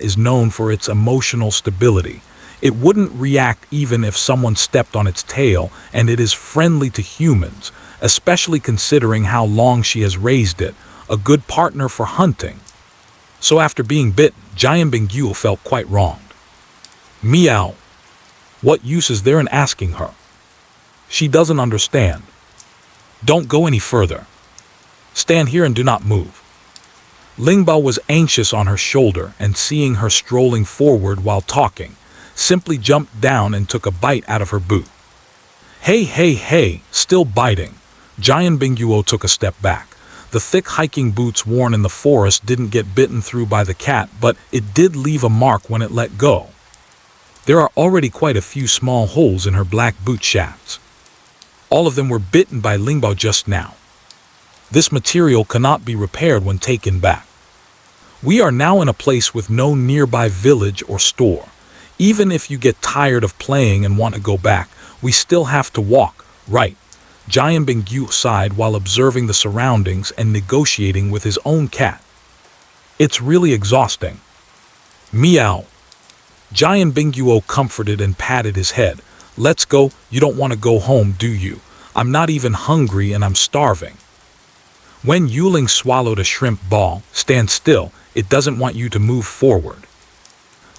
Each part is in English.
is known for its emotional stability. It wouldn't react even if someone stepped on its tail, and it is friendly to humans, especially considering how long she has raised it, a good partner for hunting. So after being bit, Giant Bingyu felt quite wronged. Meow. What use is there in asking her? She doesn't understand. Don't go any further. Stand here and do not move. Lingbao was anxious on her shoulder, and seeing her strolling forward while talking, simply jumped down and took a bite out of her boot. Hey, still biting. Giant Bingyu took a step back. The thick hiking boots worn in the forest didn't get bitten through by the cat, but it did leave a mark when it let go. There are already quite a few small holes in her black boot shafts. All of them were bitten by Lingbao just now. This material cannot be repaired when taken back. We are now in a place with no nearby village or store. Even if you get tired of playing and want to go back, we still have to walk, right? Giant Bingyu sighed while observing the surroundings and negotiating with his own cat. It's really exhausting. Meow. Giant Bingyu comforted and patted his head. Let's go, you don't want to go home, do you? I'm not even hungry and I'm starving. Wen Youning swallowed a shrimp ball. Stand still, it doesn't want you to move forward.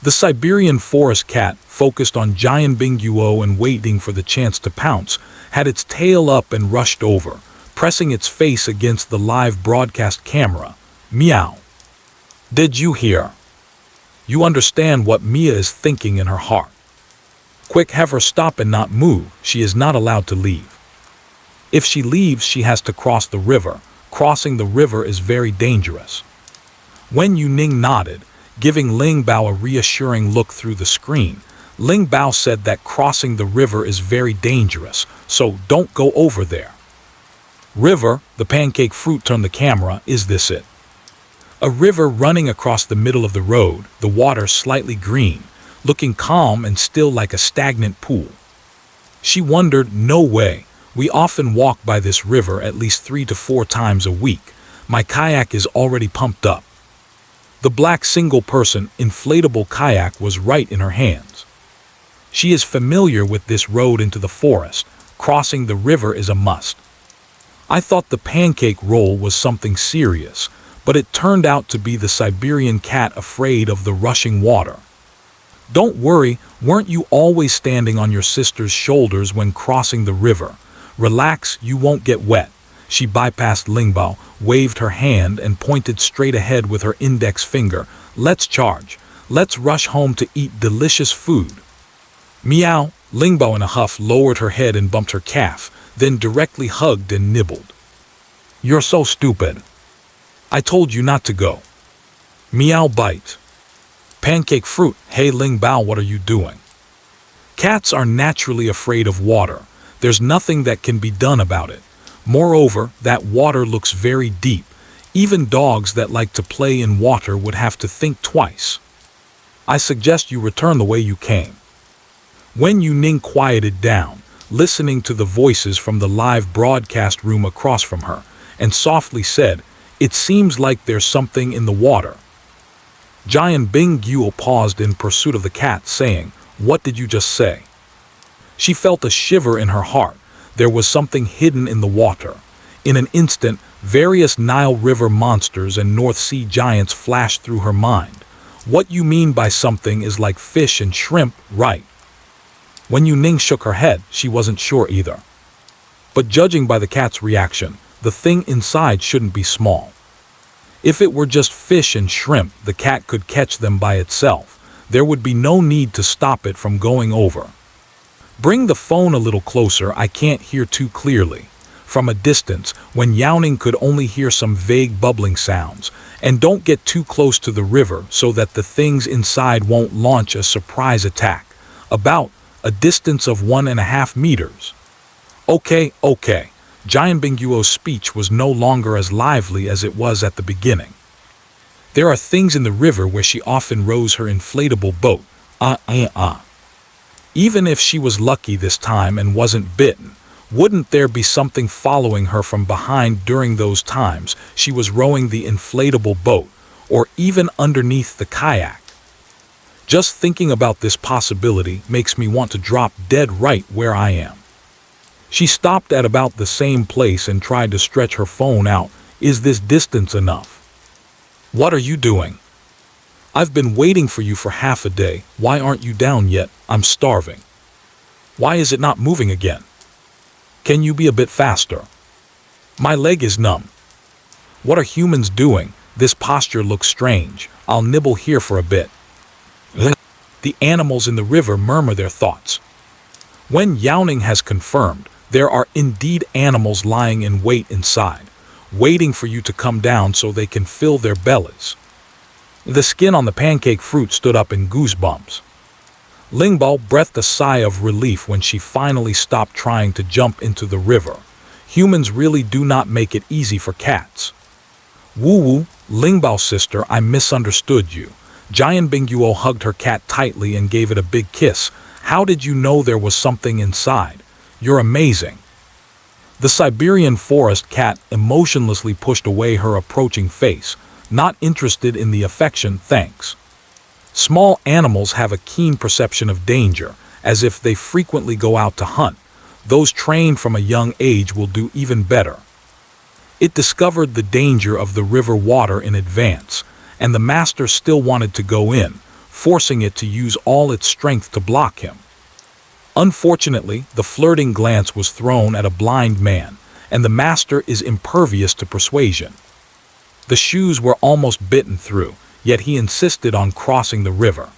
The Siberian forest cat, focused on Giant Bingyu and waiting for the chance to pounce, had its tail up and rushed over, pressing its face against the live broadcast camera. Meow. Did you hear? You understand what Mia is thinking in her heart. Quick, have her stop and not move. She is not allowed to leave. If she leaves, she has to cross the river. Crossing the river is very dangerous. Wen Youning nodded, giving Lingbao a reassuring look through the screen. Lingbao said that crossing the river is very dangerous, so don't go over there. River, the pancake fruit turned the camera. Is this it? A river running across the middle of the road, the water slightly green, looking calm and still like a stagnant pool. She wondered, no way. We often walk by this river at least 3 to 4 times a week. My kayak is already pumped up. The black single-person, inflatable kayak was right in her hands. She is familiar with this road into the forest. Crossing the river is a must. I thought the pancake roll was something serious, but it turned out to be the Siberian cat afraid of the rushing water. Don't worry, weren't you always standing on your sister's shoulders when crossing the river? Relax, you won't get wet. She bypassed Lingbao, waved her hand and pointed straight ahead with her index finger. Let's charge. Let's rush home to eat delicious food. Meow. Lingbao in a huff lowered her head and bumped her calf, then directly hugged and nibbled. You're so stupid. I told you not to go. Meow bite. Pancake fruit. Hey Lingbao, what are you doing? Cats are naturally afraid of water. There's nothing that can be done about it. Moreover, that water looks very deep. Even dogs that like to play in water would have to think twice. I suggest you return the way you came. Wen Youning quieted down, listening to the voices from the live broadcast room across from her, and softly said, it seems like there's something in the water. Giant Bingyu paused in pursuit of the cat, saying, what did you just say? She felt a shiver in her heart. There was something hidden in the water. In an instant, various Nile River monsters and North Sea giants flashed through her mind. What you mean by something is like fish and shrimp, right? When Youning shook her head, she wasn't sure either. But judging by the cat's reaction, the thing inside shouldn't be small. If it were just fish and shrimp, the cat could catch them by itself. There would be no need to stop it from going over. Bring the phone a little closer, I can't hear too clearly. From a distance, Wen Youning could only hear some vague bubbling sounds. And don't get too close to the river so that the things inside won't launch a surprise attack. About a distance of 1.5 meters. Okay. Giant Bingyuo's speech was no longer as lively as it was at the beginning. There are things in the river where she often rows her inflatable boat. Even if she was lucky this time and wasn't bitten, wouldn't there be something following her from behind during those times she was rowing the inflatable boat, or even underneath the kayak? Just thinking about this possibility makes me want to drop dead right where I am. She stopped at about the same place and tried to stretch her phone out. Is this distance enough? What are you doing? I've been waiting for you for half a day. Why aren't you down yet? I'm starving. Why is it not moving again? Can you be a bit faster? My leg is numb. What are humans doing? This posture looks strange. I'll nibble here for a bit. The animals in the river murmur their thoughts. Wen Youning has confirmed there are indeed animals lying in wait inside, waiting for you to come down so they can fill their bellies. The skin on the pancake fruit stood up in goosebumps. Lingbao breathed a sigh of relief when she finally stopped trying to jump into the river. Humans really do not make it easy for cats. Woo-woo, Lingbao's sister, I misunderstood you. Jian Bingguo hugged her cat tightly and gave it a big kiss. How did you know there was something inside? You're amazing. The Siberian forest cat emotionlessly pushed away her approaching face, not interested in the affection, thanks. Small animals have a keen perception of danger, as if they frequently go out to hunt. Those trained from a young age will do even better. It discovered the danger of the river water in advance, and the master still wanted to go in, forcing it to use all its strength to block him. Unfortunately, the flirting glance was thrown at a blind man, and the master is impervious to persuasion. The shoes were almost bitten through, yet he insisted on crossing the river.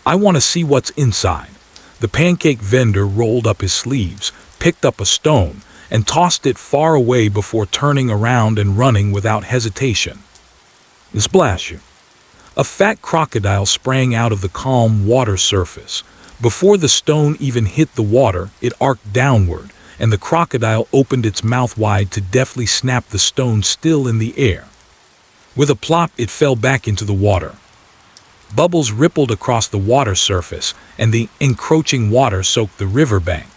I want to see what's inside. The pancake vendor rolled up his sleeves, picked up a stone, and tossed it far away before turning around and running without hesitation. Splash! A fat crocodile sprang out of the calm water surface. Before the stone even hit the water, it arced downward, and the crocodile opened its mouth wide to deftly snap the stone still in the air. With a plop, it fell back into the water. Bubbles rippled across the water surface, and the encroaching water soaked the riverbank.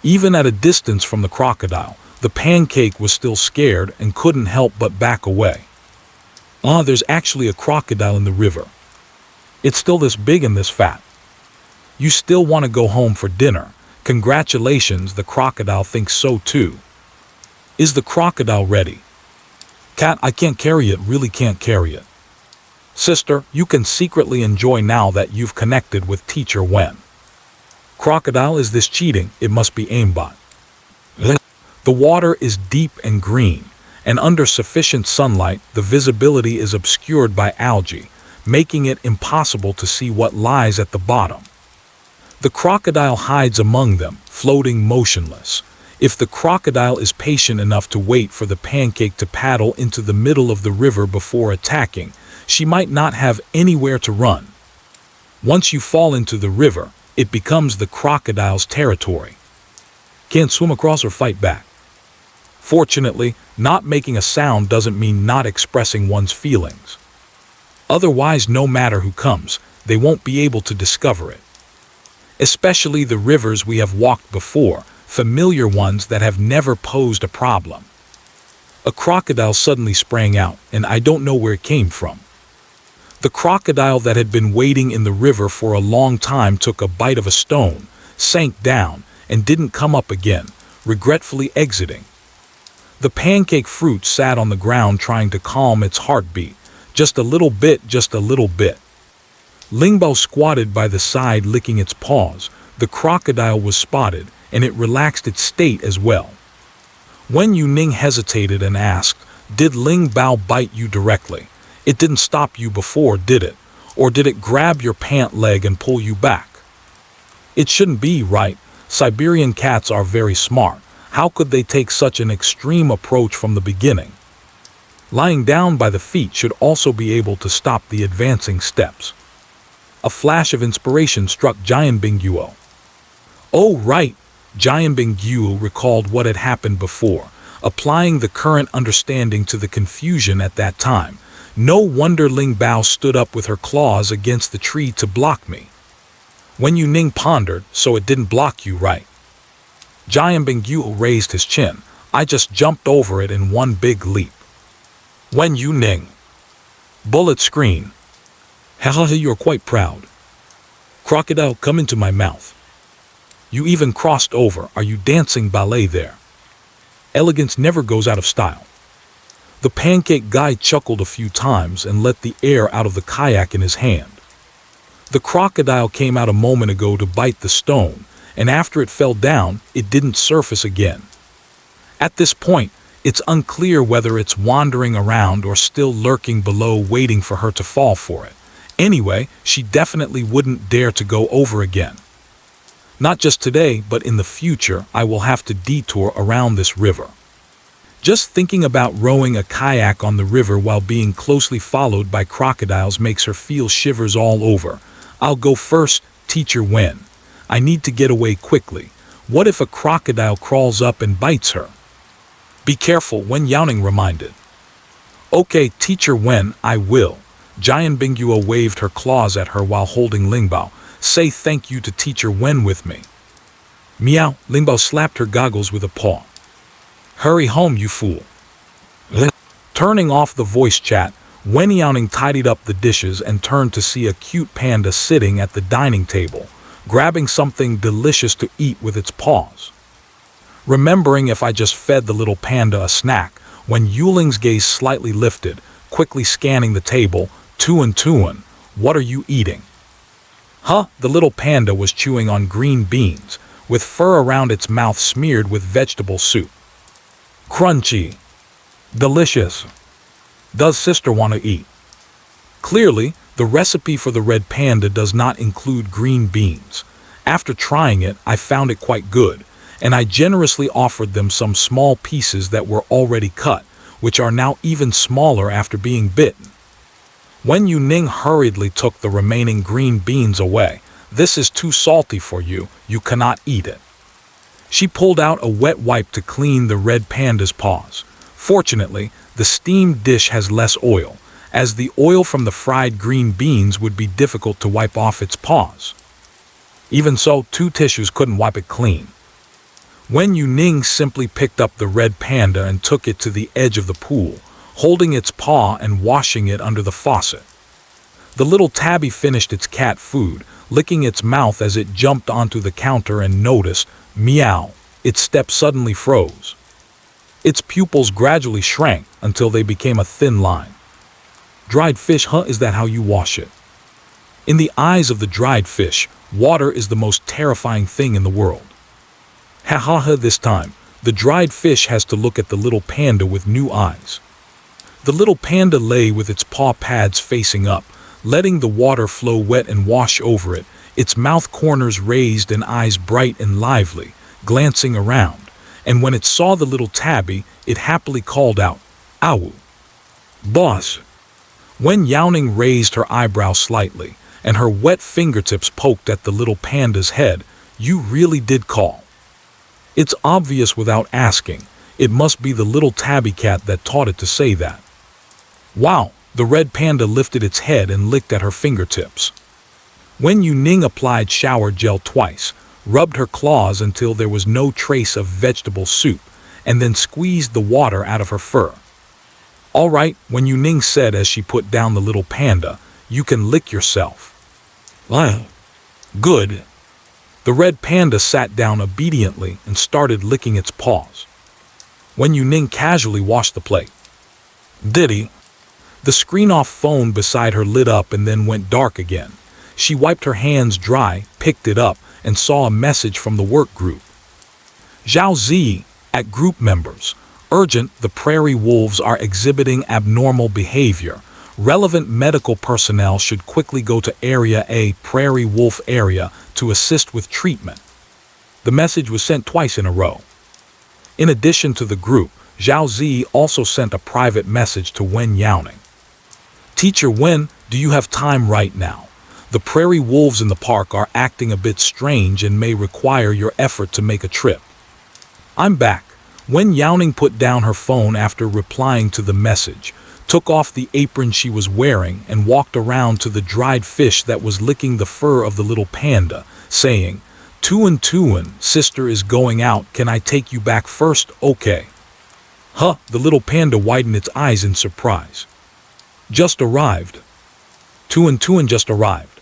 Even at a distance from the crocodile, the pancake was still scared and couldn't help but back away. There's actually a crocodile in the river. It's still this big and this fat. You still want to go home for dinner. Congratulations, the crocodile thinks so too. Is the crocodile ready? Cat, I can't carry it, really can't carry it. Sister, you can secretly enjoy now that you've connected with Teacher Wen. Crocodile, is this cheating? It must be aimbot. The water is deep and green, and under sufficient sunlight, the visibility is obscured by algae, making it impossible to see what lies at the bottom. The crocodile hides among them, floating motionless. If the crocodile is patient enough to wait for the pancake to paddle into the middle of the river before attacking, she might not have anywhere to run. Once you fall into the river, it becomes the crocodile's territory. Can't swim across or fight back. Fortunately, not making a sound doesn't mean not expressing one's feelings. Otherwise, no matter who comes, they won't be able to discover it. Especially the rivers we have walked before, familiar ones that have never posed a problem. A crocodile suddenly sprang out, and I don't know where it came from. The crocodile that had been waiting in the river for a long time took a bite of a stone, sank down, and didn't come up again, regretfully exiting. The pancake fruit sat on the ground trying to calm its heartbeat. Just a little bit, just a little bit. Lingbao squatted by the side licking its paws. The crocodile was spotted, and it relaxed its state as well. Wen Youning hesitated and asked, "Did Lingbao bite you directly? It didn't stop you before, did it? Or did it grab your pant leg and pull you back?" It shouldn't be, right? Siberian cats are very smart. How could they take such an extreme approach from the beginning? Lying down by the feet should also be able to stop the advancing steps. A flash of inspiration struck Jian Bingguo. Oh, right! Jian Bingguo recalled what had happened before, applying the current understanding to the confusion at that time. No wonder Lingbao stood up with her claws against the tree to block me. Wen Youning pondered, so it didn't block you, right? Jian Bingguo raised his chin. I just jumped over it in one big leap. Wen Youning. Bullet screen. Haha, you're quite proud. Crocodile, come into my mouth. You even crossed over. Are you dancing ballet there? Elegance never goes out of style. The pancake guy chuckled a few times and let the air out of the kayak in his hand. The crocodile came out a moment ago to bite the stone, and after it fell down, it didn't surface again. At this point, it's unclear whether it's wandering around or still lurking below waiting for her to fall for it. Anyway, she definitely wouldn't dare to go over again. Not just today, but in the future, I will have to detour around this river. Just thinking about rowing a kayak on the river while being closely followed by crocodiles makes her feel shivers all over. I'll go first, Teacher Wen. I need to get away quickly. What if a crocodile crawls up and bites her? Be careful, Wen Youning reminded. Okay, Teacher Wen, I will. Giant Binghua waved her claws at her while holding Lingbao. Say thank you to Teacher Wen with me. Meow, Lingbao slapped her goggles with a paw. Hurry home, you fool. Turning off the voice chat, Wen Youning tidied up the dishes and turned to see a cute panda sitting at the dining table, grabbing something delicious to eat with its paws. Remembering if I just fed the little panda a snack, Wen Youling's gaze slightly lifted, quickly scanning the table. Tuan, what are you eating? Huh? The little panda was chewing on green beans, with fur around its mouth smeared with vegetable soup. Crunchy. Delicious. Does sister want to eat? Clearly, the recipe for the red panda does not include green beans. After trying it, I found it quite good, and I generously offered them some small pieces that were already cut, which are now even smaller after being bitten. Wen Youning hurriedly took the remaining green beans away. This is too salty for you, you cannot eat it. She pulled out a wet wipe to clean the red panda's paws. Fortunately, the steamed dish has less oil, as the oil from the fried green beans would be difficult to wipe off its paws. Even so, 2 tissues couldn't wipe it clean. Wen Youning simply picked up the red panda and took it to the edge of the pool, holding its paw and washing it under the faucet. The little tabby finished its cat food, licking its mouth as it jumped onto the counter and noticed, meow, its step suddenly froze. Its pupils gradually shrank until they became a thin line. Dried fish, huh? Is that how you wash it? In the eyes of the dried fish, water is the most terrifying thing in the world. Ha ha ha, this time, the dried fish has to look at the little panda with new eyes. The little panda lay with its paw pads facing up, letting the water flow wet and wash over it, its mouth corners raised and eyes bright and lively, glancing around. And when it saw the little tabby, it happily called out, "Ow! Boss!" Wen Youning raised her eyebrow slightly, and her wet fingertips poked at the little panda's head. You really did call. It's obvious without asking. It must be the little tabby cat that taught it to say that. Wow! The red panda lifted its head and licked at her fingertips. Wen Youning applied shower gel twice, rubbed her claws until there was no trace of vegetable soup, and then squeezed the water out of her fur. All right, Wen Youning said as she put down the little panda, you can lick yourself. Wow. Good. The red panda sat down obediently and started licking its paws. Wen Youning casually washed the plate. Did he? The screen-off phone beside her lit up and then went dark again. She wiped her hands dry, picked it up, and saw a message from the work group. Zhao Zi, at group members. Urgent, the prairie wolves are exhibiting abnormal behavior. Relevant medical personnel should quickly go to Area A, Prairie Wolf Area, to assist with treatment. The message was sent twice in a row. In addition to the group, Zhao Zi also sent a private message to Wen Youning. Teacher Wen, do you have time right now? The prairie wolves in the park are acting a bit strange and may require your effort to make a trip. I'm back. Wen Youning put down her phone after replying to the message, took off the apron she was wearing, and walked around to the dried fish that was licking the fur of the little panda, saying, Tuan, sister is going out, can I take you back first? Okay. Huh, the little panda widened its eyes in surprise. Just arrived. Tuan just arrived.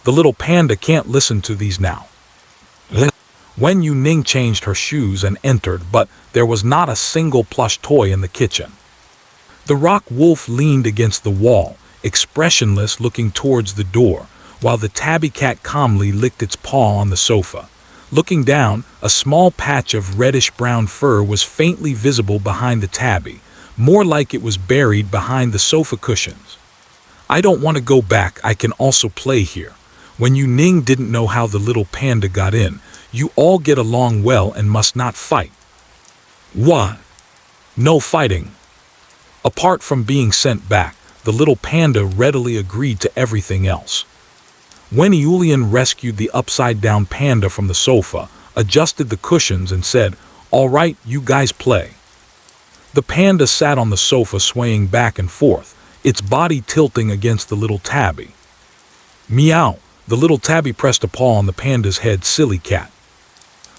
The little panda can't listen to these now. Wen Youning changed her shoes and entered, but there was not a single plush toy in the kitchen. The rock wolf leaned against the wall, expressionless, looking towards the door, while the tabby cat calmly licked its paw on the sofa. Looking down, a small patch of reddish-brown fur was faintly visible behind the tabby, more like it was buried behind the sofa cushions. I don't want to go back, I can also play here. When Youning didn't know how the little panda got in, you all get along well and must not fight. What? No fighting. Apart from being sent back, the little panda readily agreed to everything else. Wen Youning rescued the upside-down panda from the sofa, adjusted the cushions and said, "All right, you guys play." The panda sat on the sofa swaying back and forth, its body tilting against the little tabby. Meow, the little tabby pressed a paw on the panda's head. Silly cat.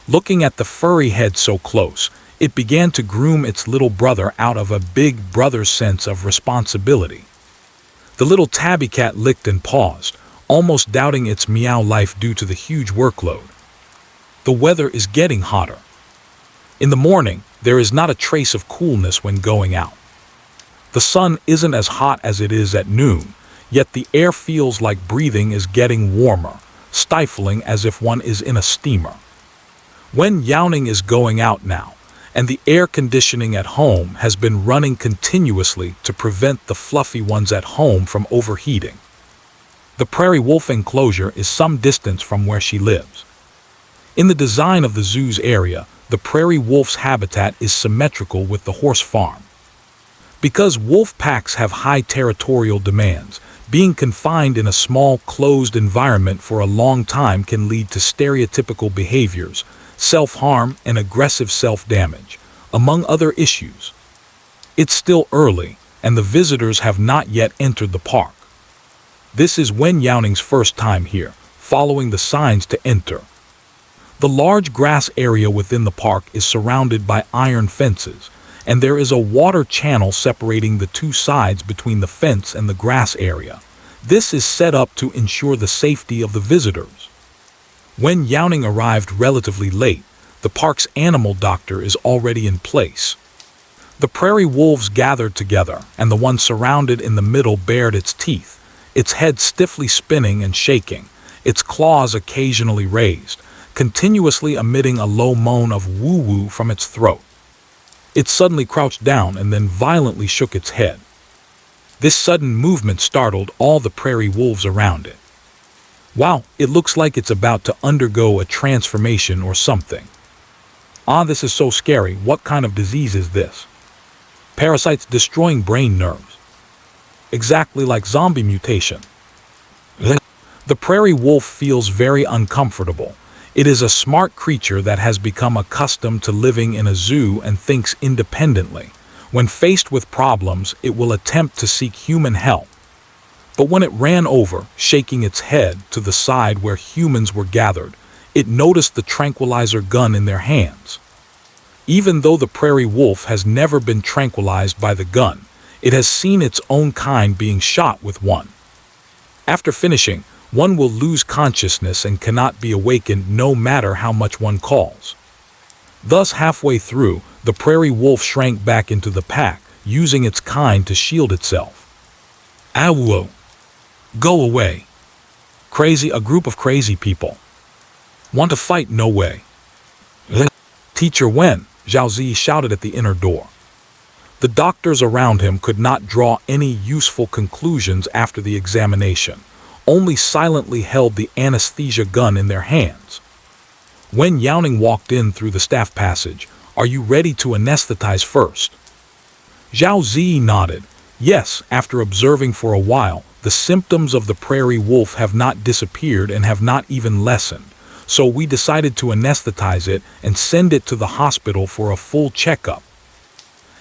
Looking at the furry head so close, it began to groom its little brother out of a big brother's sense of responsibility. The little tabby cat licked and paused, almost doubting its meow life due to the huge workload. The weather is getting hotter. In the morning, there is not a trace of coolness when going out. The sun isn't as hot as it is at noon, yet the air feels like breathing is getting warmer, stifling as if one is in a steamer. Wen Youning is going out now, and the air conditioning at home has been running continuously to prevent the fluffy ones at home from overheating. The prairie wolf enclosure is some distance from where she lives. In the design of the zoo's area, the prairie wolf's habitat is symmetrical with the horse farm. Because wolf packs have high territorial demands, being confined in a small, closed environment for a long time can lead to stereotypical behaviors, self-harm, and aggressive self-damage, among other issues. It's still early, and the visitors have not yet entered the park. This is Wen Youning's first time here, following the signs to enter. The large grass area within the park is surrounded by iron fences, and there is a water channel separating the two sides between the fence and the grass area. This is set up to ensure the safety of the visitors. Wen Youning arrived relatively late. The park's animal doctor is already in place. The prairie wolves gathered together, and the one surrounded in the middle bared its teeth, its head stiffly spinning and shaking, its claws occasionally raised, continuously emitting a low moan of woo-woo from its throat. It suddenly crouched down and then violently shook its head. This sudden movement startled all the prairie wolves around it. Wow, it looks like it's about to undergo a transformation or something. Ah, this is so scary. What kind of disease is this? Parasites destroying brain nerves. Exactly like zombie mutation. The prairie wolf feels very uncomfortable. It is a smart creature that has become accustomed to living in a zoo and thinks independently. When faced with problems, it will attempt to seek human help. But when it ran over, shaking its head to the side where humans were gathered, it noticed the tranquilizer gun in their hands. Even though the prairie wolf has never been tranquilized by the gun, it has seen its own kind being shot with one. After finishing, one will lose consciousness and cannot be awakened no matter how much one calls. Thus, halfway through, the prairie wolf shrank back into the pack, using its kind to shield itself. Awoo! Go away! Crazy, a group of crazy people. Want to fight? No way. Teacher Wen, Zhao Zi shouted at the inner door. The doctors around him could not draw any useful conclusions after the examination, only silently held the anesthesia gun in their hands. Wen Youning walked in through the staff passage. Are you ready to anesthetize first? Zhao Zi nodded. Yes, after observing for a while, the symptoms of the prairie wolf have not disappeared and have not even lessened, so we decided to anesthetize it and send it to the hospital for a full checkup.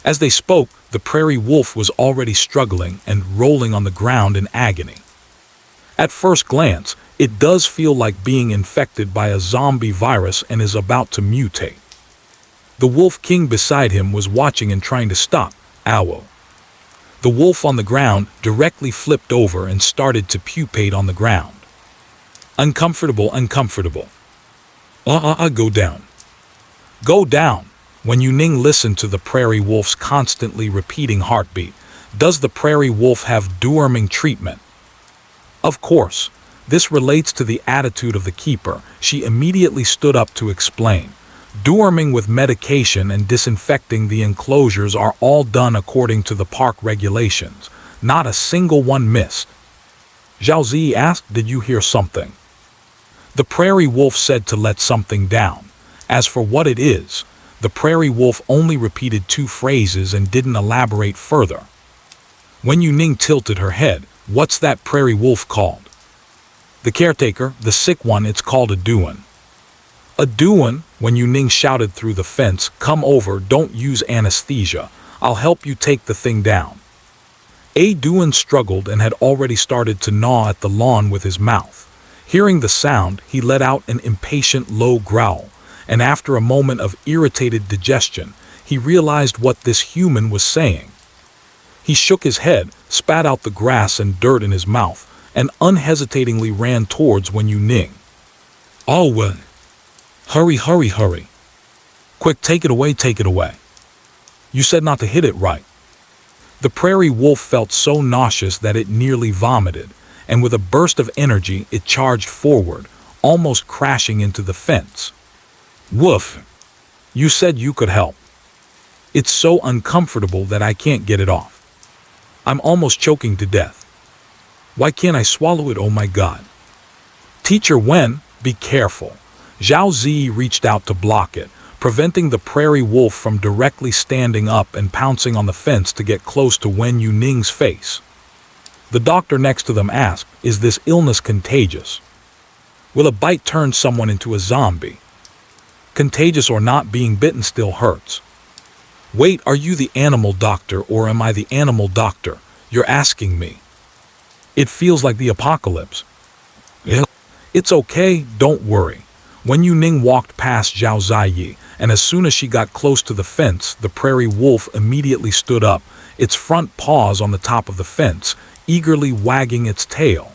As they spoke, the prairie wolf was already struggling and rolling on the ground in agony. At first glance, it does feel like being infected by a zombie virus and is about to mutate. The wolf king beside him was watching and trying to stop. Ow. The wolf on the ground directly flipped over and started to pupate on the ground. Uncomfortable, uncomfortable. Go down. Go down. Wen Youning listened to the prairie wolf's constantly repeating heartbeat. Does the prairie wolf have deworming treatment? Of course. This relates to the attitude of the keeper. She immediately stood up to explain. Deworming with medication and disinfecting the enclosures are all done according to the park regulations. Not a single one missed. Zhao Zi asked, did you hear something? The prairie wolf said to let something down. As for what it is, the prairie wolf only repeated 2 phrases and didn't elaborate further. Wen Youning tilted her head. What's that prairie wolf called? The caretaker, the sick one, it's called a Duan. A Duan? Wen Youning shouted through the fence. Come over, don't use anesthesia. I'll help you take the thing down. A Duan struggled and had already started to gnaw at the lawn with his mouth. Hearing the sound, he let out an impatient low growl, and after a moment of irritated digestion, he realized what this human was saying. He shook his head, spat out the grass and dirt in his mouth, and unhesitatingly ran towards Wen Youning. Oh, well. Hurry, hurry, hurry. Quick, take it away, take it away. You said not to hit it, right? The prairie wolf felt so nauseous that it nearly vomited, and with a burst of energy it charged forward, almost crashing into the fence. Woof! You said you could help. It's so uncomfortable that I can't get it off. I'm almost choking to death. Why can't I swallow it, oh my God? Teacher Wen, be careful. Zhao Zi reached out to block it, preventing the prairie wolf from directly standing up and pouncing on the fence to get close to Wen Youning's face. The doctor next to them asked, is this illness contagious? Will a bite turn someone into a zombie? Contagious or not, being bitten still hurts. Wait, are you the animal doctor or am I the animal doctor? You're asking me. It feels like the apocalypse. It's okay, don't worry. Wen Youning walked past Zhao Ziyi, and as soon as she got close to the fence, the prairie wolf immediately stood up, its front paws on the top of the fence, eagerly wagging its tail.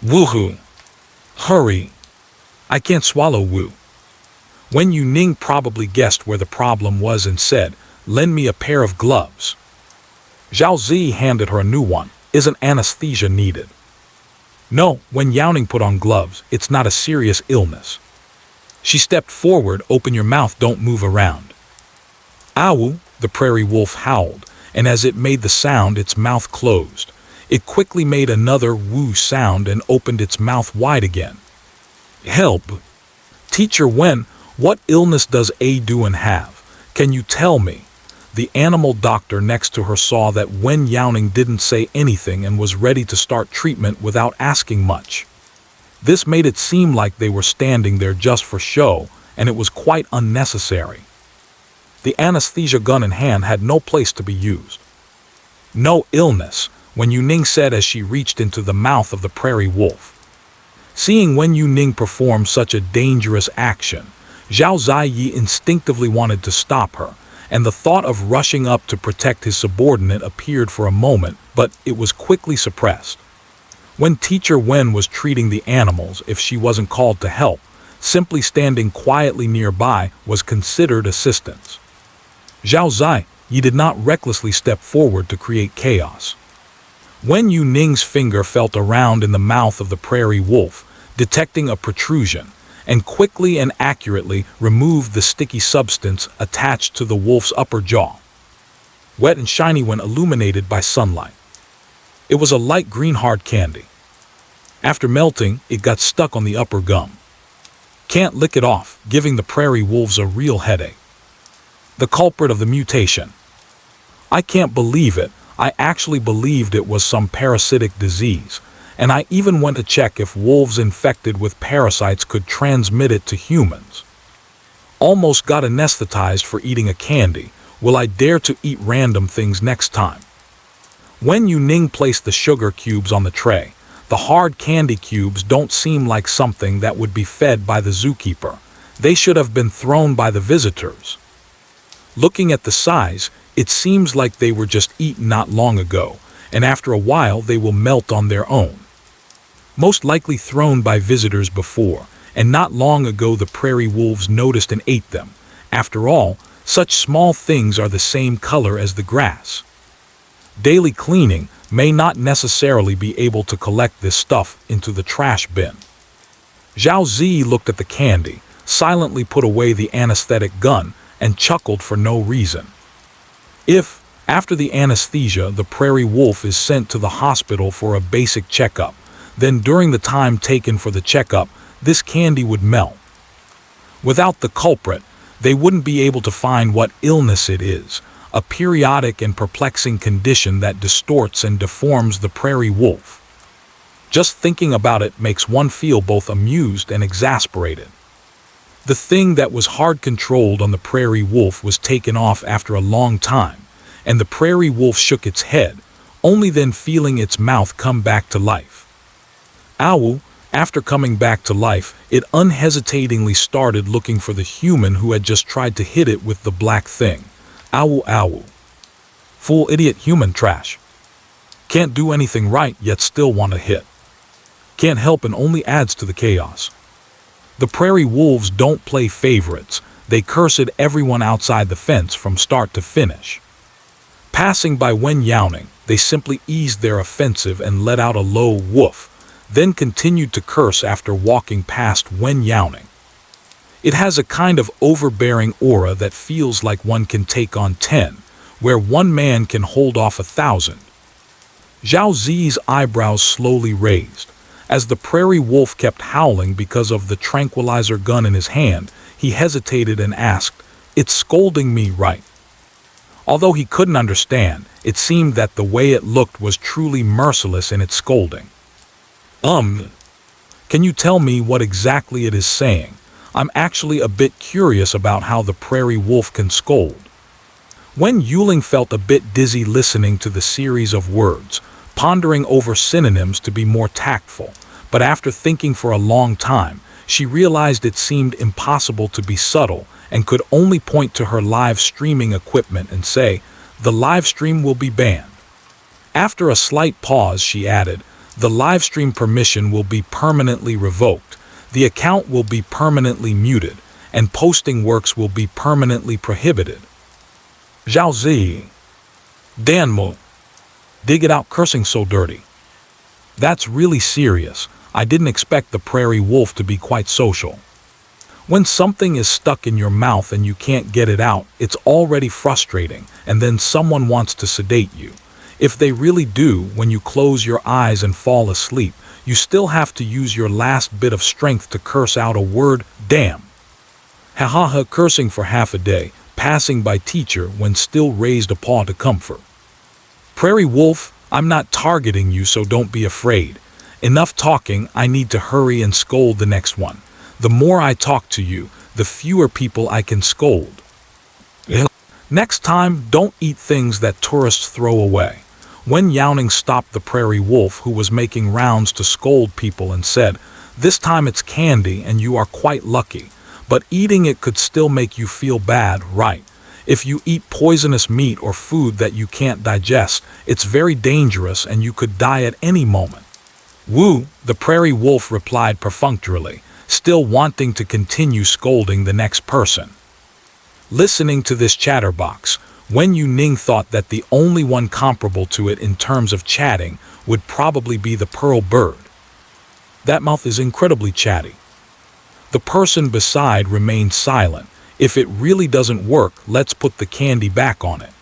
Woohoo! Hurry! I can't swallow woo. Wen Youning probably guessed where the problem was and said, lend me a pair of gloves. Zhao Zi handed her a new one. Isn't anesthesia needed? No, Wen Youning put on gloves. It's not a serious illness. She stepped forward. Open your mouth, don't move around. Ow! The prairie wolf howled, and as it made the sound, its mouth closed. It quickly made another woo sound and opened its mouth wide again. Help! Teacher Wen, what illness does A Duan have? Can you tell me? The animal doctor next to her saw that Wen Youning didn't say anything and was ready to start treatment without asking much. This made it seem like they were standing there just for show, and it was quite unnecessary. The anesthesia gun in hand had no place to be used. No illness, Wen Youning said as she reached into the mouth of the prairie wolf. Seeing Wen Youning perform such a dangerous action, Zhao Ziyi instinctively wanted to stop her, and the thought of rushing up to protect his subordinate appeared for a moment, but it was quickly suppressed. When Teacher Wen was treating the animals, if she wasn't called to help, simply standing quietly nearby was considered assistance. Zhao Ziyi did not recklessly step forward to create chaos. Wen Youning's finger felt around in the mouth of the prairie wolf, detecting a protrusion, and quickly and accurately removed the sticky substance attached to the wolf's upper jaw. Wet and shiny when illuminated by sunlight. It was a light green hard candy. After melting, it got stuck on the upper gum. Can't lick it off, giving the prairie wolves a real headache. The culprit of the mutation. I can't believe it. I actually believed it was some parasitic disease, and I even went to check if wolves infected with parasites could transmit it to humans. Almost got anesthetized for eating a candy. Will I dare to eat random things next time? Wen Youning placed the sugar cubes on the tray. The hard candy cubes don't seem like something that would be fed by the zookeeper. They should have been thrown by the visitors. Looking at the size, It seems like they were just eaten not long ago, and after a while they will melt on their own. Most likely thrown by visitors before, and not long ago the prairie wolves noticed and ate them. After all, such small things are the same color as the grass. Daily cleaning may not necessarily be able to collect this stuff into the trash bin. Zhao Zi looked at the candy, silently put away the anesthetic gun, and chuckled for no reason. If, after the anesthesia, the prairie wolf is sent to the hospital for a basic checkup, then during the time taken for the checkup, this candy would melt. Without the culprit, they wouldn't be able to find what illness it is, a periodic and perplexing condition that distorts and deforms the prairie wolf. Just thinking about it makes one feel both amused and exasperated. The thing that was hard controlled on the prairie wolf was taken off after a long time, and the prairie wolf shook its head, only then feeling its mouth come back to life. Owl, after coming back to life, it unhesitatingly started looking for the human who had just tried to hit it with the black thing. Owl, owl. Fool, idiot, human trash. Can't do anything right yet still want to hit. Can't help and only adds to the chaos. The prairie wolves don't play favorites. They cursed everyone outside the fence from start to finish. Passing by Wen Youning, they simply eased their offensive and let out a low woof, then continued to curse after walking past Wen Youning. It has a kind of overbearing aura that feels like one can take on 10, where one man can hold off 1,000. Zhao Zi's eyebrows slowly raised. As the prairie wolf kept howling because of the tranquilizer gun in his hand, he hesitated and asked, "It's scolding me, right?" Although he couldn't understand, it seemed that the way it looked was truly merciless in its scolding. Can you tell me what exactly it is saying? I'm actually a bit curious about how the prairie wolf can scold. Wen Youning felt a bit dizzy listening to the series of words, pondering over synonyms to be more tactful, but after thinking for a long time, she realized it seemed impossible to be subtle and could only point to her live streaming equipment and say, "The live stream will be banned." After a slight pause, she added, "The live stream permission will be permanently revoked, the account will be permanently muted, and posting works will be permanently prohibited." Zhao Zi. Danmo. Dig it out, cursing so dirty. That's really serious. I didn't expect the prairie wolf to be quite social. When something is stuck in your mouth and you can't get it out, it's already frustrating, and then someone wants to sedate you. If they really do, when you close your eyes and fall asleep, you still have to use your last bit of strength to curse out a word, damn. Ha ha ha, cursing for half a day, passing by teacher when still raised a paw to comfort. Prairie wolf, I'm not targeting you, so don't be afraid. Enough talking, I need to hurry and scold the next one. The more I talk to you, the fewer people I can scold. Next time, don't eat things that tourists throw away. Wen Youning stopped the prairie wolf, who was making rounds to scold people, and said, "This time it's candy and you are quite lucky, but eating it could still make you feel bad, right? If you eat poisonous meat or food that you can't digest, it's very dangerous and you could die at any moment." "Woo," the prairie wolf replied perfunctorily, still wanting to continue scolding the next person. Listening to this chatterbox, Wen Youning thought that the only one comparable to it in terms of chatting would probably be the pearl bird. That mouth is incredibly chatty. The person beside remained silent. If it really doesn't work, let's put the candy back on it.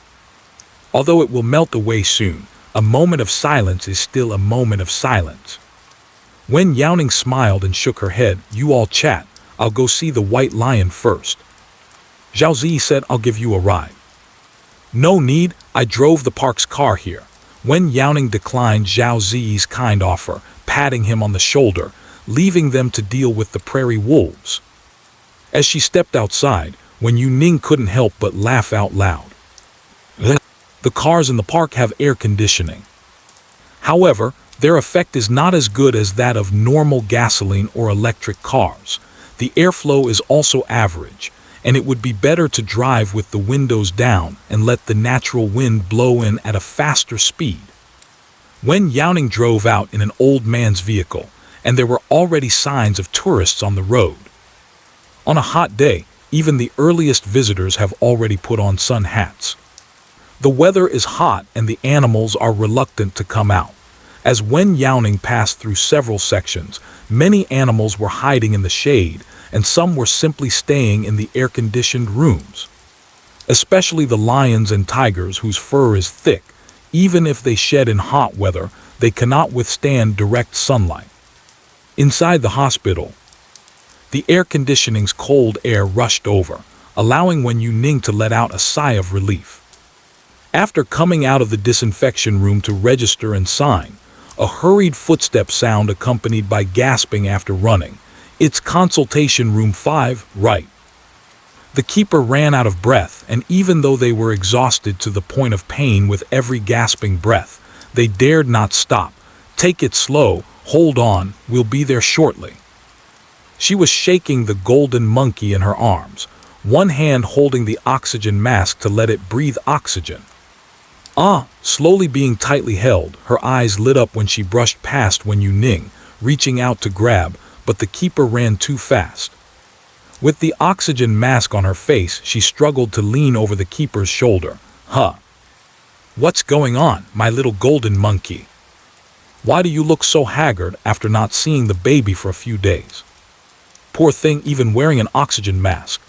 Although it will melt away soon, a moment of silence is still a moment of silence. Wen Youning smiled and shook her head. "You all chat. I'll go see the white lion first." Zhao Zi said, "I'll give you a ride." "No need, I drove the park's car here." Wen Youning declined Zhao Zi's kind offer, patting him on the shoulder, leaving them to deal with the prairie wolves. As she stepped outside, Wen Youning couldn't help but laugh out loud. The cars in the park have air conditioning. However, their effect is not as good as that of normal gasoline or electric cars. The airflow is also average, and it would be better to drive with the windows down and let the natural wind blow in at a faster speed. Wen Youning drove out in an old man's vehicle, and there were already signs of tourists on the road. On a hot day, even the earliest visitors have already put on sun hats. The weather is hot and the animals are reluctant to come out. As Wen Youning passed through several sections, many animals were hiding in the shade, and some were simply staying in the air-conditioned rooms. Especially the lions and tigers whose fur is thick. Even if they shed in hot weather, they cannot withstand direct sunlight. Inside the hospital, the air conditioning's cold air rushed over, allowing Wen Youning to let out a sigh of relief. After coming out of the disinfection room to register and sign, a hurried footstep sound accompanied by gasping after running. "It's consultation room 5, right?" The keeper ran out of breath, and even though they were exhausted to the point of pain with every gasping breath, they dared not stop. "Take it slow, hold on, we'll be there shortly." She was shaking the golden monkey in her arms, one hand holding the oxygen mask to let it breathe oxygen. Slowly being tightly held, her eyes lit up when she brushed past Wen Youning, reaching out to grab, but the keeper ran too fast. With the oxygen mask on her face, she struggled to lean over the keeper's shoulder. "What's going on, my little golden monkey? Why do you look so haggard after not seeing the baby for a few days? Poor thing, even wearing an oxygen mask."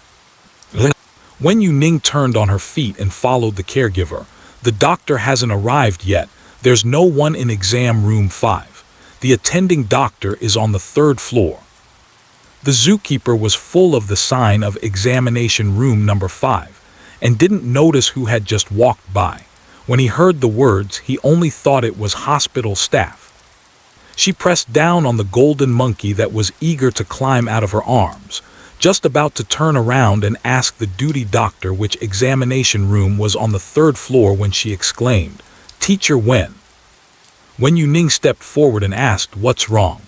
Wen Youning turned on her feet and followed the caregiver. "The doctor hasn't arrived yet. There's no one in exam room 5. The attending doctor is on the 3rd floor." The zookeeper was full of the sign of examination room number 5, and didn't notice who had just walked by. When he heard the words, he only thought it was hospital staff. She pressed down on the golden monkey that was eager to climb out of her arms, just about to turn around and ask the duty doctor which examination room was on the 3rd floor when she exclaimed, "Teacher Wen." Wen Youning stepped forward and asked, "What's wrong?"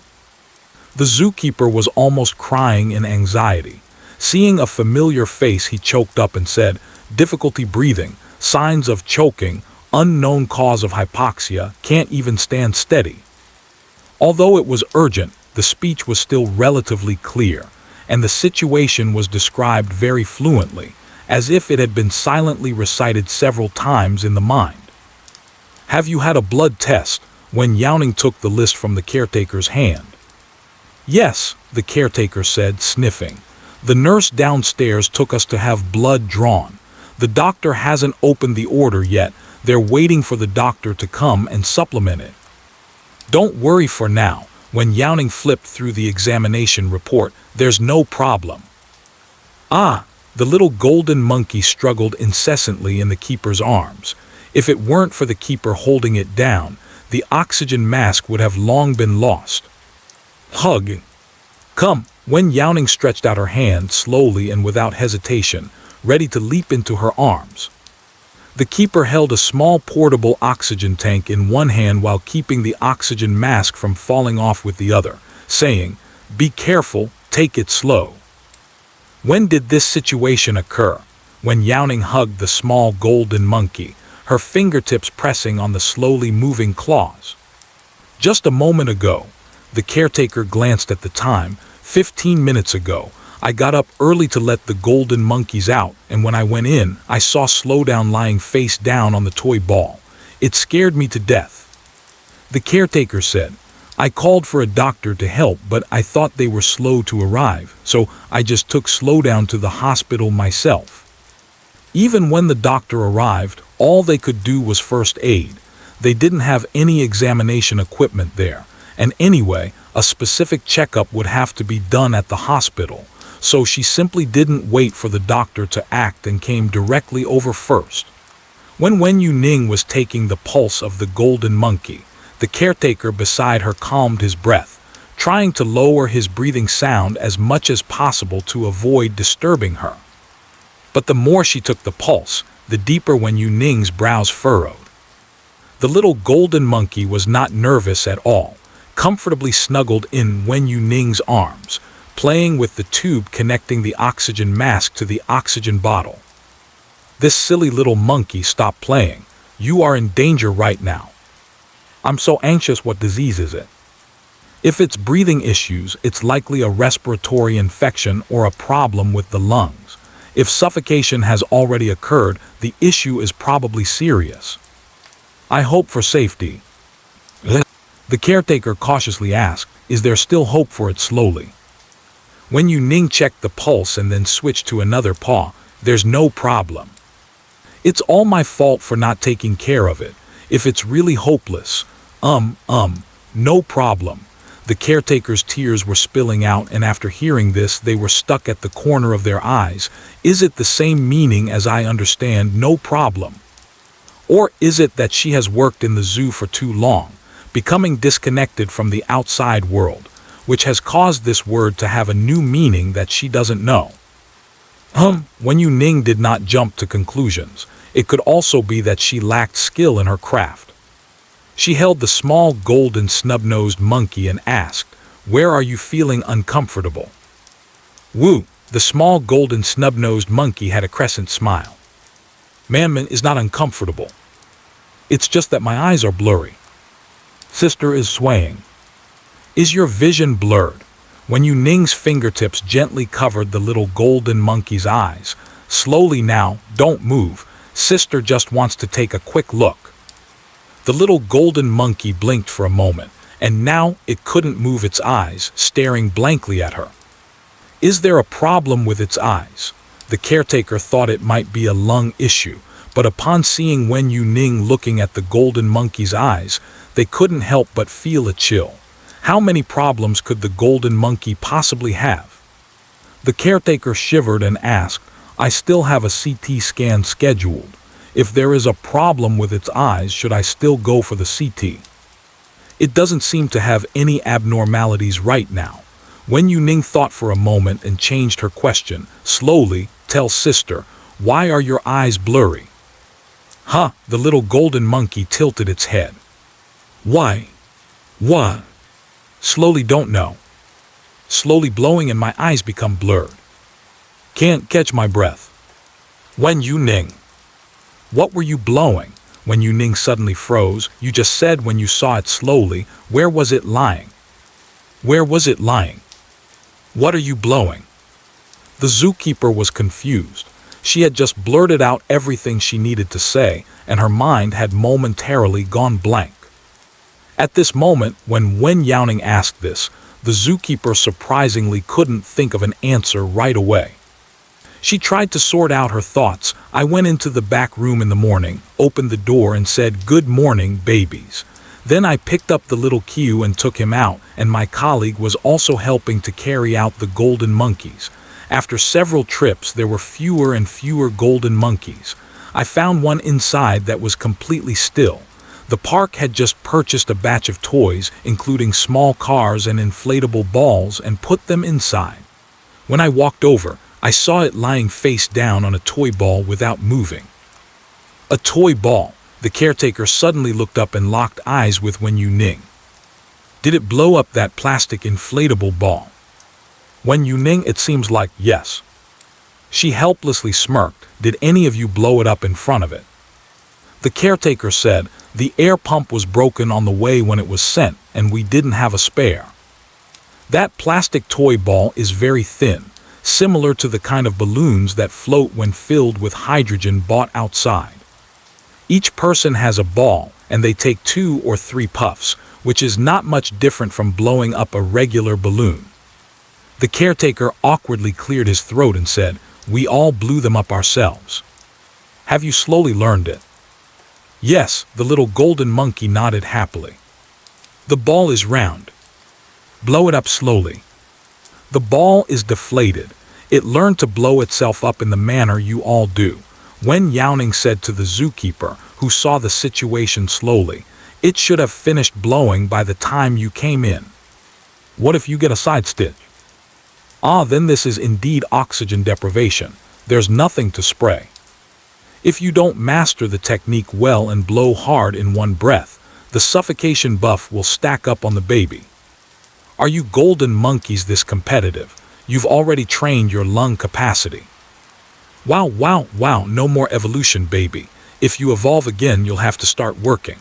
The zookeeper was almost crying in anxiety. Seeing a familiar face, he choked up and said, "Difficulty breathing, signs of choking, unknown cause of hypoxia, can't even stand steady." Although it was urgent, the speech was still relatively clear, and the situation was described very fluently, as if it had been silently recited several times in the mind. "Have you had a blood test?" Wen Youning took the list from the caretaker's hand. "Yes," the caretaker said, sniffing. "The nurse downstairs took us to have blood drawn. The doctor hasn't opened the order yet. They're waiting for the doctor to come and supplement it." "Don't worry for now." When Youning flipped through the examination report, "There's no problem." The little golden monkey struggled incessantly in the keeper's arms. If it weren't for the keeper holding it down, the oxygen mask would have long been lost. "Hug. Come." Wen Youning stretched out her hand slowly and without hesitation, ready to leap into her arms. The keeper held a small portable oxygen tank in one hand while keeping the oxygen mask from falling off with the other, saying, "Be careful, take it slow." When did this situation occur? Wen Youning hugged the small golden monkey, her fingertips pressing on the slowly moving claws. "Just a moment ago." The caretaker glanced at the time. 15 minutes ago. I got up early to let the golden monkeys out, and when I went in, I saw Slowdown lying face down on the toy ball. It scared me to death." The caretaker said, "I called for a doctor to help, but I thought they were slow to arrive, so I just took Slowdown to the hospital myself." Even when the doctor arrived, all they could do was first aid. They didn't have any examination equipment there, and anyway, a specific checkup would have to be done at the hospital, so she simply didn't wait for the doctor to act and came directly over first. When Wen Youning was taking the pulse of the golden monkey, the caretaker beside her calmed his breath, trying to lower his breathing sound as much as possible to avoid disturbing her. But the more she took the pulse, the deeper Wen Youning's brows furrowed. The little golden monkey was not nervous at all, comfortably snuggled in Wen Youning's arms, playing with the tube connecting the oxygen mask to the oxygen bottle. This silly little monkey, stop playing. You are in danger right now. I'm so anxious. What disease is it? If it's breathing issues, it's likely a respiratory infection or a problem with the lungs. If suffocation has already occurred, the issue is probably serious. I hope for safety. The caretaker cautiously asked, is there still hope for it? Slowly. Wen Youning checked the pulse and then switched to another paw. There's no problem. It's all my fault for not taking care of it. If it's really hopeless, no problem. The caretaker's tears were spilling out, and after hearing this, they were stuck at the corner of their eyes. Is it the same meaning as I understand no problem? Or is it that she has worked in the zoo for too long, becoming disconnected from the outside world, which has caused this word to have a new meaning that she doesn't know? Wen Youning did not jump to conclusions. It could also be that she lacked skill in her craft. She held the small golden snub-nosed monkey and asked, where are you feeling uncomfortable? Woo! The small golden snub-nosed monkey had a crescent smile. Man is not uncomfortable. It's just that my eyes are blurry. Sister is swaying. Is your vision blurred? Wen Youning's fingertips gently covered the little golden monkey's eyes. Slowly now, don't move. Sister just wants to take a quick look. The little golden monkey blinked for a moment, and now it couldn't move its eyes, staring blankly at her. Is there a problem with its eyes? The caretaker thought it might be a lung issue, but upon seeing Wen Youning looking at the golden monkey's eyes, they couldn't help but feel a chill. How many problems could the golden monkey possibly have? The caretaker shivered and asked, I still have a CT scan scheduled. If there is a problem with its eyes, should I still go for the CT? It doesn't seem to have any abnormalities right now. Wen Youning thought for a moment and changed her question. Slowly, tell sister, why are your eyes blurry? The little golden monkey tilted its head. Why? What? Slowly, don't know. Slowly blowing and my eyes become blurred. Can't catch my breath. Wen Youning. What were you blowing? Wen Youning suddenly froze. You just said when you saw it slowly. Where was it lying? Where was it lying? What are you blowing? The zookeeper was confused. She had just blurted out everything she needed to say, and her mind had momentarily gone blank. At this moment, when Wen Youning asked this, the zookeeper surprisingly couldn't think of an answer right away. She tried to sort out her thoughts. I went into the back room in the morning, opened the door and said, "Good morning, babies." Then I picked up the little Q and took him out, and my colleague was also helping to carry out the golden monkeys. After several trips, there were fewer and fewer golden monkeys. I found one inside that was completely still. The park had just purchased a batch of toys, including small cars and inflatable balls, and put them inside. When I walked over, I saw it lying face down on a toy ball without moving. A toy ball. The caretaker suddenly looked up and locked eyes with Wen Youning. Did it blow up that plastic inflatable ball? Wen Youning, it seems like yes. She helplessly smirked. Did any of you blow it up in front of it? The caretaker said, the air pump was broken on the way when it was sent, and we didn't have a spare. That plastic toy ball is very thin, similar to the kind of balloons that float when filled with hydrogen bought outside. Each person has a ball, and they take 2 or 3 puffs, which is not much different from blowing up a regular balloon. The caretaker awkwardly cleared his throat and said, we all blew them up ourselves. Have you slowly learned it? Yes, the little golden monkey nodded happily. The ball is round. Blow it up slowly. The ball is deflated. It learned to blow itself up in the manner you all do. Wen Youning said to the zookeeper, who saw the situation slowly, it should have finished blowing by the time you came in. What if you get a side stitch? Then this is indeed oxygen deprivation. There's nothing to spray. If you don't master the technique well and blow hard in one breath, the suffocation buff will stack up on the baby. Are you golden monkeys this competitive? You've already trained your lung capacity. Wow, wow, wow, no more evolution, baby. If you evolve again, you'll have to start working.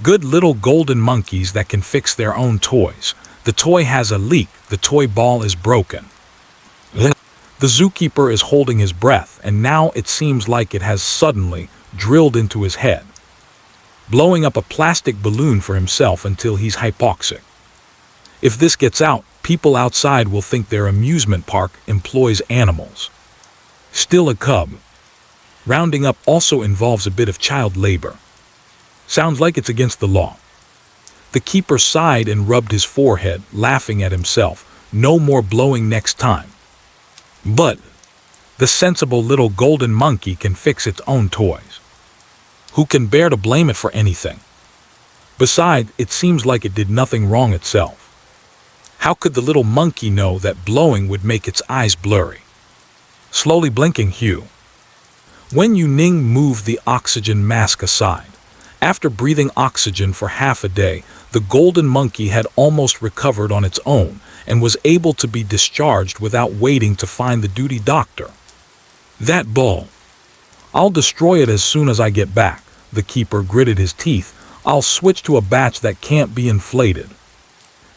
Good little golden monkeys that can fix their own toys. The toy has a leak, the toy ball is broken. The zookeeper is holding his breath, and now it seems like it has suddenly drilled into his head, blowing up a plastic balloon for himself until he's hypoxic. If this gets out, people outside will think their amusement park employs animals. Still a cub. Rounding up also involves a bit of child labor. Sounds like it's against the law. The keeper sighed and rubbed his forehead, laughing at himself. No more blowing next time. But the sensible little golden monkey can fix its own toys. Who can bear to blame it for anything? Besides, it seems like it did nothing wrong itself. How could the little monkey know that blowing would make its eyes blurry? Slowly blinking, Wen Youning moved the oxygen mask aside. After breathing oxygen for half a day, the golden monkey had almost recovered on its own and was able to be discharged without waiting to find the duty doctor. That ball. I'll destroy it as soon as I get back. The keeper gritted his teeth. I'll switch to a batch that can't be inflated.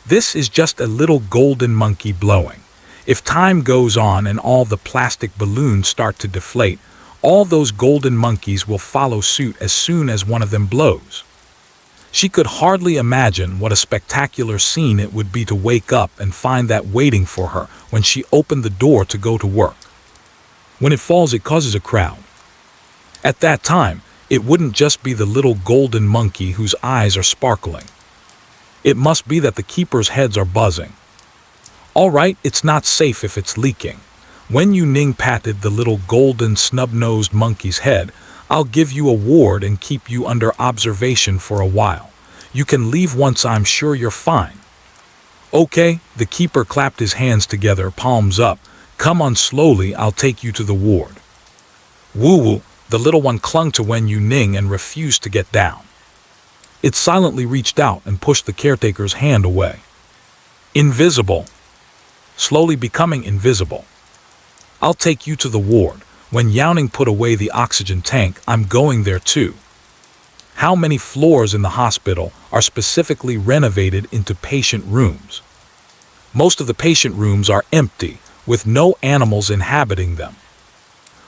This is just a little golden monkey blowing. If time goes on and all the plastic balloons start to deflate, all those golden monkeys will follow suit as soon as one of them blows. She could hardly imagine what a spectacular scene it would be to wake up and find that waiting for her when she opened the door to go to work. When it falls, it causes a crowd. At that time, it wouldn't just be the little golden monkey whose eyes are sparkling. It must be that the keepers' heads are buzzing. All right, it's not safe if it's leaking. Wen Youning patted the little golden snub-nosed monkey's head. I'll give you a ward and keep you under observation for a while. You can leave once I'm sure you're fine. Okay, the keeper clapped his hands together, palms up. Come on slowly, I'll take you to the ward. Woo-woo, the little one clung to Wen Youning and refused to get down. It silently reached out and pushed the caretaker's hand away. Invisible. Slowly becoming invisible. I'll take you to the ward. When Youning put away the oxygen tank, I'm going there too. How many floors in the hospital are specifically renovated into patient rooms? Most of the patient rooms are empty, with no animals inhabiting them.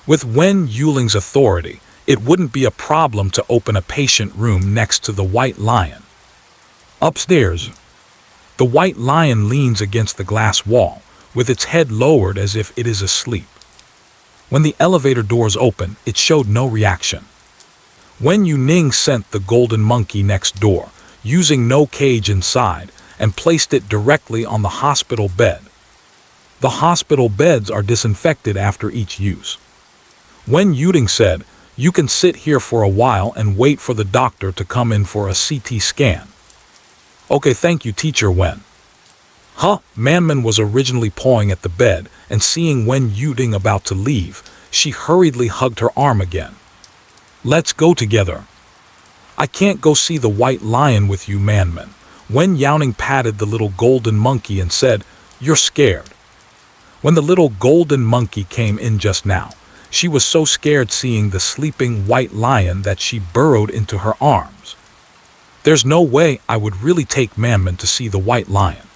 With Wen Youling's authority, it wouldn't be a problem to open a patient room next to the White Lion. Upstairs, the White Lion leans against the glass wall, with its head lowered as if it is asleep. When the elevator doors opened, it showed no reaction. Wen Youning sent the golden monkey next door, using no cage inside, and placed it directly on the hospital bed. The hospital beds are disinfected after each use. Wen Youning said, "You can sit here for a while and wait for the doctor to come in for a CT scan." Okay, thank you, Teacher Wen. Manman was originally pawing at the bed, and seeing Wen Youning about to leave, she hurriedly hugged her arm again. Let's go together. I can't go see the White Lion with you, Manman. Wen Youning patted the little golden monkey and said, "You're scared." When the little golden monkey came in just now, she was so scared seeing the sleeping White Lion that she burrowed into her arms. There's no way I would really take Manman to see the White Lion.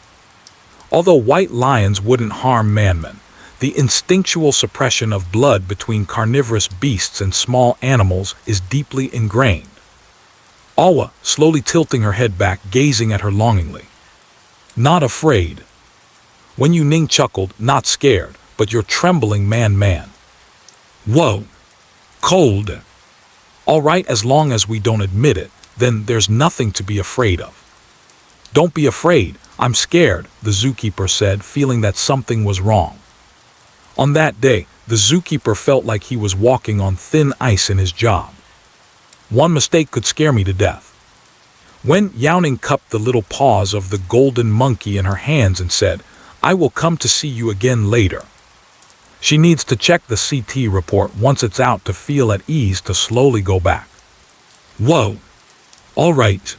Although white lions wouldn't harm Manman, the instinctual suppression of blood between carnivorous beasts and small animals is deeply ingrained. Awa, slowly tilting her head back, gazing at her longingly. Not afraid. Wen Youning chuckled, not scared, but you're trembling, man. Whoa. Cold. All right, as long as we don't admit it, then there's nothing to be afraid of. Don't be afraid. I'm scared, the zookeeper said, feeling that something was wrong. On that day, the zookeeper felt like he was walking on thin ice in his job. One mistake could scare me to death. Wen Youning cupped the little paws of the golden monkey in her hands and said, I will come to see you again later. She needs to check the CT report once it's out to feel at ease to slowly go back. Whoa. All right.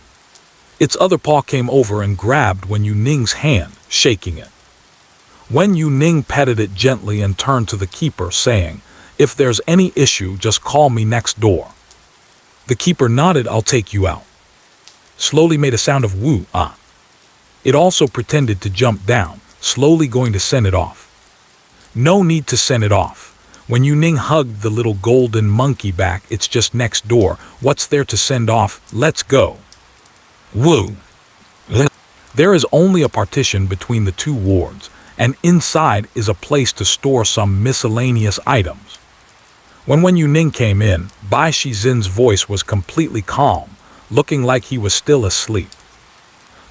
Its other paw came over and grabbed Wen Youning's hand, shaking it. Wen Youning petted it gently and turned to the keeper, saying, "If there's any issue, just call me next door." The keeper nodded. "I'll take you out." Slowly made a sound of woo, ah. It also pretended to jump down, slowly going to send it off. No need to send it off. When Youning hugged the little golden monkey back, "It's just next door. What's there to send off? Let's go." Woo. There is only a partition between the two wards, and inside is a place to store some miscellaneous items. When Wen Youning came in, Bai Shizhen's voice was completely calm, looking like he was still asleep.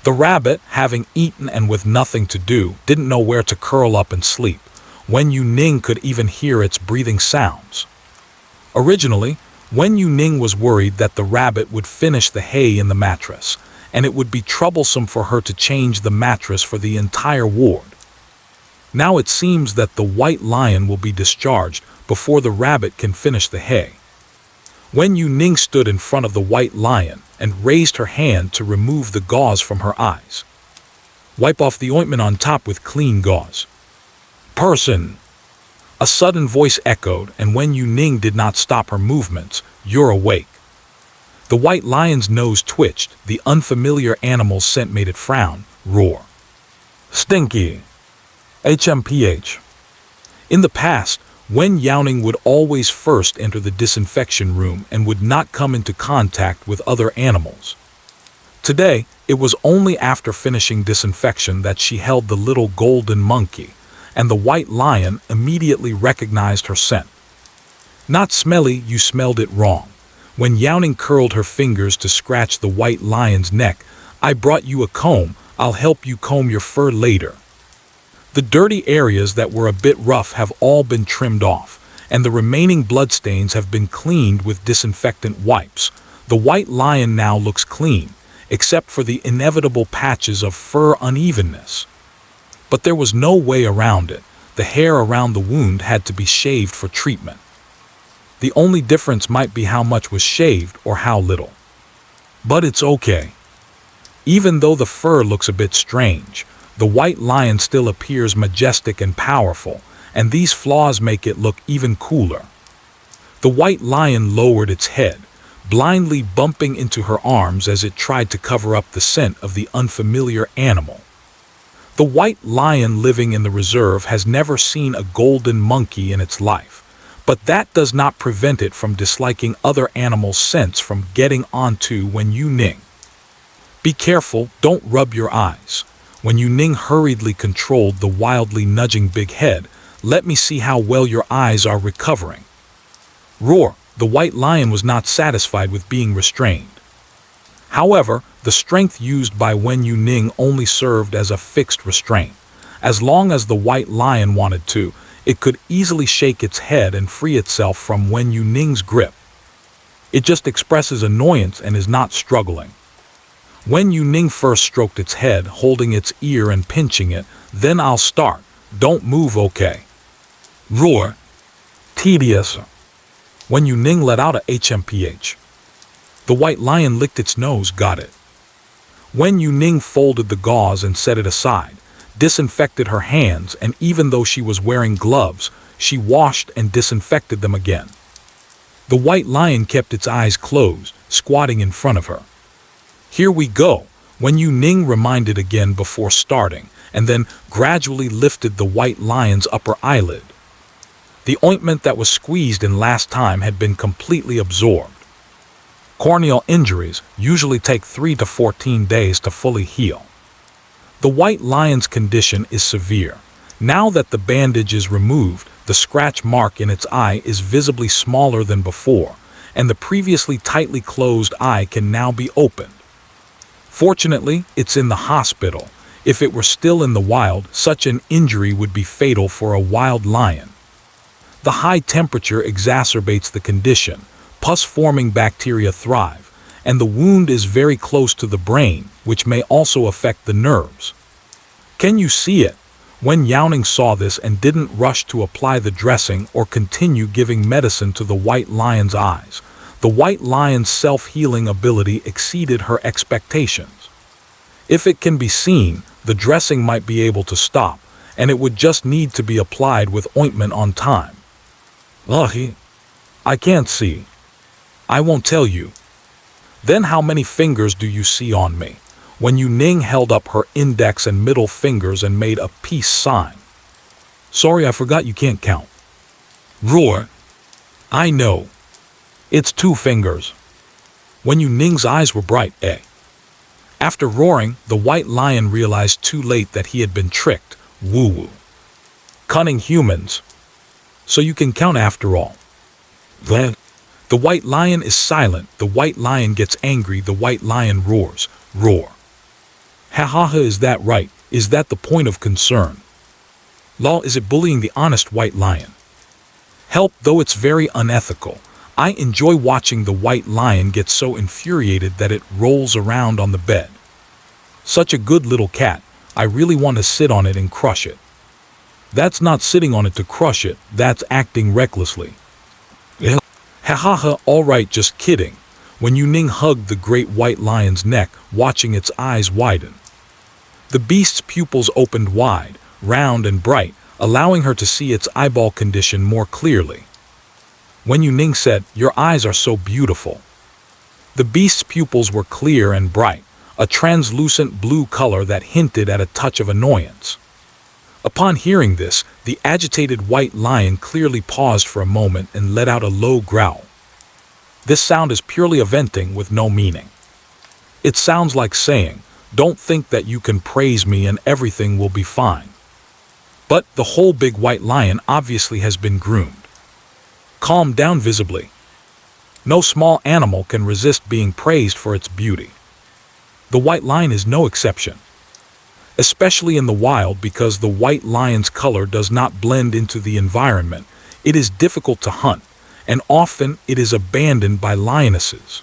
The rabbit, having eaten and with nothing to do, didn't know where to curl up and sleep. Wen Youning could even hear its breathing sounds. Originally, Wen Youning was worried that the rabbit would finish the hay in the mattress, and it would be troublesome for her to change the mattress for the entire ward. Now it seems that the white lion will be discharged before the rabbit can finish the hay. Wen Youning stood in front of the white lion and raised her hand to remove the gauze from her eyes. Wipe off the ointment on top with clean gauze. Person. A sudden voice echoed, and Wen Youning did not stop her movements. "You're awake." The white lion's nose twitched. The unfamiliar animal's scent made it frown, roar. Stinky. HMPH. In the past, Wen Youning would always first enter the disinfection room and would not come into contact with other animals. Today, it was only after finishing disinfection that she held the little golden monkey, and the white lion immediately recognized her scent. "Not smelly, you smelled it wrong." When Youning curled her fingers to scratch the white lion's neck, "I brought you a comb. I'll help you comb your fur later." The dirty areas that were a bit rough have all been trimmed off, and the remaining bloodstains have been cleaned with disinfectant wipes. The white lion now looks clean, except for the inevitable patches of fur unevenness. But there was no way around it. The hair around the wound had to be shaved for treatment. The only difference might be how much was shaved or how little. But it's okay. Even though the fur looks a bit strange, the white lion still appears majestic and powerful, and these flaws make it look even cooler. The white lion lowered its head, blindly bumping into her arms as it tried to cover up the scent of the unfamiliar animal. The white lion living in the reserve has never seen a golden monkey in its life, but that does not prevent it from disliking other animals' scents from getting onto Wen Youning. "Be careful, don't rub your eyes." Wen Youning hurriedly controlled the wildly nudging big head. "Let me see how well your eyes are recovering." Roar. The white lion was not satisfied with being restrained. However, the strength used by Wen Youning only served as a fixed restraint. As long as the white lion wanted to, it could easily shake its head and free itself from Wen Youning's grip. It just expresses annoyance and is not struggling. Wen Youning first stroked its head, holding its ear and pinching it. "Then I'll start. Don't move, okay?" Roar. Tedious. Wen Youning let out a HMPH. The white lion licked its nose. "Got it." Wen Youning folded the gauze and set it aside, disinfected her hands, and even though she was wearing gloves, she washed and disinfected them again. The white lion kept its eyes closed, squatting in front of her. "Here we go," Wen Youning reminded again before starting, and then gradually lifted the white lion's upper eyelid. The ointment that was squeezed in last time had been completely absorbed. Corneal injuries usually take 3 to 14 days to fully heal. The white lion's condition is severe. Now that the bandage is removed, the scratch mark in its eye is visibly smaller than before, and the previously tightly closed eye can now be opened. Fortunately, it's in the hospital. If it were still in the wild, such an injury would be fatal for a wild lion. The high temperature exacerbates the condition. Pus-forming bacteria thrive, and the wound is very close to the brain, which may also affect the nerves. Can you see it? Wen Youning saw this and didn't rush to apply the dressing or continue giving medicine to the white lion's eyes. The white lion's self-healing ability exceeded her expectations. If it can be seen, the dressing might be able to stop, and it would just need to be applied with ointment on time. Ugh, I can't see. I won't tell you. Then how many fingers do you see on me? Wen Youning held up her index and middle fingers and made a peace sign. Sorry, I forgot you can't count. Roar. I know. It's 2 fingers. Wen Youning's eyes were bright, eh? After roaring, the white lion realized too late that he had been tricked. Woo-woo. Cunning humans. So you can count after all. Then, the white lion is silent, the white lion gets angry, the white lion roars. Roar. Ha ha ha, is that right? Is that the point of concern? Lol, is it bullying the honest white lion? Help, though it's very unethical. I enjoy watching the white lion get so infuriated that it rolls around on the bed. Such a good little cat, I really want to sit on it and crush it. That's not sitting on it to crush it, that's acting recklessly. Ha ha ha, alright, just kidding. Wen Youning hugged the great white lion's neck, watching its eyes widen. The beast's pupils opened wide, round and bright, allowing her to see its eyeball condition more clearly. Wen Youning said, "Your eyes are so beautiful." The beast's pupils were clear and bright, a translucent blue color that hinted at a touch of annoyance. Upon hearing this, the agitated white lion clearly paused for a moment and let out a low growl. This sound is purely a venting with no meaning. It sounds like saying, "Don't think that you can praise me and everything will be fine." But the whole big white lion obviously has been groomed. Calmed down visibly. No small animal can resist being praised for its beauty. The white lion is no exception. Especially in the wild, because the white lion's color does not blend into the environment, it is difficult to hunt, and often it is abandoned by lionesses.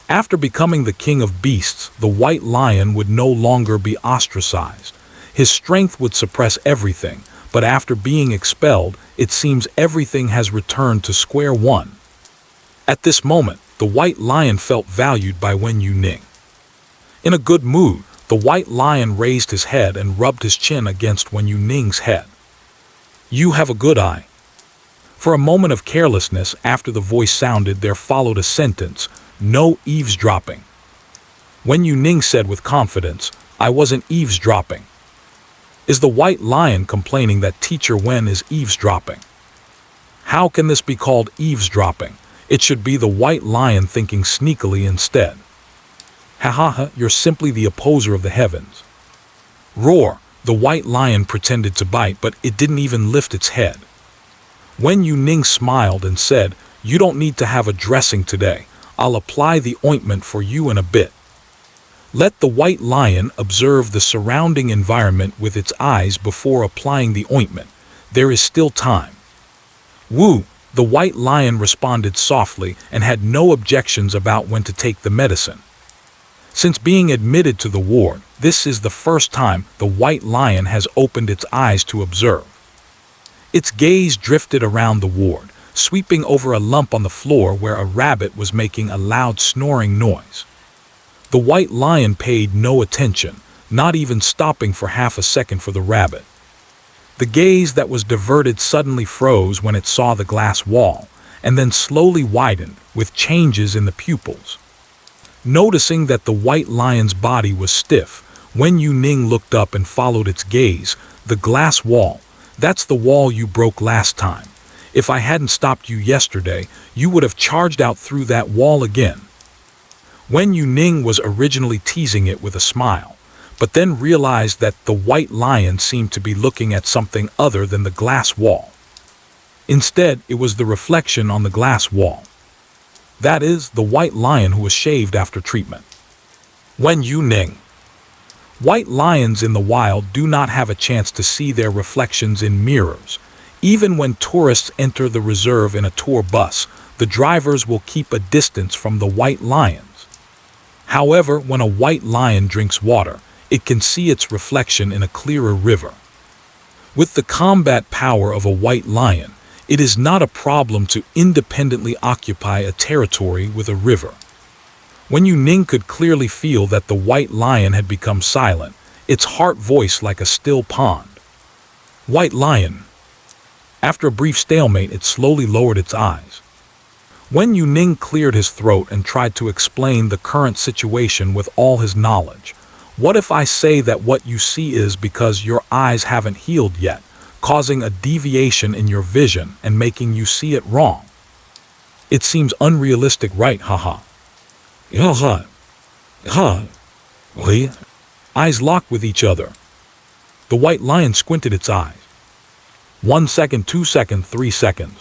After becoming the king of beasts, the white lion would no longer be ostracized. His strength would suppress everything, but after being expelled, it seems everything has returned to square one. At this moment, the white lion felt valued by Wen Youning. In a good mood, the white lion raised his head and rubbed his chin against Wen Youning's head. "You have a good eye." For a moment of carelessness after the voice sounded, there followed a sentence, "No eavesdropping." Wen Youning said with confidence, "I wasn't eavesdropping." Is the white lion complaining that Teacher Wen is eavesdropping? How can this be called eavesdropping? It should be the white lion thinking sneakily instead. Ha ha ha, you're simply the opposer of the heavens. Roar, the white lion pretended to bite, but it didn't even lift its head. Wen Youning smiled and said, "You don't need to have a dressing today. I'll apply the ointment for you in a bit." Let the white lion observe the surrounding environment with its eyes before applying the ointment. There is still time. Woo, the white lion responded softly and had no objections about when to take the medicine. Since being admitted to the ward, this is the first time the white lion has opened its eyes to observe. Its gaze drifted around the ward, sweeping over a lump on the floor where a rabbit was making a loud snoring noise. The white lion paid no attention, not even stopping for half a second for the rabbit. The gaze that was diverted suddenly froze when it saw the glass wall, and then slowly widened, with changes in the pupils. Noticing that the white lion's body was stiff, Wen Youning looked up and followed its gaze. "The glass wall, that's the wall you broke last time. If I hadn't stopped you yesterday, you would have charged out through that wall again." Wen Youning was originally teasing it with a smile, but then realized that the white lion seemed to be looking at something other than the glass wall. Instead, it was the reflection on the glass wall. That is, the white lion who was shaved after treatment. Wen Youning. White lions in the wild do not have a chance to see their reflections in mirrors. Even when tourists enter the reserve in a tour bus, the drivers will keep a distance from the white lions. However, when a white lion drinks water, it can see its reflection in a clearer river. With the combat power of a white lion, it is not a problem to independently occupy a territory with a river. Wen Youning could clearly feel that the white lion had become silent, its heart voiced like a still pond. White lion. After a brief stalemate, it slowly lowered its eyes. Wen Youning cleared his throat and tried to explain the current situation with all his knowledge. What if I say that what you see is because your eyes haven't healed yet, causing a deviation in your vision and making you see it wrong? It seems unrealistic, right? Haha. Haha. Ha. Eyes locked with each other. The white lion squinted its eyes. 1 second, 2 seconds, 3 seconds.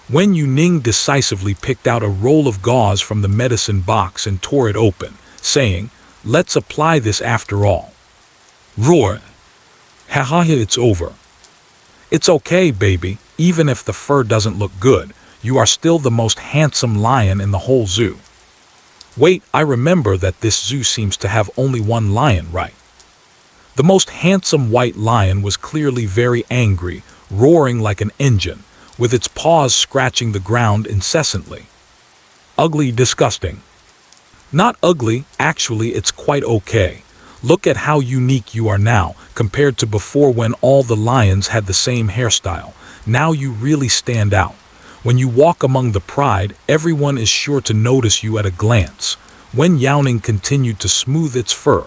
Wen Youning decisively picked out a roll of gauze from the medicine box and tore it open, saying, "Let's apply this after all." Roar. Haha, it's over. It's okay, baby. Even if the fur doesn't look good, you are still the most handsome lion in the whole zoo. Wait, I remember that this zoo seems to have only one lion, right? The most handsome white lion was clearly very angry, roaring like an engine, with its paws scratching the ground incessantly. Ugly, disgusting. Not ugly, actually it's quite okay. Look at how unique you are now, compared to before when all the lions had the same hairstyle. Now you really stand out. When you walk among the pride, everyone is sure to notice you at a glance. Wen Youning continued to smooth its fur.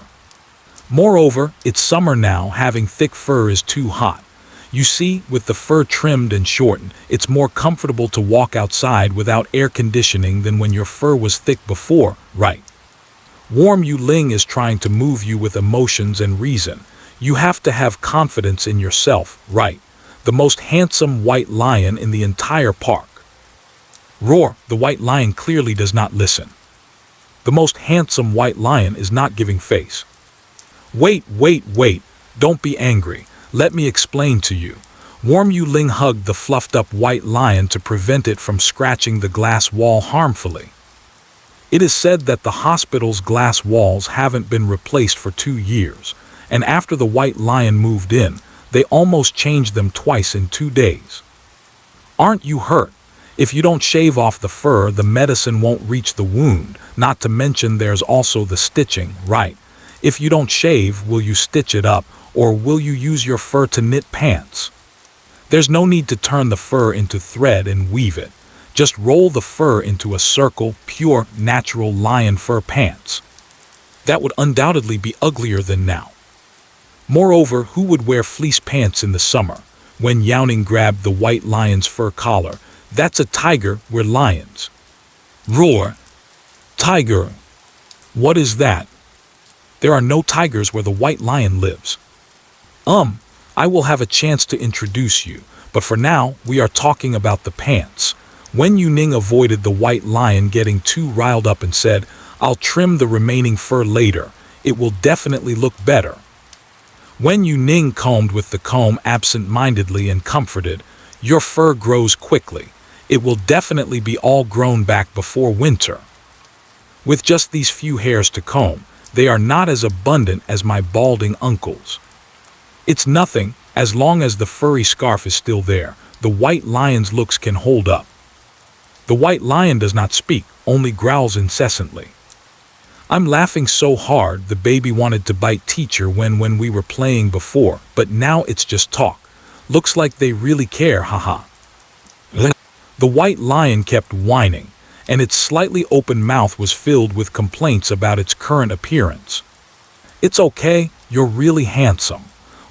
Moreover, it's summer now, having thick fur is too hot. You see, with the fur trimmed and shortened, it's more comfortable to walk outside without air conditioning than when your fur was thick before, right? Warm Youning is trying to move you with emotions and reason. You have to have confidence in yourself, right? The most handsome white lion in the entire park. Roar, the white lion clearly does not listen. The most handsome white lion is not giving face. Wait, don't be angry. Let me explain to you. Warm Youning hugged the fluffed-up white lion to prevent it from scratching the glass wall harmfully. It is said that the hospital's glass walls haven't been replaced for 2 years, and after the white lion moved in, they almost changed them twice in 2 days. Aren't you hurt? If you don't shave off the fur, the medicine won't reach the wound, not to mention there's also the stitching, right? If you don't shave, will you stitch it up, or will you use your fur to knit pants? There's no need to turn the fur into thread and weave it. Just roll the fur into a circle, pure, natural lion fur pants. That would undoubtedly be uglier than now. Moreover, who would wear fleece pants in the summer? Wen Youning grabbed the white lion's fur collar. That's a tiger, we're lions. Roar. Tiger. What is that? There are no tigers where the white lion lives. I will have a chance to introduce you, but for now, we are talking about the pants. Wen Youning avoided the white lion getting too riled up and said, "I'll trim the remaining fur later. It will definitely look better." Wen Youning combed with the comb absent-mindedly and comforted, "Your fur grows quickly. It will definitely be all grown back before winter. With just these few hairs to comb, they are not as abundant as my balding uncle's. It's nothing, as long as the furry scarf is still there, the white lion's looks can hold up." The white lion does not speak, only growls incessantly. I'm laughing so hard the baby wanted to bite teacher when we were playing before, but now it's just talk. Looks like they really care, haha. The white lion kept whining, and its slightly open mouth was filled with complaints about its current appearance. "It's okay, you're really handsome."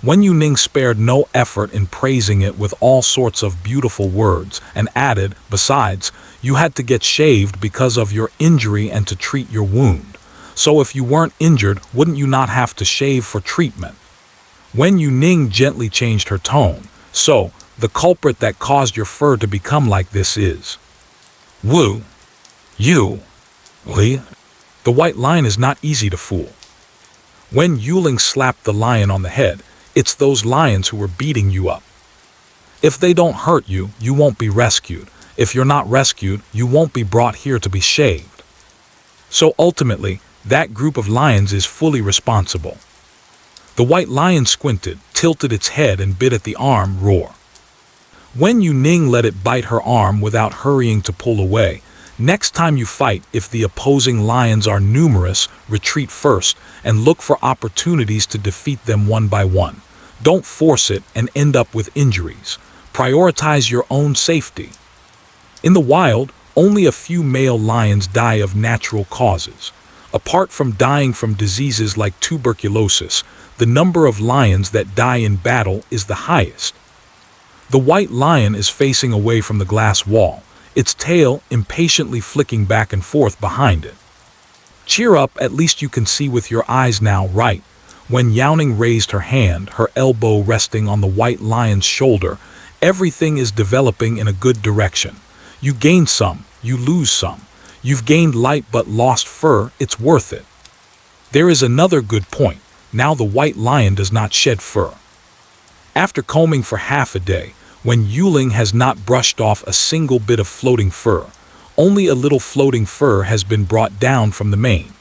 Wen Youning spared no effort in praising it with all sorts of beautiful words, and added, "Besides, you had to get shaved because of your injury and to treat your wound. So if you weren't injured, wouldn't you not have to shave for treatment?" Wen Youning gently changed her tone. "So, the culprit that caused your fur to become like this is... Woo. You. Li. The white lion is not easy to fool." Wen Youning slapped the lion on the head. "It's those lions who were beating you up. If they don't hurt you, you won't be rescued. If you're not rescued, you won't be brought here to be shaved. So ultimately, that group of lions is fully responsible." The white lion squinted, tilted its head and bit at the arm. Roar. Wen Youning let it bite her arm without hurrying to pull away. "Next time you fight, if the opposing lions are numerous, retreat first and look for opportunities to defeat them one by one. Don't force it and end up with injuries. Prioritize your own safety. In the wild, only a few male lions die of natural causes. Apart from dying from diseases like tuberculosis, the number of lions that die in battle is the highest. The white lion is facing away from the glass wall, its tail impatiently flicking back and forth behind it. Cheer up, at least you can see with your eyes now, right? Wen Youning raised her hand, her elbow resting on the white lion's shoulder. Everything is developing in a good direction. You gain some, you lose some. You've gained light but lost fur, it's worth it. There is another good point. Now the white lion does not shed fur. After combing for half a day, Wen Youning has not brushed off a single bit of floating fur. Only a little floating fur has been brought down from the mane.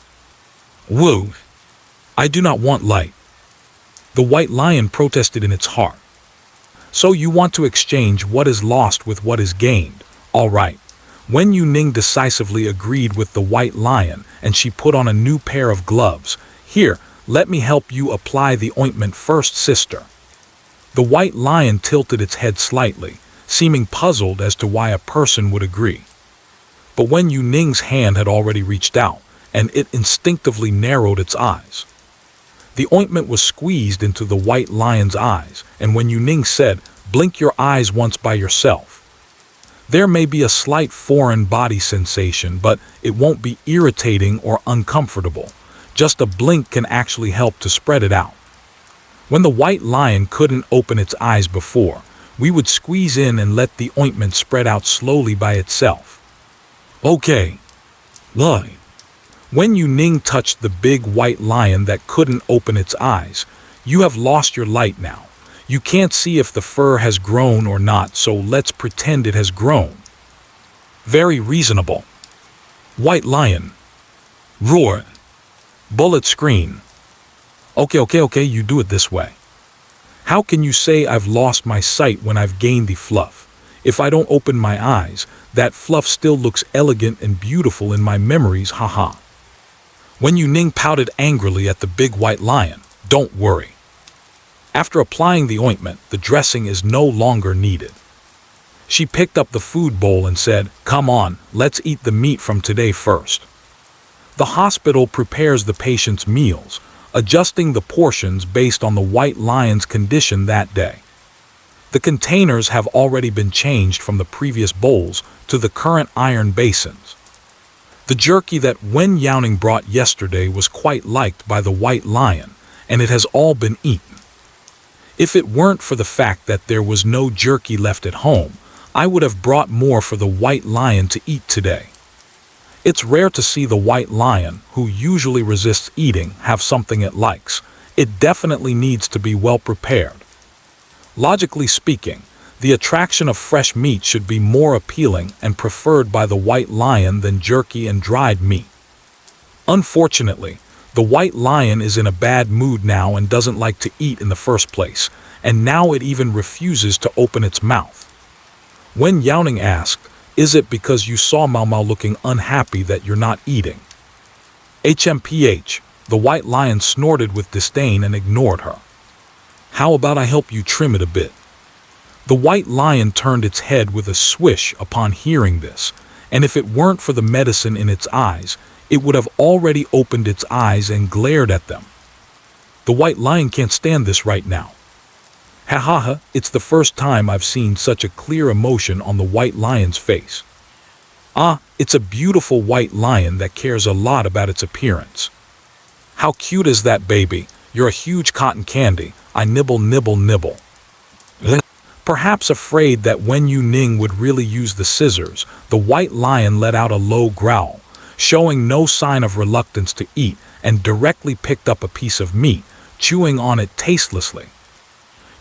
Whoa! I do not want light. The white lion protested in its heart. So you want to exchange what is lost with what is gained. All right. Wen Youning decisively agreed with the white lion, and she put on a new pair of gloves. Here, let me help you apply the ointment first, sister. The white lion tilted its head slightly, seeming puzzled as to why a person would agree. But Wen Youning's hand had already reached out, and it instinctively narrowed its eyes. The ointment was squeezed into the white lion's eyes, and Wen Youning said, "Blink your eyes once by yourself." There may be a slight foreign body sensation, but it won't be irritating or uncomfortable. Just a blink can actually help to spread it out. When the white lion couldn't open its eyes before, we would squeeze in and let the ointment spread out slowly by itself. Okay. Look. When Youning touched the big white lion that couldn't open its eyes, you have lost your light now. You can't see if the fur has grown or not, so let's pretend it has grown. Very reasonable. White lion. Roar. Bullet scream. Okay, you do it this way. How can you say I've lost my sight when I've gained the fluff? If I don't open my eyes, that fluff still looks elegant and beautiful in my memories, haha. Wen Youning pouted angrily at the big white lion. Don't worry. After applying the ointment, the dressing is no longer needed. She picked up the food bowl and said, "Come on, let's eat the meat from today first." The hospital prepares the patient's meals, adjusting the portions based on the white lion's condition that day. The containers have already been changed from the previous bowls to the current iron basins. The jerky that Wen Youning brought yesterday was quite liked by the white lion, and it has all been eaten. If it weren't for the fact that there was no jerky left at home, I would have brought more for the white lion to eat today. It's rare to see the white lion, who usually resists eating, have something it likes. It definitely needs to be well prepared. Logically speaking, the attraction of fresh meat should be more appealing and preferred by the white lion than jerky and dried meat. Unfortunately, the white lion is in a bad mood now and doesn't like to eat in the first place, and now it even refuses to open its mouth. Wen Youning asked, "Is it because you saw Mau Mau looking unhappy that you're not eating?" HMPH, the white lion snorted with disdain and ignored her. "How about I help you trim it a bit?" The white lion turned its head with a swish upon hearing this, and if it weren't for the medicine in its eyes, it would have already opened its eyes and glared at them. The white lion can't stand this right now. Ha ha ha, it's the first time I've seen such a clear emotion on the white lion's face. Ah, it's a beautiful white lion that cares a lot about its appearance. How cute is that baby? You're a huge cotton candy. I nibble, nibble, nibble. Perhaps afraid that Wen Youning would really use the scissors, the white lion let out a low growl, showing no sign of reluctance to eat, and directly picked up a piece of meat, chewing on it tastelessly.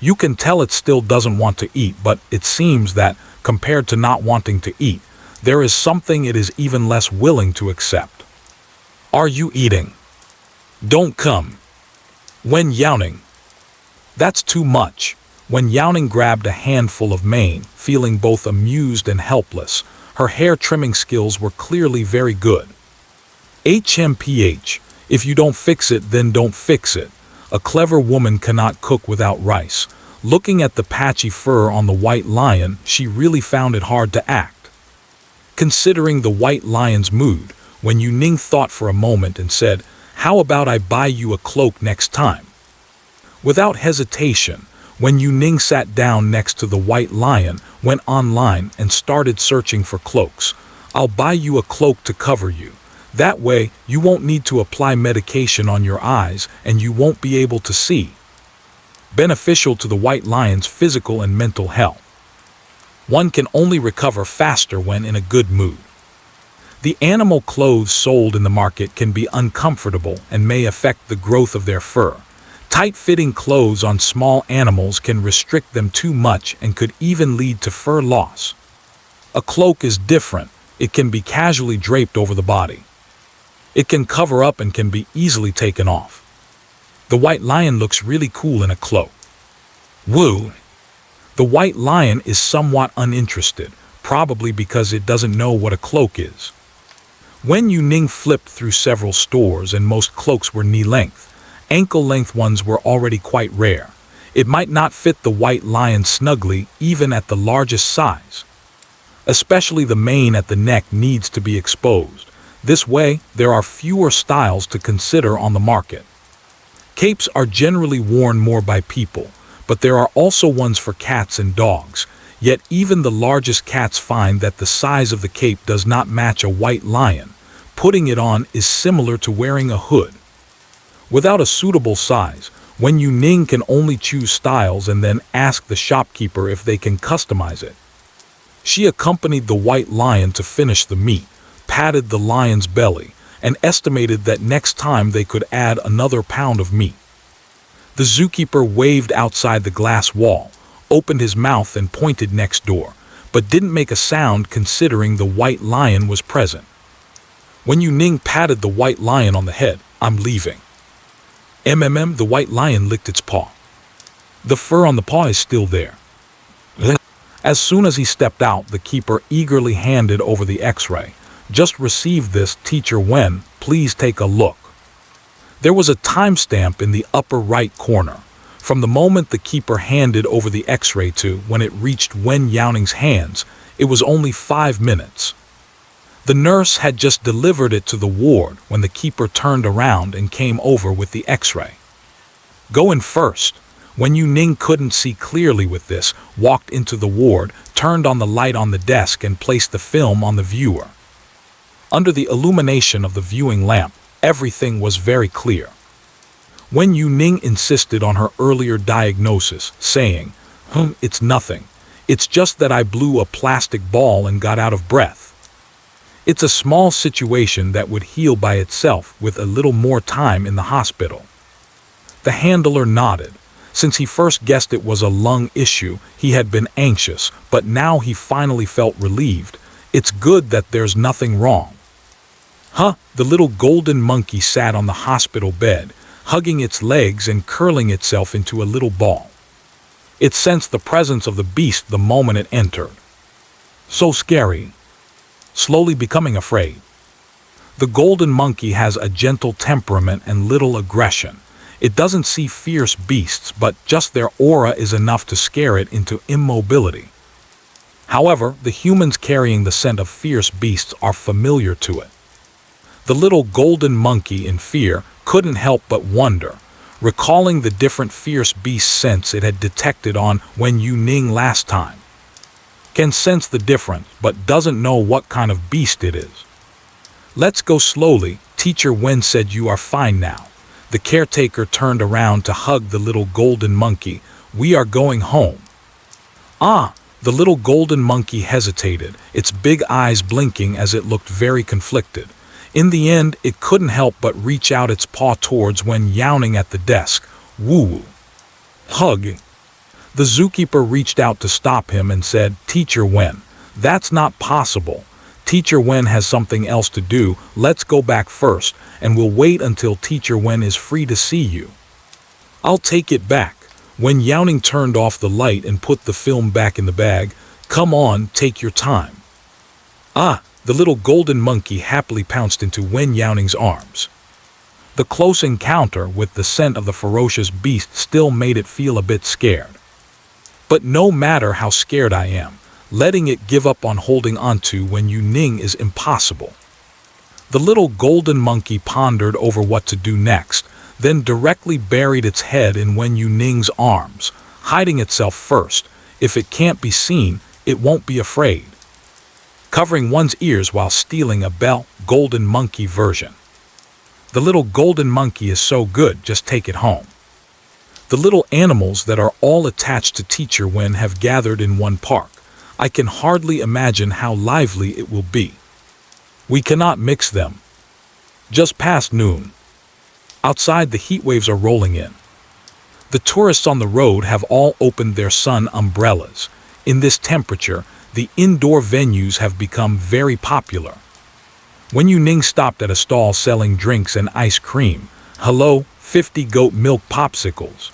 You can tell it still doesn't want to eat, but it seems that, compared to not wanting to eat, there is something it is even less willing to accept. Are you eating? Don't come. Wen Youning. That's too much. Wen Youning grabbed a handful of mane, feeling both amused and helpless. Her hair trimming skills were clearly very good. HMPH, if you don't fix it, then don't fix it. A clever woman cannot cook without rice. Looking at the patchy fur on the white lion, she really found it hard to act. Considering the white lion's mood, Wen Youning thought for a moment and said, "How about I buy you a cloak next time?" Without hesitation, Wen Youning sat down next to the white lion, went online and started searching for cloaks. "I'll buy you a cloak to cover you. That way, you won't need to apply medication on your eyes and you won't be able to see." Beneficial to the white lion's physical and mental health. One can only recover faster when in a good mood. The animal clothes sold in the market can be uncomfortable and may affect the growth of their fur. Tight-fitting clothes on small animals can restrict them too much and could even lead to fur loss. A cloak is different. It can be casually draped over the body. It can cover up and can be easily taken off. The white lion looks really cool in a cloak. Woo! The white lion is somewhat uninterested, probably because it doesn't know what a cloak is. Wen Youning flipped through several stores and most cloaks were knee-length. Ankle-length ones were already quite rare. It might not fit the white lion snugly even at the largest size. Especially the mane at the neck needs to be exposed. This way, there are fewer styles to consider on the market. Capes are generally worn more by people, but there are also ones for cats and dogs. Yet even the largest cats find that the size of the cape does not match a white lion. Putting it on is similar to wearing a hood. Without a suitable size, Wen Youning can only choose styles and then ask the shopkeeper if they can customize it. She accompanied the white lion to finish the meat, patted the lion's belly, and estimated that next time they could add another pound of meat. The zookeeper waved outside the glass wall, opened his mouth and pointed next door, but didn't make a sound considering the white lion was present. Wen Youning patted the white lion on the head. "I'm leaving." The white lion licked its paw. The fur on the paw is still there. As soon as he stepped out, the keeper eagerly handed over the x-ray. "Just received this, Teacher Wen, please take a look." There was a timestamp in the upper right corner. From the moment the keeper handed over the x-ray to when it reached Wen Youning's hands, it was only 5 minutes. The nurse had just delivered it to the ward when the keeper turned around and came over with the x-ray. "Go in first." Wen Youning couldn't see clearly with this, walked into the ward, turned on the light on the desk and placed the film on the viewer. Under the illumination of the viewing lamp, everything was very clear. Wen Youning insisted on her earlier diagnosis, saying, "It's nothing. It's just that I blew a plastic ball and got out of breath. It's a small situation that would heal by itself with a little more time in the hospital." The handler nodded. Since he first guessed it was a lung issue, he had been anxious, but now he finally felt relieved. It's good that there's nothing wrong. The little golden monkey sat on the hospital bed, hugging its legs and curling itself into a little ball. It sensed the presence of the beast the moment it entered. So scary. Slowly becoming afraid. The golden monkey has a gentle temperament and little aggression. It doesn't see fierce beasts, but just their aura is enough to scare it into immobility. However, the humans carrying the scent of fierce beasts are familiar to it. The little golden monkey, in fear, couldn't help but wonder, recalling the different fierce beast scents it had detected on Wen Youning last time. Can sense the difference, but doesn't know what kind of beast it is. "Let's go slowly," Teacher Wen said. "You are fine now." The caretaker turned around to hug the little golden monkey. "We are going home." The little golden monkey hesitated, its big eyes blinking as it looked very conflicted. In the end, it couldn't help but reach out its paw towards Wen Youning at the desk. "Woo! Hug!" The zookeeper reached out to stop him and said, "Teacher Wen, that's not possible. Teacher Wen has something else to do. Let's go back first, and we'll wait until Teacher Wen is free to see you." "I'll take it back." Wen Youning turned off the light and put the film back in the bag. "Come on, take your time." The little golden monkey happily pounced into Wen Youning's arms. The close encounter with the scent of the ferocious beast still made it feel a bit scared. But no matter how scared I am, letting it give up on holding onto Wen Youning is impossible. The little golden monkey pondered over what to do next, then directly buried its head in Wen Youning's arms, hiding itself first. If it can't be seen, it won't be afraid. Covering one's ears while stealing a golden monkey version. The little golden monkey is so good, just take it home. The little animals that are all attached to Teacher Wen have gathered in one park. I can hardly imagine how lively it will be. We cannot mix them. Just past noon. Outside, the heat waves are rolling in. The tourists on the road have all opened their sun umbrellas. In this temperature, the indoor venues have become very popular. Wen Youning stopped at a stall selling drinks and ice cream. Hello, 50 goat milk popsicles.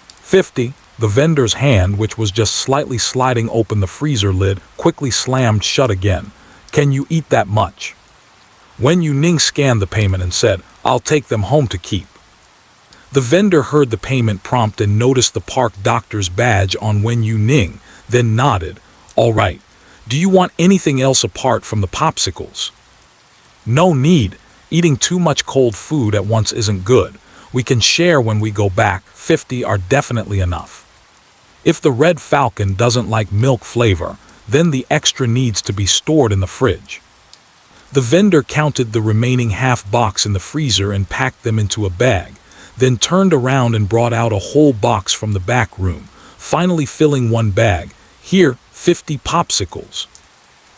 50. The vendor's hand, which was just slightly sliding open the freezer lid, quickly slammed shut again. Can you eat that much? Wen Youning scanned the payment and said, I'll take them home to keep. The vendor heard the payment prompt and noticed the park doctor's badge on Wen Youning, then nodded. All right. Do you want anything else apart from the popsicles? No need. Eating too much cold food at once isn't good. We can share when we go back. 50 are definitely enough. If the red falcon doesn't like milk flavor, then the extra needs to be stored in the fridge. The vendor counted the remaining half box in the freezer and packed them into a bag, then turned around and brought out a whole box from the back room, finally filling one bag. Here, 50 popsicles.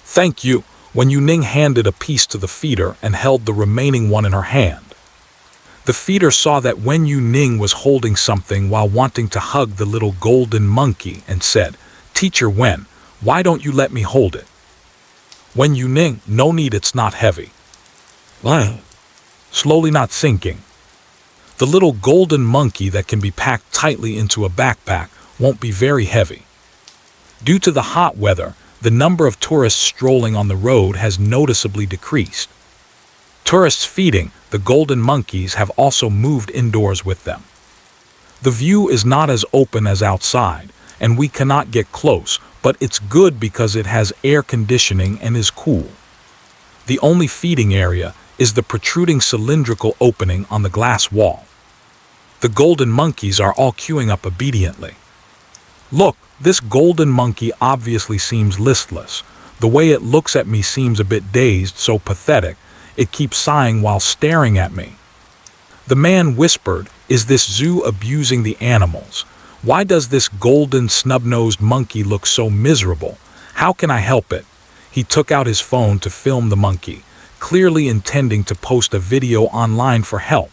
Thank you. Wen Youning handed a piece to the feeder and held the remaining one in her hand. The feeder saw that Wen Youning was holding something while wanting to hug the little golden monkey and said, Teacher Wen, why don't you let me hold it? Wen Youning, no need, it's not heavy. Slowly, not sinking. The little golden monkey that can be packed tightly into a backpack won't be very heavy. Due to the hot weather, the number of tourists strolling on the road has noticeably decreased. Tourists feeding the golden monkeys have also moved indoors with them. The view is not as open as outside, and we cannot get close, but it's good because it has air conditioning and is cool. The only feeding area is the protruding cylindrical opening on the glass wall. The golden monkeys are all queuing up obediently. Look, this golden monkey obviously seems listless. The way it looks at me seems a bit dazed, so pathetic. It keeps sighing while staring at me. The man whispered, Is this zoo abusing the animals? Why does this golden snub-nosed monkey look so miserable? How can I help it? He took out his phone to film the monkey, clearly intending to post a video online for help.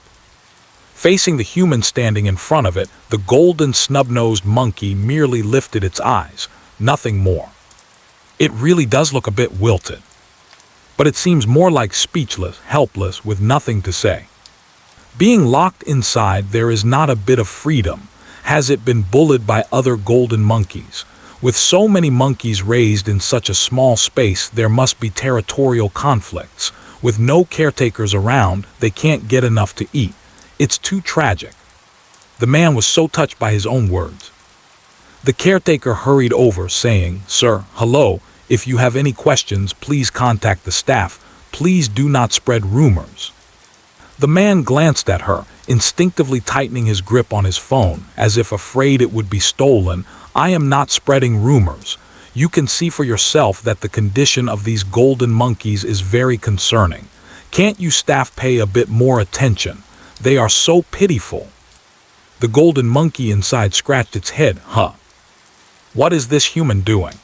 Facing the human standing in front of it, the golden snub-nosed monkey merely lifted its eyes, nothing more. It really does look a bit wilted. But it seems more like speechless, helpless, with nothing to say. Being locked inside, there is not a bit of freedom. Has it been bullied by other golden monkeys? With so many monkeys raised in such a small space, there must be territorial conflicts. With no caretakers around, they can't get enough to eat. It's too tragic. The man was so touched by his own words. The caretaker hurried over, saying, Sir, hello, if you have any questions, please contact the staff. Please do not spread rumors. The man glanced at her, instinctively tightening his grip on his phone, as if afraid it would be stolen. I am not spreading rumors. You can see for yourself that the condition of these golden monkeys is very concerning. Can't you staff pay a bit more attention? They are so pitiful. The golden monkey inside scratched its head. What is this human doing?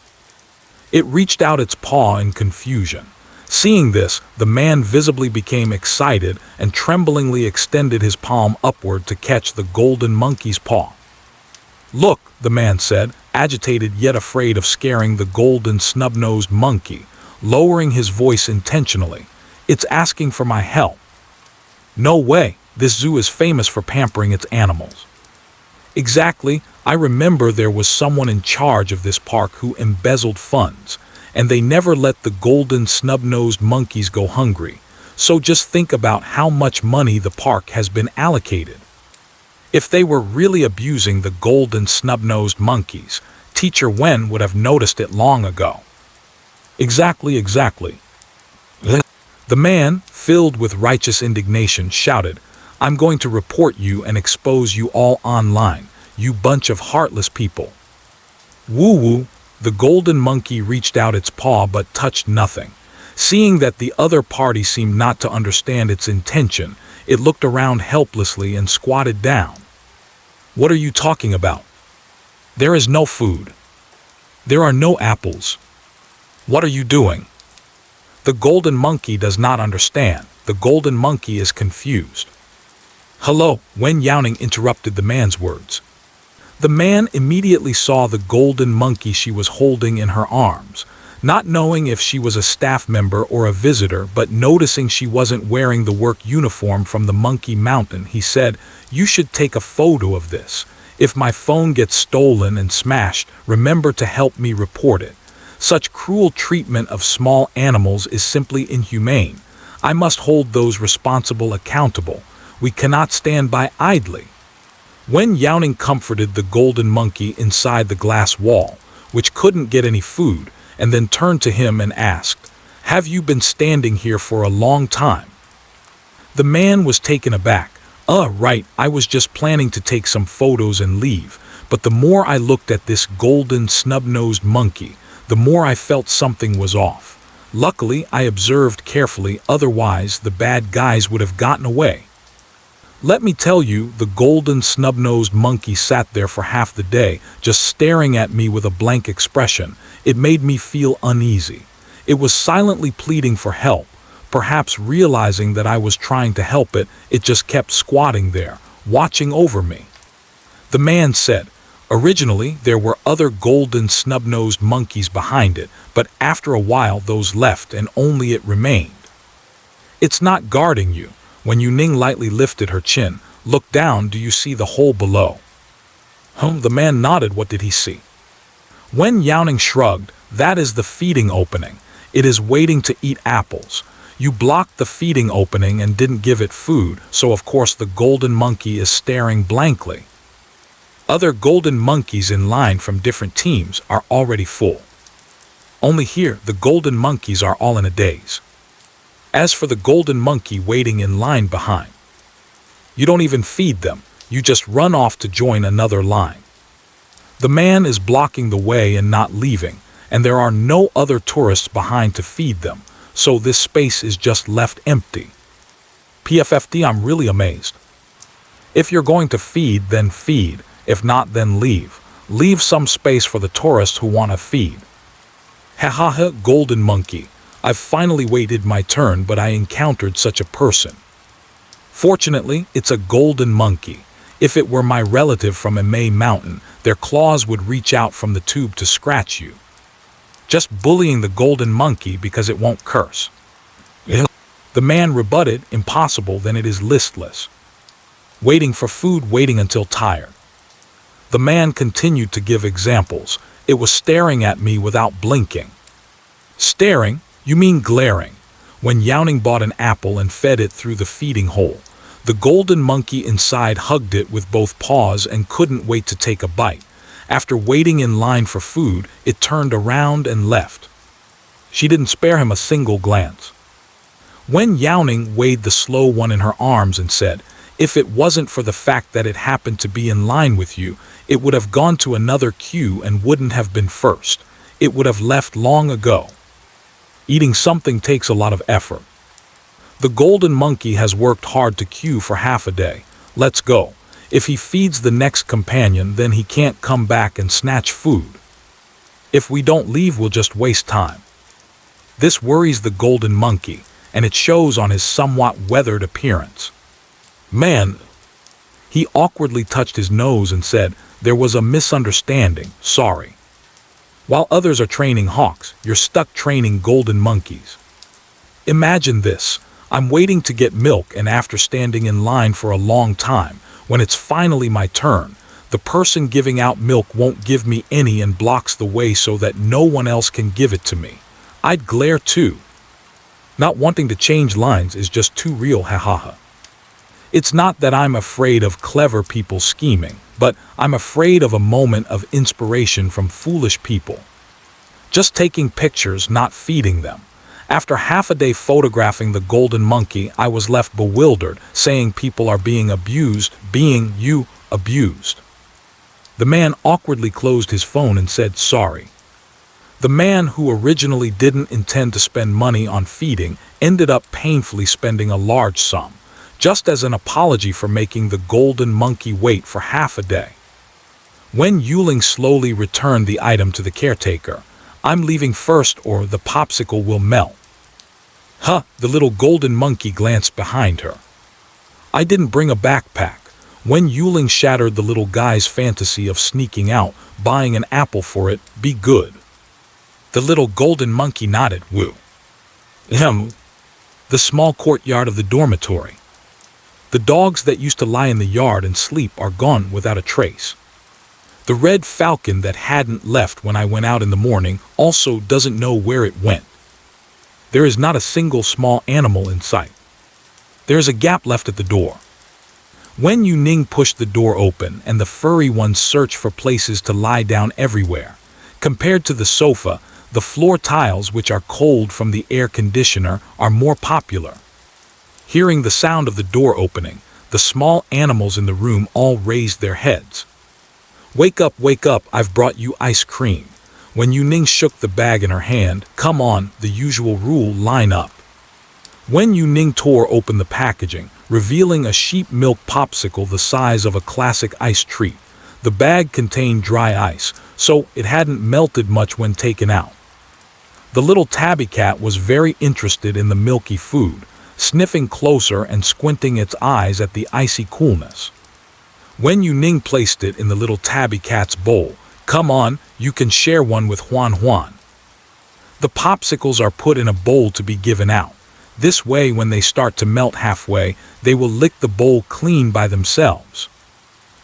It reached out its paw in confusion. Seeing this, the man visibly became excited and tremblingly extended his palm upward to catch the golden monkey's paw. Look, the man said, agitated yet afraid of scaring the golden snub-nosed monkey, lowering his voice intentionally. It's asking for my help. No way, this zoo is famous for pampering its animals. Exactly, I remember there was someone in charge of this park who embezzled funds, and they never let the golden snub-nosed monkeys go hungry. So just think about how much money the park has been allocated. If they were really abusing the golden snub-nosed monkeys, Teacher Wen would have noticed it long ago. Exactly. The man, filled with righteous indignation, shouted, "I'm going to report you and expose you all online, you bunch of heartless people." Woo-woo, the golden monkey reached out its paw but touched nothing. Seeing that the other party seemed not to understand its intention, it looked around helplessly and squatted down. "What are you talking about? There is no food. There are no apples. What are you doing?" The golden monkey does not understand. The golden monkey is confused. "Hello," Wen Youning interrupted the man's words. The man immediately saw the golden monkey she was holding in her arms. Not knowing if she was a staff member or a visitor, but noticing she wasn't wearing the work uniform from the Monkey Mountain, he said, "You should take a photo of this. If my phone gets stolen and smashed, remember to help me report it. Such cruel treatment of small animals is simply inhumane. I must hold those responsible accountable. We cannot stand by idly." Wen Youning comforted the golden monkey inside the glass wall, which couldn't get any food, and then turned to him and asked, "Have you been standing here for a long time?" The man was taken aback. Right, I was just planning to take some photos and leave, but the more I looked at this golden snub-nosed monkey, the more I felt something was off. Luckily, I observed carefully, otherwise the bad guys would have gotten away." Let me tell you, the golden snub-nosed monkey sat there for half the day, just staring at me with a blank expression. It made me feel uneasy. It was silently pleading for help. Perhaps realizing that I was trying to help it, it just kept squatting there, watching over me. The man said, "Originally, there were other golden snub-nosed monkeys behind it, but after a while those left and only it remained. It's not guarding you." Wen Youning lightly lifted her chin. "Look down, do you see the hole below?" The man nodded. "What did he see?" Wen Youning shrugged. "That is the feeding opening. It is waiting to eat apples. You blocked the feeding opening and didn't give it food, so of course the golden monkey is staring blankly. Other golden monkeys in line from different teams are already full. Only here, the golden monkeys are all in a daze. As for the golden monkey waiting in line behind, you don't even feed them, you just run off to join another line. The man is blocking the way and not leaving, and there are no other tourists behind to feed them, so this space is just left empty. PFFD, I'm really amazed. If you're going to feed, then feed. If not, then leave. Leave some space for the tourists who want to feed." "Ha, golden monkey. I've finally waited my turn, but I encountered such a person. Fortunately, it's a golden monkey. If it were my relative from a May mountain, their claws would reach out from the tube to scratch you. Just bullying the golden monkey because it won't curse." The man rebutted, "Impossible, then it is listless. Waiting for food, waiting until tired." The man continued to give examples. "It was staring at me without blinking." "Staring? You mean glaring." Wen Youning bought an apple and fed it through the feeding hole. The golden monkey inside hugged it with both paws and couldn't wait to take a bite. After waiting in line for food, it turned around and left. She didn't spare him a single glance. Wen Youning weighed the slow one in her arms and said, "If it wasn't for the fact that it happened to be in line with you, it would have gone to another queue and wouldn't have been first. It would have left long ago." Eating something takes a lot of effort. The golden monkey has worked hard to queue for half a day. Let's go. If he feeds the next companion, then he can't come back and snatch food. If we don't leave, we'll just waste time. This worries the golden monkey, and it shows on his somewhat weathered appearance. "Man," he awkwardly touched his nose and said, "There was a misunderstanding, sorry. While others are training hawks, you're stuck training golden monkeys. Imagine this, I'm waiting to get milk, and after standing in line for a long time, when it's finally my turn, the person giving out milk won't give me any and blocks the way so that no one else can give it to me. I'd glare too." Not wanting to change lines is just too real, hahaha. It's not that I'm afraid of clever people scheming, but I'm afraid of a moment of inspiration from foolish people. Just taking pictures, not feeding them. After half a day photographing the golden monkey, I was left bewildered, saying people are being abused, abused. The man awkwardly closed his phone and said sorry. The man who originally didn't intend to spend money on feeding ended up painfully spending a large sum, just as an apology for making the golden monkey wait for half a day. Wen Youning slowly returned the item to the caretaker. I'm leaving first or the popsicle will melt. Huh, the little golden monkey glanced behind her. I didn't bring a backpack. Wen Youning shattered the little guy's fantasy of sneaking out, buying an apple for it, be good. The little golden monkey nodded, woo. The small courtyard of the dormitory. The dogs that used to lie in the yard and sleep are gone without a trace. The red falcon that hadn't left when I went out in the morning also doesn't know where it went. There is not a single small animal in sight. There is a gap left at the door. Wen Youning pushed the door open and the furry ones searched for places to lie down everywhere. Compared to the sofa, the floor tiles, which are cold from the air conditioner, are more popular. Hearing the sound of the door opening, the small animals in the room all raised their heads. Wake up, I've brought you ice cream. Wen Youning shook the bag in her hand. Come on, the usual rule, line up. Wen Youning tore open the packaging, revealing a sheep milk popsicle the size of a classic ice treat. The bag contained dry ice, so it hadn't melted much when taken out. The little tabby cat was very interested in the milky food, sniffing closer and squinting its eyes at the icy coolness. Wen Youning placed it in the little tabby cat's bowl. Come on, you can share one with Juan. The popsicles are put in a bowl to be given out. This way, when they start to melt halfway, they will lick the bowl clean by themselves.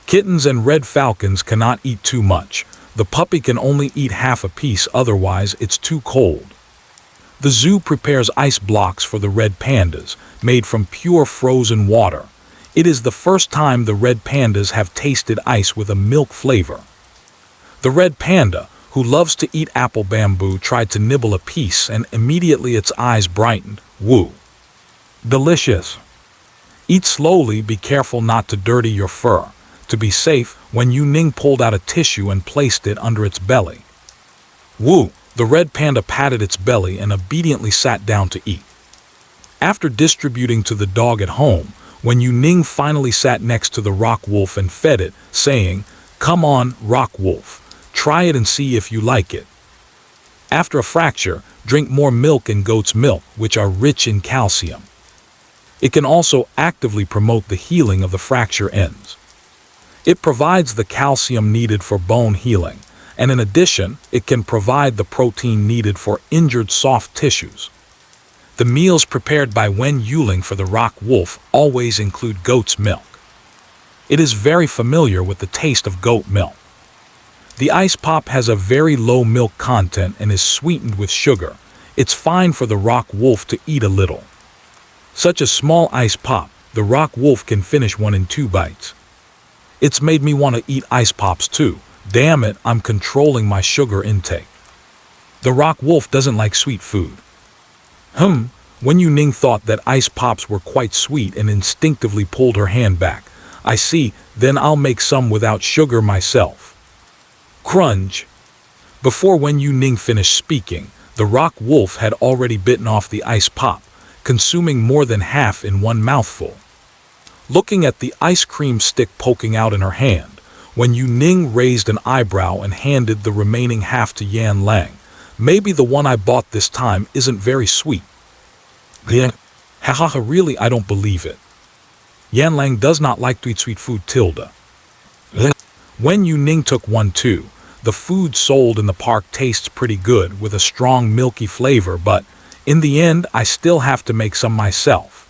Kittens and red falcons cannot eat too much. The puppy can only eat half a piece, otherwise it's too cold. The zoo prepares ice blocks for the red pandas, made from pure frozen water. It is the first time the red pandas have tasted ice with a milk flavor. The red panda, who loves to eat apple bamboo, tried to nibble a piece and immediately its eyes brightened. Woo! Delicious! Eat slowly, be careful not to dirty your fur. To be safe, Wen Youning pulled out a tissue and placed it under its belly. Woo! The red panda patted its belly and obediently sat down to eat. After distributing to the dog at home, Wen Youning finally sat next to the rock wolf and fed it, saying, Come on, rock wolf, try it and see if you like it. After a fracture, drink more milk and goat's milk, which are rich in calcium. It can also actively promote the healing of the fracture ends. It provides the calcium needed for bone healing, and in addition, it can provide the protein needed for injured soft tissues. The meals prepared by Wen Youning for the rock wolf always include goat's milk. It is very familiar with the taste of goat milk. The ice pop has a very low milk content and is sweetened with sugar. It's fine for the rock wolf to eat a little. Such a small ice pop, the rock wolf can finish one in 2 bites. It's made me want to eat ice pops too. Damn it, I'm controlling my sugar intake. The rock wolf doesn't like sweet food. Wen Youning thought that ice pops were quite sweet and instinctively pulled her hand back. I see, then I'll make some without sugar myself. Crunch! Before Wen Youning finished speaking, the rock wolf had already bitten off the ice pop, consuming more than half in one mouthful. Looking at the ice cream stick poking out in her hand, Wen Youning raised an eyebrow and handed the remaining half to Yan Lang. Maybe the one I bought this time isn't very sweet. Hahaha, really, I don't believe it. Yan Lang does not like to eat sweet food, tilde. Wen Youning took one too. The food sold in the park tastes pretty good with a strong milky flavor, but in the end I still have to make some myself.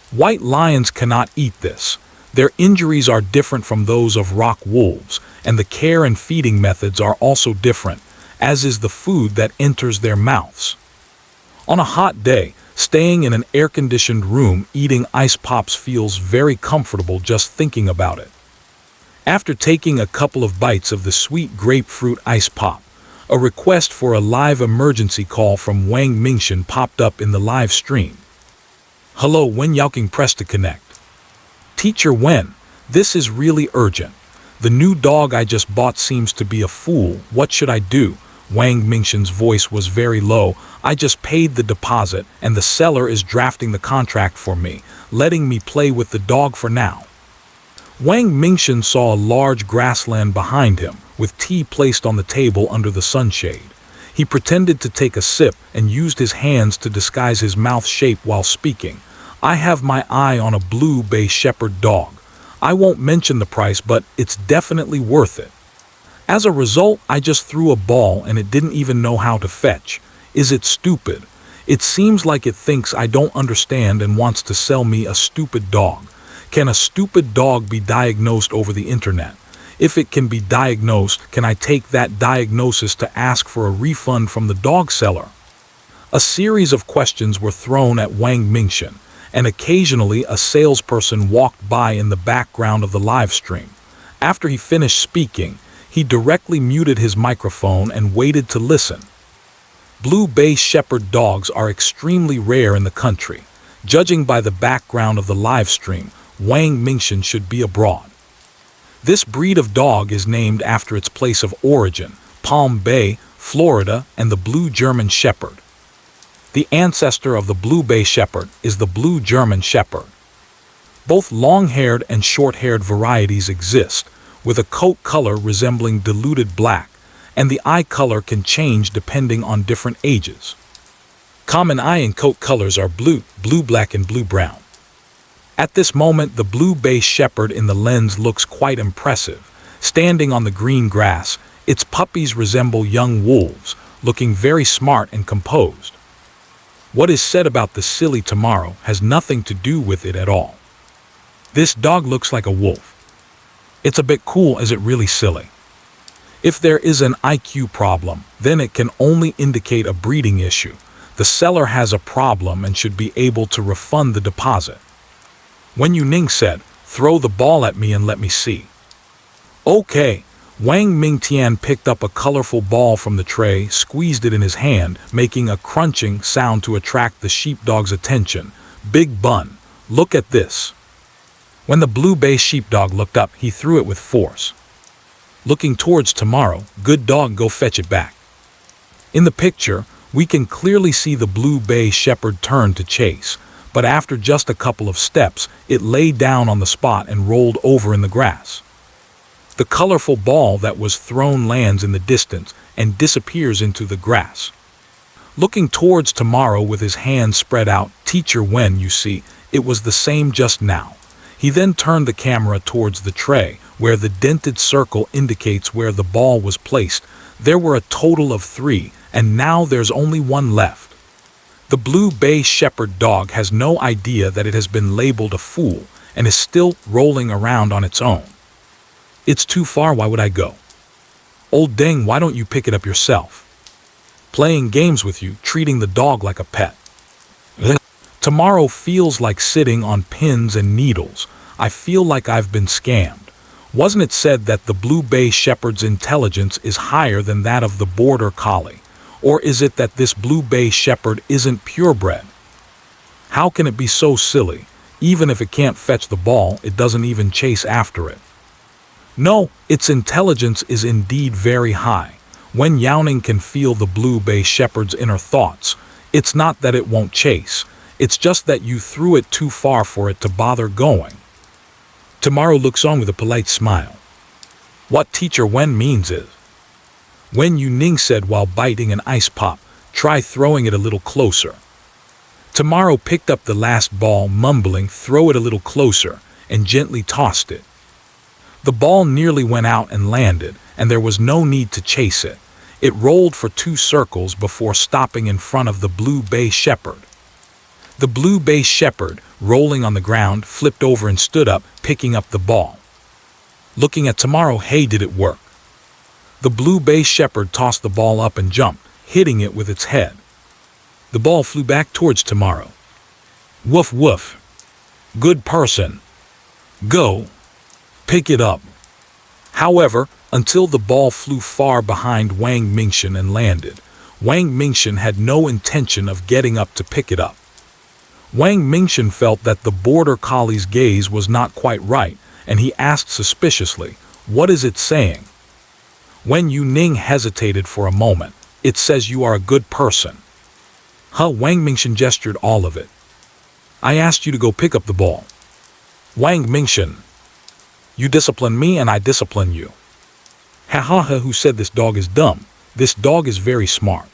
White lions cannot eat this. Their injuries are different from those of rock wolves, and the care and feeding methods are also different, as is the food that enters their mouths. On a hot day, staying in an air-conditioned room eating ice pops feels very comfortable just thinking about it. After taking a couple of bites of the sweet grapefruit ice pop, a request for a live emergency call from Wen Youning popped up in the live stream. Hello, Wen Youning, press to connect. Teacher Wen, this is really urgent. The new dog I just bought seems to be a fool. What should I do? Wen Yuning's voice was very low. I just paid the deposit and the seller is drafting the contract for me, letting me play with the dog for now. Wen Youning saw a large grassland behind him, with tea placed on the table under the sunshade. He pretended to take a sip and used his hands to disguise his mouth shape while speaking. I have my eye on a blue bay shepherd dog. I won't mention the price, but it's definitely worth it. As a result, I just threw a ball and it didn't even know how to fetch. Is it stupid? It seems like it thinks I don't understand and wants to sell me a stupid dog. Can a stupid dog be diagnosed over the internet? If it can be diagnosed, can I take that diagnosis to ask for a refund from the dog seller? A series of questions were thrown at Wen Youning, and occasionally a salesperson walked by in the background of the live stream. After he finished speaking, he directly muted his microphone and waited to listen. Blue Bay Shepherd dogs are extremely rare in the country. Judging by the background of the live stream, Wen Youning should be abroad. This breed of dog is named after its place of origin, Palm Bay, Florida, and the Blue German Shepherd. The ancestor of the Blue Bay Shepherd is the Blue German Shepherd. Both long-haired and short-haired varieties exist, with a coat color resembling diluted black, and the eye color can change depending on different ages. Common eye and coat colors are blue, blue-black, and blue-brown. At this moment, the Blue Bay Shepherd in the lens looks quite impressive. Standing on the green grass, its puppies resemble young wolves, looking very smart and composed. What is said about the silly tomorrow has nothing to do with it at all. This dog looks like a wolf. It's a bit cool, is it really silly? If there is an IQ problem, then it can only indicate a breeding issue. The seller has a problem and should be able to refund the deposit. Wen Youning said, "Throw the ball at me and let me see." Okay. Wen Youning picked up a colorful ball from the tray, squeezed it in his hand, making a crunching sound to attract the sheepdog's attention. Big bun, look at this. When the Blue Bay sheepdog looked up, he threw it with force. Looking towards tomorrow, good dog, go fetch it back. In the picture, we can clearly see the Blue Bay Shepherd turn to chase, but after just a couple of steps, it lay down on the spot and rolled over in the grass. The colorful ball that was thrown lands in the distance and disappears into the grass. Looking towards tomorrow with his hands spread out, Teacher Wen, you see, it was the same just now. He then turned the camera towards the tray, where the dented circle indicates where the ball was placed. There were a total of 3, and now there's only 1 left. The Blue Bay Shepherd dog has no idea that it has been labeled a fool and is still rolling around on its own. It's too far, why would I go? Old dang, why don't you pick it up yourself? Playing games with you, treating the dog like a pet. Tomorrow feels like sitting on pins and needles. I feel like I've been scammed. Wasn't it said that the Blue Bay Shepherd's intelligence is higher than that of the Border Collie? Or is it that this Blue Bay Shepherd isn't purebred? How can it be so silly? Even if it can't fetch the ball, it doesn't even chase after it. No, its intelligence is indeed very high. Wen Youning can feel the Blue Bay Shepherd's inner thoughts. It's not that it won't chase. It's just that you threw it too far for it to bother going. Tomorrow looks on with a polite smile. What Teacher Wen means is, Wen Youning said while biting an ice pop, try throwing it a little closer. Tomorrow picked up the last ball, mumbling, throw it a little closer, and gently tossed it. The ball nearly went out and landed, and there was no need to chase it. It rolled for 2 circles before stopping in front of the Blue Bay Shepherd. The Blue Bay Shepherd, rolling on the ground, flipped over and stood up, picking up the ball. Looking at tomorrow, hey, did it work? The Blue Bay Shepherd tossed the ball up and jumped, hitting it with its head. The ball flew back towards Tomorrow. Woof woof. Good person. Go. Pick it up. However, until the ball flew far behind Wang Mingxian and landed, Wang Mingxian had no intention of getting up to pick it up. Wang Mingxian felt that the border collie's gaze was not quite right, and he asked suspiciously, "What is it saying?" Wen Youning hesitated for a moment. "It says you are a good person." "Huh?" Wang Mingxian gestured all of it. "I asked you to go pick up the ball." Wang Mingxian. "You discipline me and I discipline you." "Ha ha ha, who said this dog is dumb? This dog is very smart.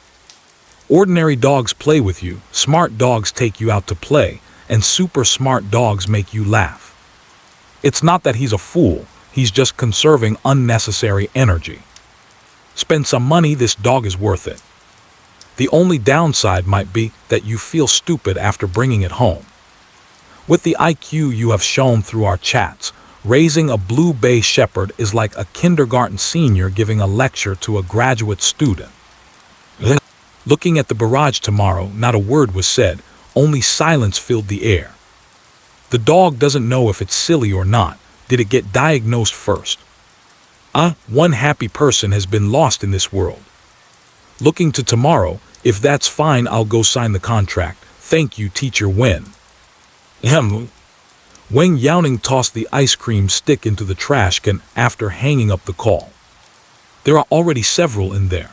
Ordinary dogs play with you, smart dogs take you out to play, and super smart dogs make you laugh. It's not that he's a fool, he's just conserving unnecessary energy. Spend some money, this dog is worth it. The only downside might be that you feel stupid after bringing it home. With the IQ you have shown through our chats, raising a blue bay shepherd is like a kindergarten senior giving a lecture to a graduate student." Looking at the barrage Tomorrow, not a word was said, only silence filled the air. The dog doesn't know if it's silly or not. Did it get diagnosed first? One happy person has been lost in this world. Looking to Tomorrow, "If that's fine, I'll go sign the contract. Thank you, Teacher Wen." Wen Youning tossed the ice cream stick into the trash can after hanging up the call. There are already several in there.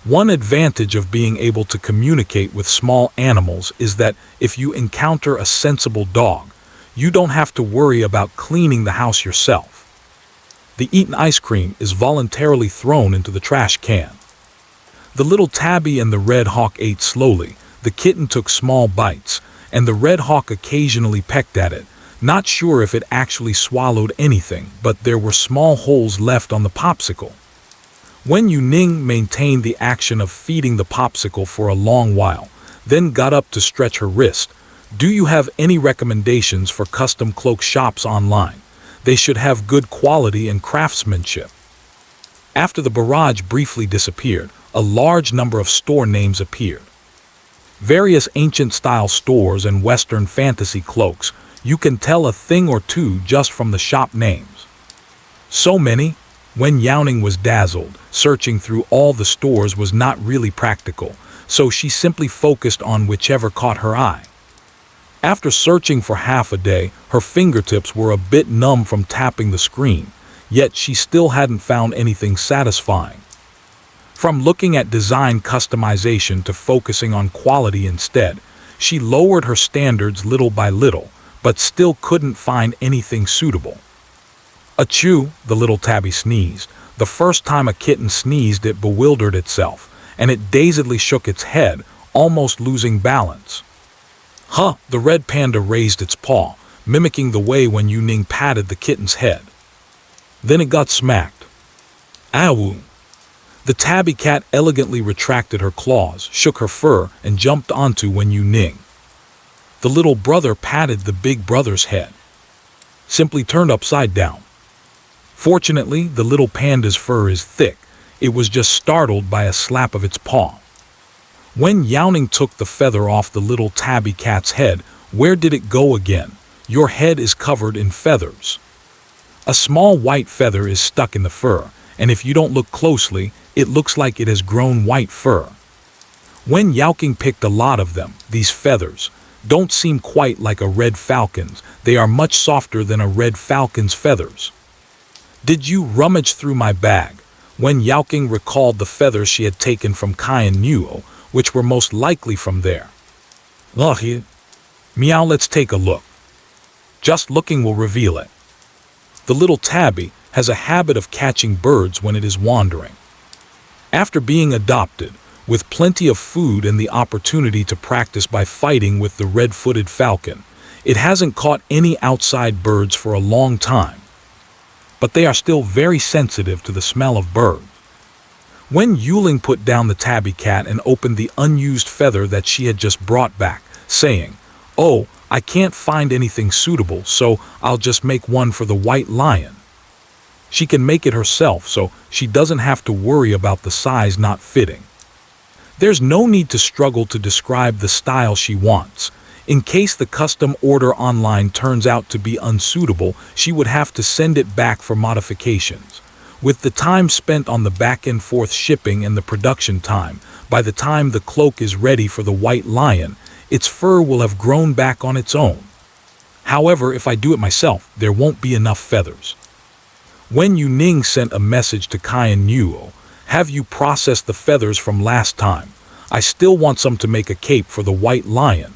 One advantage of being able to communicate with small animals is that if you encounter a sensible dog, you don't have to worry about cleaning the house yourself. The eaten ice cream is voluntarily thrown into the trash can. The little tabby and the red hawk ate slowly, the kitten took small bites, and the red hawk occasionally pecked at it, not sure if it actually swallowed anything, but there were small holes left on the popsicle. Wen Youning maintained the action of feeding the popsicle for a long while, then got up to stretch her wrist. "Do you have any recommendations for custom cloak shops online? They should have good quality and craftsmanship." After the barrage briefly disappeared, a large number of store names appeared. Various ancient-style stores and Western fantasy cloaks. You can tell a thing or two just from the shop names. So many? Wen Youning was dazzled. Searching through all the stores was not really practical, so she simply focused on whichever caught her eye. After searching for half a day, her fingertips were a bit numb from tapping the screen, yet she still hadn't found anything satisfying. From looking at design customization to focusing on quality instead, she lowered her standards little by little, but still couldn't find anything suitable. "Achoo!" the little tabby sneezed. The first time a kitten sneezed, it bewildered itself, and it dazedly shook its head, almost losing balance. "Huh!" the red panda raised its paw, mimicking the way Wen Youning patted the kitten's head. Then it got smacked. "Ow!" The tabby cat elegantly retracted her claws, shook her fur, and jumped onto Wen Youning. The little brother patted the big brother's head. Simply turned upside down. Fortunately, the little panda's fur is thick. It was just startled by a slap of its paw. Wen Youning took the feather off the little tabby cat's head. "Where did it go again? Your head is covered in feathers." A small white feather is stuck in the fur, and if you don't look closely, it looks like it has grown white fur. Wen Youning picked a lot of them. These feathers don't seem quite like a red falcon's. They are much softer than a red falcon's feathers. "Did you rummage through my bag?" Wen Youning recalled the feathers she had taken from Kai and Nuo, which were most likely from there. "Ugh, meow, let's take a look. Just looking will reveal it." The little tabby has a habit of catching birds when it is wandering. After being adopted, with plenty of food and the opportunity to practice by fighting with the red-footed falcon, it hasn't caught any outside birds for a long time. But they are still very sensitive to the smell of birds. Wen Youning put down the tabby cat and opened the unused feather that she had just brought back, saying, "Oh, I can't find anything suitable, so I'll just make one for the white lion." She can make it herself, so she doesn't have to worry about the size not fitting. There's no need to struggle to describe the style she wants. In case the custom order online turns out to be unsuitable, she would have to send it back for modifications. With the time spent on the back and forth shipping and the production time, by the time the cloak is ready for the white lion, its fur will have grown back on its own. However, if I do it myself, there won't be enough feathers. Wen Youning sent a message to Cayenne Nuo. Have you processed the feathers from last time? I still want some to make a cape for the white lion.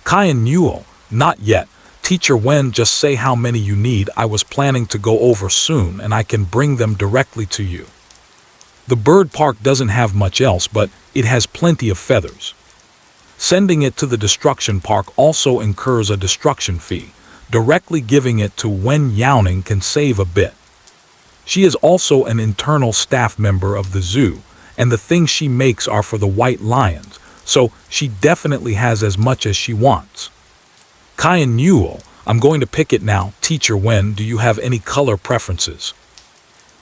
Cayenne Nuo, not yet. Teacher Wen, just say how many you need. I was planning to go over soon and I can bring them directly to you. The bird park doesn't have much else, but it has plenty of feathers. Sending it to the destruction park also incurs a destruction fee. Directly giving it to Wen Youning can save a bit. She is also an internal staff member of the zoo, and the things she makes are for the white lions, so she definitely has as much as she wants. Cayenne Nuo, I'm going to pick it now. Teacher Wen, do you have any color preferences?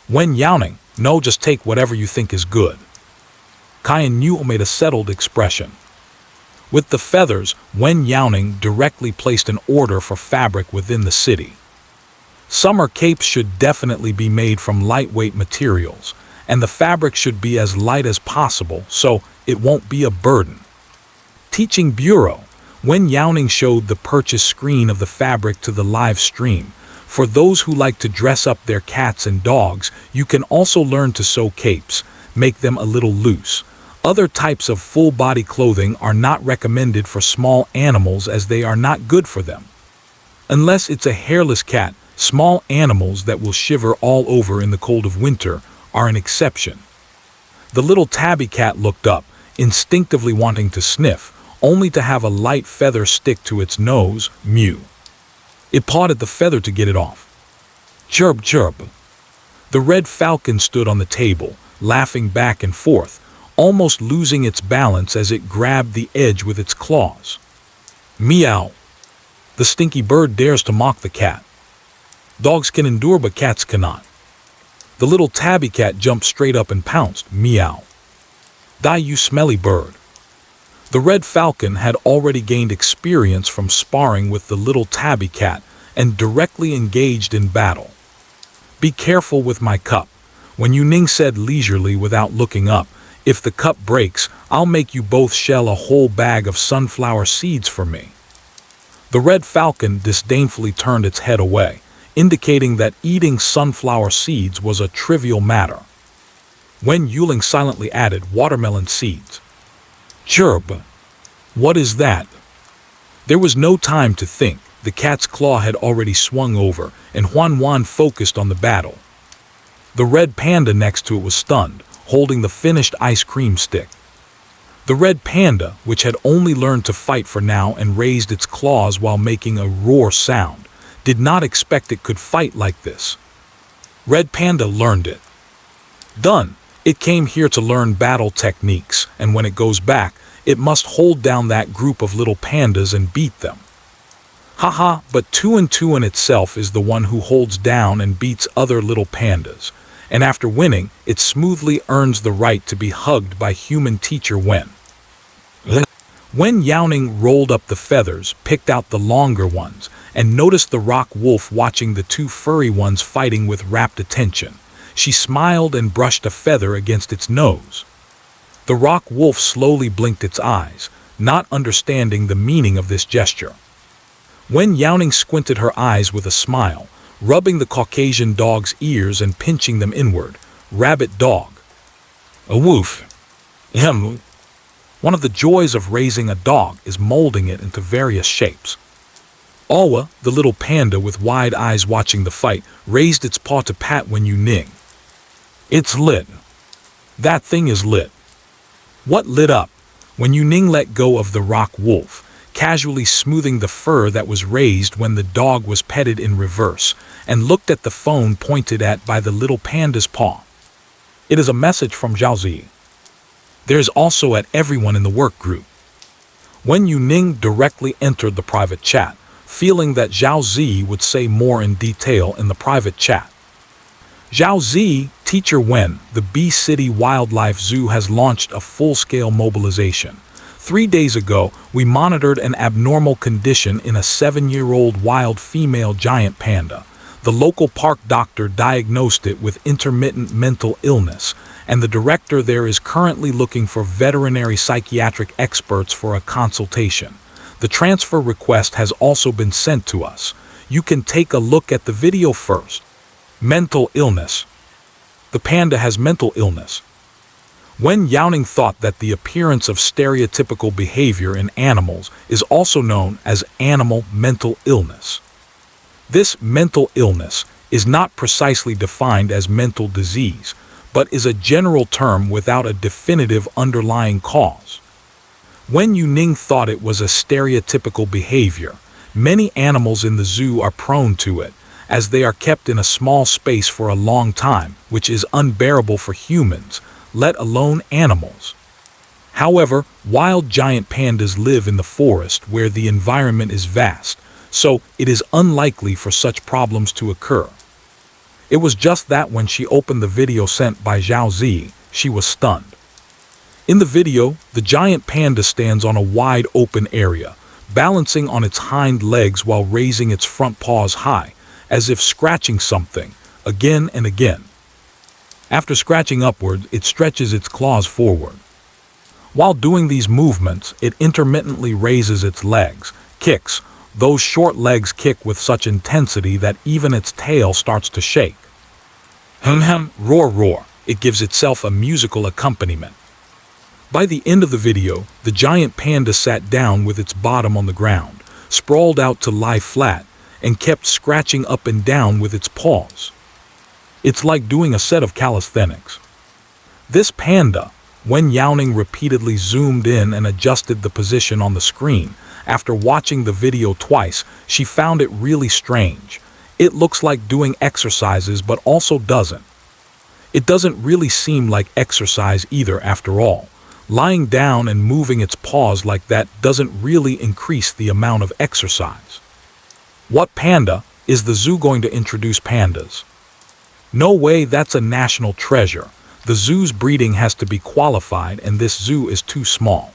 Wen Youning, no, just take whatever you think is good. Cayenne Nuo made a settled expression. With the feathers, Wen Youning directly placed an order for fabric within the city. Summer capes should definitely be made from lightweight materials, and the fabric should be as light as possible so it won't be a burden. Teaching Bureau, Wen Youning showed the purchase screen of the fabric to the live stream. For those who like to dress up their cats and dogs, you can also learn to sew capes, make them a little loose. Other types of full-body clothing are not recommended for small animals as they are not good for them. Unless it's a hairless cat, small animals that will shiver all over in the cold of winter are an exception. The little tabby cat looked up, instinctively wanting to sniff, only to have a light feather stick to its nose. Mew. It pawed at the feather to get it off. Chirp, chirp. The red falcon stood on the table, laughing back and forth, almost losing its balance as it grabbed the edge with its claws. Meow. The stinky bird dares to mock the cat. Dogs can endure, but cats cannot. The little tabby cat jumped straight up and pounced. Meow. Die, you smelly bird. The red falcon had already gained experience from sparring with the little tabby cat and directly engaged in battle. Be careful with my cup. Wen Youning said leisurely without looking up, if the cup breaks, I'll make you both shell a whole bag of sunflower seeds for me. The red falcon disdainfully turned its head away, indicating that eating sunflower seeds was a trivial matter. Wen Youning silently added watermelon seeds. Chirp. What is that? There was no time to think. The cat's claw had already swung over, and Huan focused on the battle. The red panda next to it was stunned, holding the finished ice cream stick. The red panda, which had only learned to fight for now and raised its claws while making a roar sound, did not expect it could fight like this. Red panda learned it. Done. It came here to learn battle techniques, and when it goes back, it must hold down that group of little pandas and beat them. Haha, but Tuan itself is the one who holds down and beats other little pandas, and after winning, it smoothly earns the right to be hugged by human teacher Wen. Wen Youning rolled up the feathers, picked out the longer ones, and noticed the rock wolf watching the two furry ones fighting with rapt attention. She smiled and brushed a feather against its nose. The rock wolf slowly blinked its eyes, not understanding the meaning of this gesture. Wen Youning squinted her eyes with a smile, rubbing the Caucasian dog's ears and pinching them inward. Rabbit dog. A woof. Ahem. One of the joys of raising a dog is molding it into various shapes. Awa, the little panda with wide eyes watching the fight, raised its paw to pat Wen Youning. It's lit. That thing is lit. What lit up? Wen Youning let go of the rock wolf, casually smoothing the fur that was raised when the dog was petted in reverse, and looked at the phone pointed at by the little panda's paw. It is a message from Zhaozi. There is also at everyone in the work group. Wen Youning directly entered the private chat, feeling that Zhaozi would say more in detail in the private chat. Zhao Zi, Teacher Wen, the Bee City Wildlife Zoo has launched a full-scale mobilization. 3 days ago, we monitored an abnormal condition in a 7-year-old wild female giant panda. The local park doctor diagnosed it with intermittent mental illness, and the director there is currently looking for veterinary psychiatric experts for a consultation. The transfer request has also been sent to us. You can take a look at the video first. Mental illness. The panda has mental illness. Wen Youning thought that the appearance of stereotypical behavior in animals is also known as animal mental illness. This mental illness is not precisely defined as mental disease, but is a general term without a definitive underlying cause. Wen Youning thought it was a stereotypical behavior. Many animals in the zoo are prone to it, as they are kept in a small space for a long time, which is unbearable for humans, let alone animals. However, wild giant pandas live in the forest where the environment is vast, so it is unlikely for such problems to occur. It was just that when she opened the video sent by Zhao Zi, she was stunned. In the video, the giant panda stands on a wide open area, balancing on its hind legs while raising its front paws high, as if scratching something, again and again. After scratching upward, it stretches its claws forward. While doing these movements, it intermittently raises its legs, kicks. Those short legs kick with such intensity that even its tail starts to shake. Hem, roar, roar. It gives itself a musical accompaniment. By the end of the video, the giant panda sat down with its bottom on the ground, sprawled out to lie flat, and kept scratching up and down with its paws. It's like doing a set of calisthenics. This panda, Wen Youning repeatedly zoomed in and adjusted the position on the screen. After watching the video twice, she found it really strange. It looks like doing exercises but also doesn't. It doesn't really seem like exercise either after all. Lying down and moving its paws like that doesn't really increase the amount of exercise. What panda? Is the zoo going to introduce pandas? No way, that's a national treasure. The zoo's breeding has to be qualified and this zoo is too small.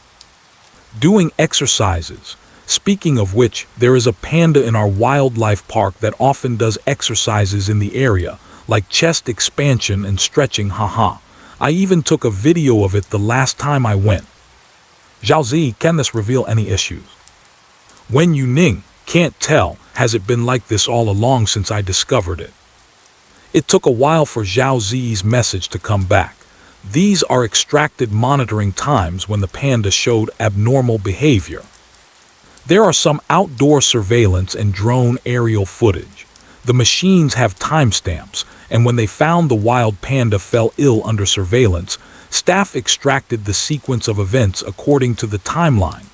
Doing exercises. Speaking of which, there is a panda in our wildlife park that often does exercises in the area, like chest expansion and stretching, haha. I even took a video of it the last time I went. Zhao Zi, can this reveal any issues? Wen Youning, can't tell. Has it been like this all along since I discovered it? It took a while for Zhao Zi's message to come back. These are extracted monitoring times when the panda showed abnormal behavior. There are some outdoor surveillance and drone aerial footage. The machines have timestamps, and when they found the wild panda fell ill under surveillance, staff extracted the sequence of events according to the timeline.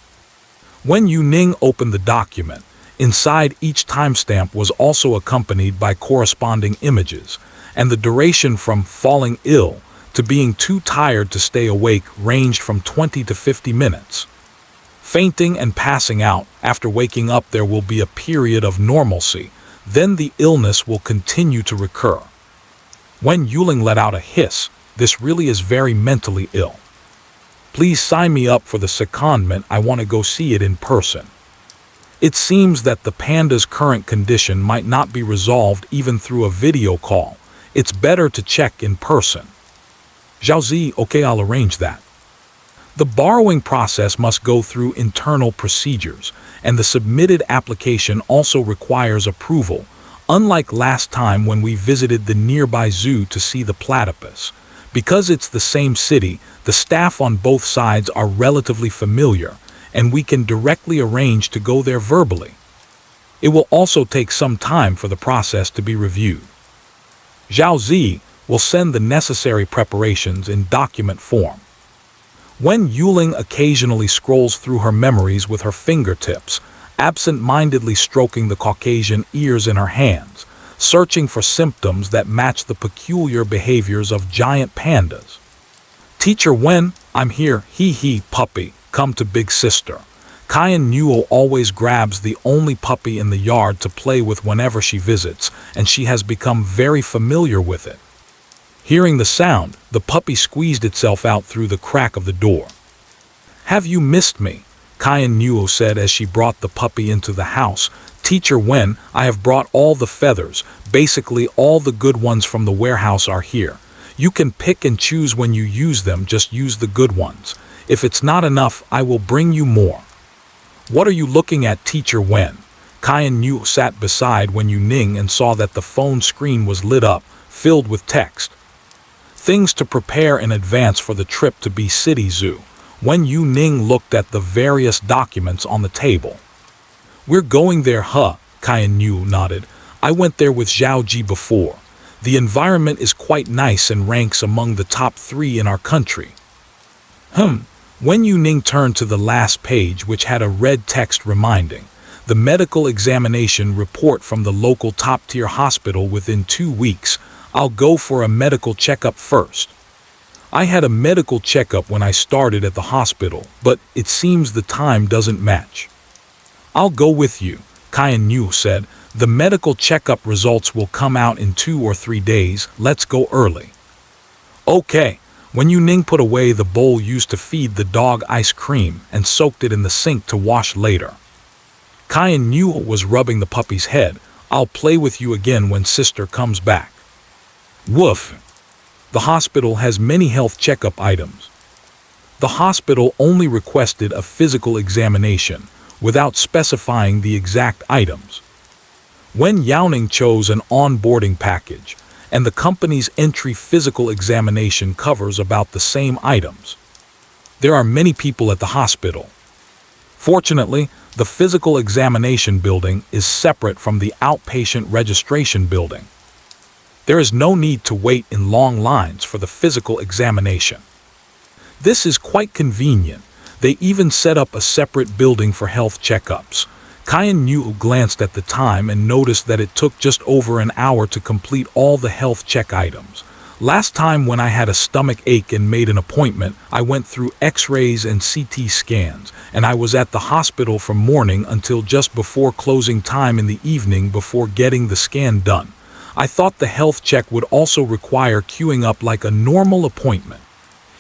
Wen Youning opened the document. Inside each timestamp was also accompanied by corresponding images, and the duration from falling ill to being too tired to stay awake ranged from 20 to 50 minutes. Fainting and passing out. After waking up there will be a period of normalcy, then the illness will continue to recur. Wen Youning let out a hiss. This really is very mentally ill. Please sign me up for the secondment, I want to go see it in person. It seems that the panda's current condition might not be resolved even through a video call. It's better to check in person. Zhao Zi, okay, I'll arrange that. The borrowing process must go through internal procedures, and the submitted application also requires approval, unlike last time when we visited the nearby zoo to see the platypus. Because it's the same city, the staff on both sides are relatively familiar, and we can directly arrange to go there verbally. It will also take some time for the process to be reviewed. Zhao Zi will send the necessary preparations in document form. Wen Youning occasionally scrolls through her memories with her fingertips, absent-mindedly stroking the Caucasian ears in her hands, searching for symptoms that match the peculiar behaviors of giant pandas. Teacher Wen, I'm here, hee puppy. Come to big sister. Cayenne Newell always grabs the only puppy in the yard to play with whenever she visits, and she has become very familiar with it. Hearing the sound, the puppy squeezed itself out through the crack of the door. "Have you missed me?" Kyan Nuo said as she brought the puppy into the house. "Teacher Wen, I have brought all the feathers. Basically all the good ones from the warehouse are here. You can pick and choose when you use them, just use the good ones. If it's not enough, I will bring you more." "What are you looking at, Teacher Wen?" Kyan Nuo sat beside Wen Youning and saw that the phone screen was lit up, filled with text. Things to prepare in advance for the trip to Bee City Zoo. Wen Youning looked at the various documents on the table. "We're going there, huh?" Kyan Nuo nodded. "I went there with Zhao Ji before. The environment is quite nice and ranks among the top 3 in our country." Wen Youning turned to the last page, which had a red text reminding, "The medical examination report from the local top-tier hospital within 2 weeks. I'll go for a medical checkup first. I had a medical checkup when I started at the hospital, but it seems the time doesn't match." "I'll go with you," Kyan Nuo said. "The medical checkup results will come out in 2 or 3 days. Let's go early." "Okay." Wen Youning put away the bowl used to feed the dog ice cream and soaked it in the sink to wash later. Kyan Nuo was rubbing the puppy's head. "I'll play with you again when sister comes back." Woof. The hospital has many health checkup items. The hospital only requested a physical examination, without specifying the exact items. Wen Youning chose an onboarding package, and the company's entry physical examination covers about the same items. There are many people at the hospital. Fortunately, the physical examination building is separate from the outpatient registration building. There is no need to wait in long lines for the physical examination. This is quite convenient. They even set up a separate building for health checkups. Kyan Nuo glanced at the time and noticed that it took just over an hour to complete all the health check items. Last time when I had a stomach ache and made an appointment, I went through x-rays and CT scans, and I was at the hospital from morning until just before closing time in the evening before getting the scan done. I thought the health check would also require queuing up like a normal appointment.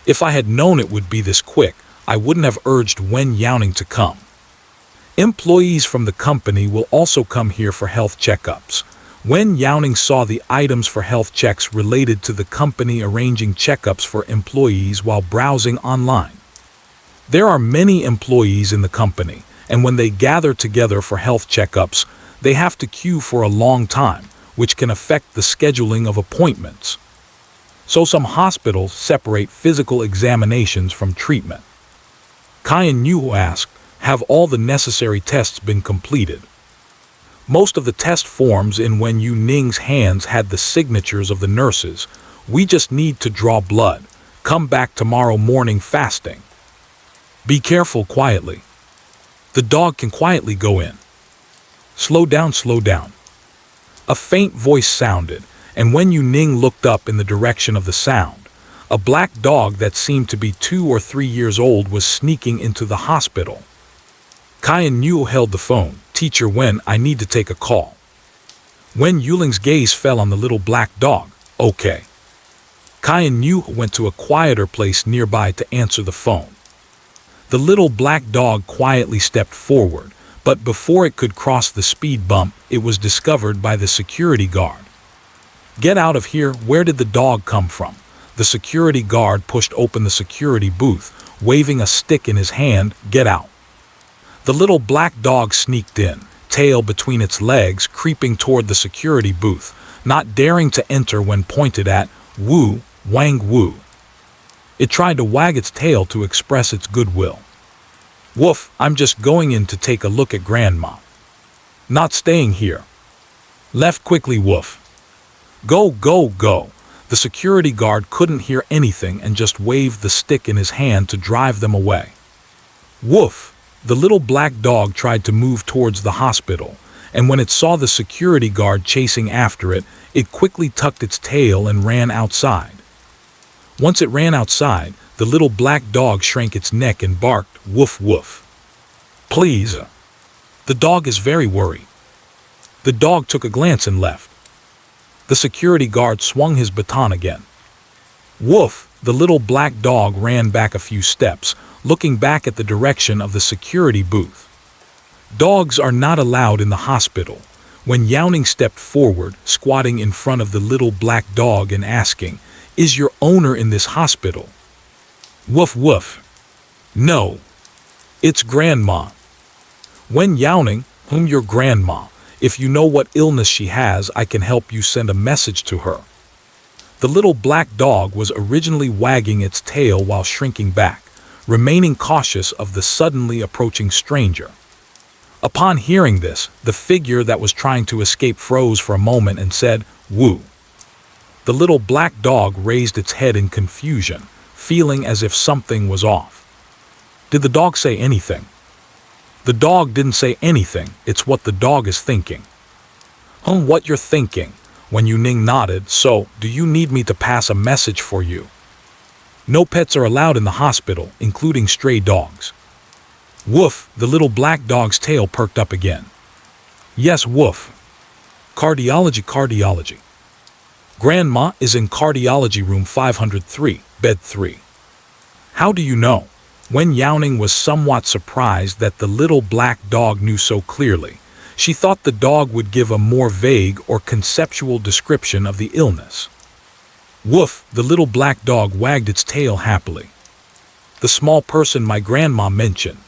If I had known it would be this quick, I wouldn't have urged Wen Youning to come. Employees from the company will also come here for health checkups. Wen Youning saw the items for health checks related to the company arranging checkups for employees while browsing online. There are many employees in the company, and when they gather together for health checkups, they have to queue for a long time, which can affect the scheduling of appointments. So some hospitals separate physical examinations from treatment. Kyan Nuo asked, "Have all the necessary tests been completed?" Most of the test forms in Wen Youning's hands had the signatures of the nurses. "We just need to draw blood. Come back tomorrow morning fasting. Be careful quietly. The dog can quietly go in. Slow down, slow down." A faint voice sounded, and Wen Youning looked up in the direction of the sound. A black dog that seemed to be 2 or 3 years old was sneaking into the hospital. Kyan Nuo held the phone. "Teacher Wen, I need to take a call." Wen Yuling's gaze fell on the little black dog. "Okay." Kyan Nuo went to a quieter place nearby to answer the phone. The little black dog quietly stepped forward, but before it could cross the speed bump, it was discovered by the security guard. "Get out of here, where did the dog come from?" The security guard pushed open the security booth, waving a stick in his hand. "Get out." The little black dog sneaked in, tail between its legs, creeping toward the security booth, not daring to enter when pointed at Wu, Wang Wu. It tried to wag its tail to express its goodwill. "Woof, I'm just going in to take a look at Grandma. Not staying here. Left quickly, woof." "Go, go, go." The security guard couldn't hear anything and just waved the stick in his hand to drive them away. Woof! The little black dog tried to move towards the hospital, and when it saw the security guard chasing after it, it quickly tucked its tail and ran outside. Once it ran outside, the little black dog shrank its neck and barked, "Woof, woof." "Please." The dog is very worried. The dog took a glance and left. The security guard swung his baton again. Woof! The little black dog ran back a few steps, looking back at the direction of the security booth. Dogs are not allowed in the hospital. Wen Youning stepped forward, squatting in front of the little black dog and asking, "Is your owner in this hospital?" Woof woof. "No. It's Grandma." Wen Youning, whom your grandma. If you know what illness she has, I can help you send a message to her. The little black dog was originally wagging its tail while shrinking back, remaining cautious of the suddenly approaching stranger. Upon hearing this, the figure that was trying to escape froze for a moment and said, "Woo." The little black dog raised its head in confusion, feeling as if something was off. Did the dog say anything? The dog didn't say anything. It's what the dog is thinking. What you're thinking? Wen Youning nodded. "So, do you need me to pass a message for you?" "No pets are allowed in the hospital, including stray dogs." Woof! The little black dog's tail perked up again. "Yes, woof. Cardiology. Grandma is in cardiology room 503, bed 3. "How do you know?" Wen Youning was somewhat surprised that the little black dog knew so clearly. She thought the dog would give a more vague or conceptual description of the illness. Woof! The little black dog wagged its tail happily. "The small person my grandma mentioned."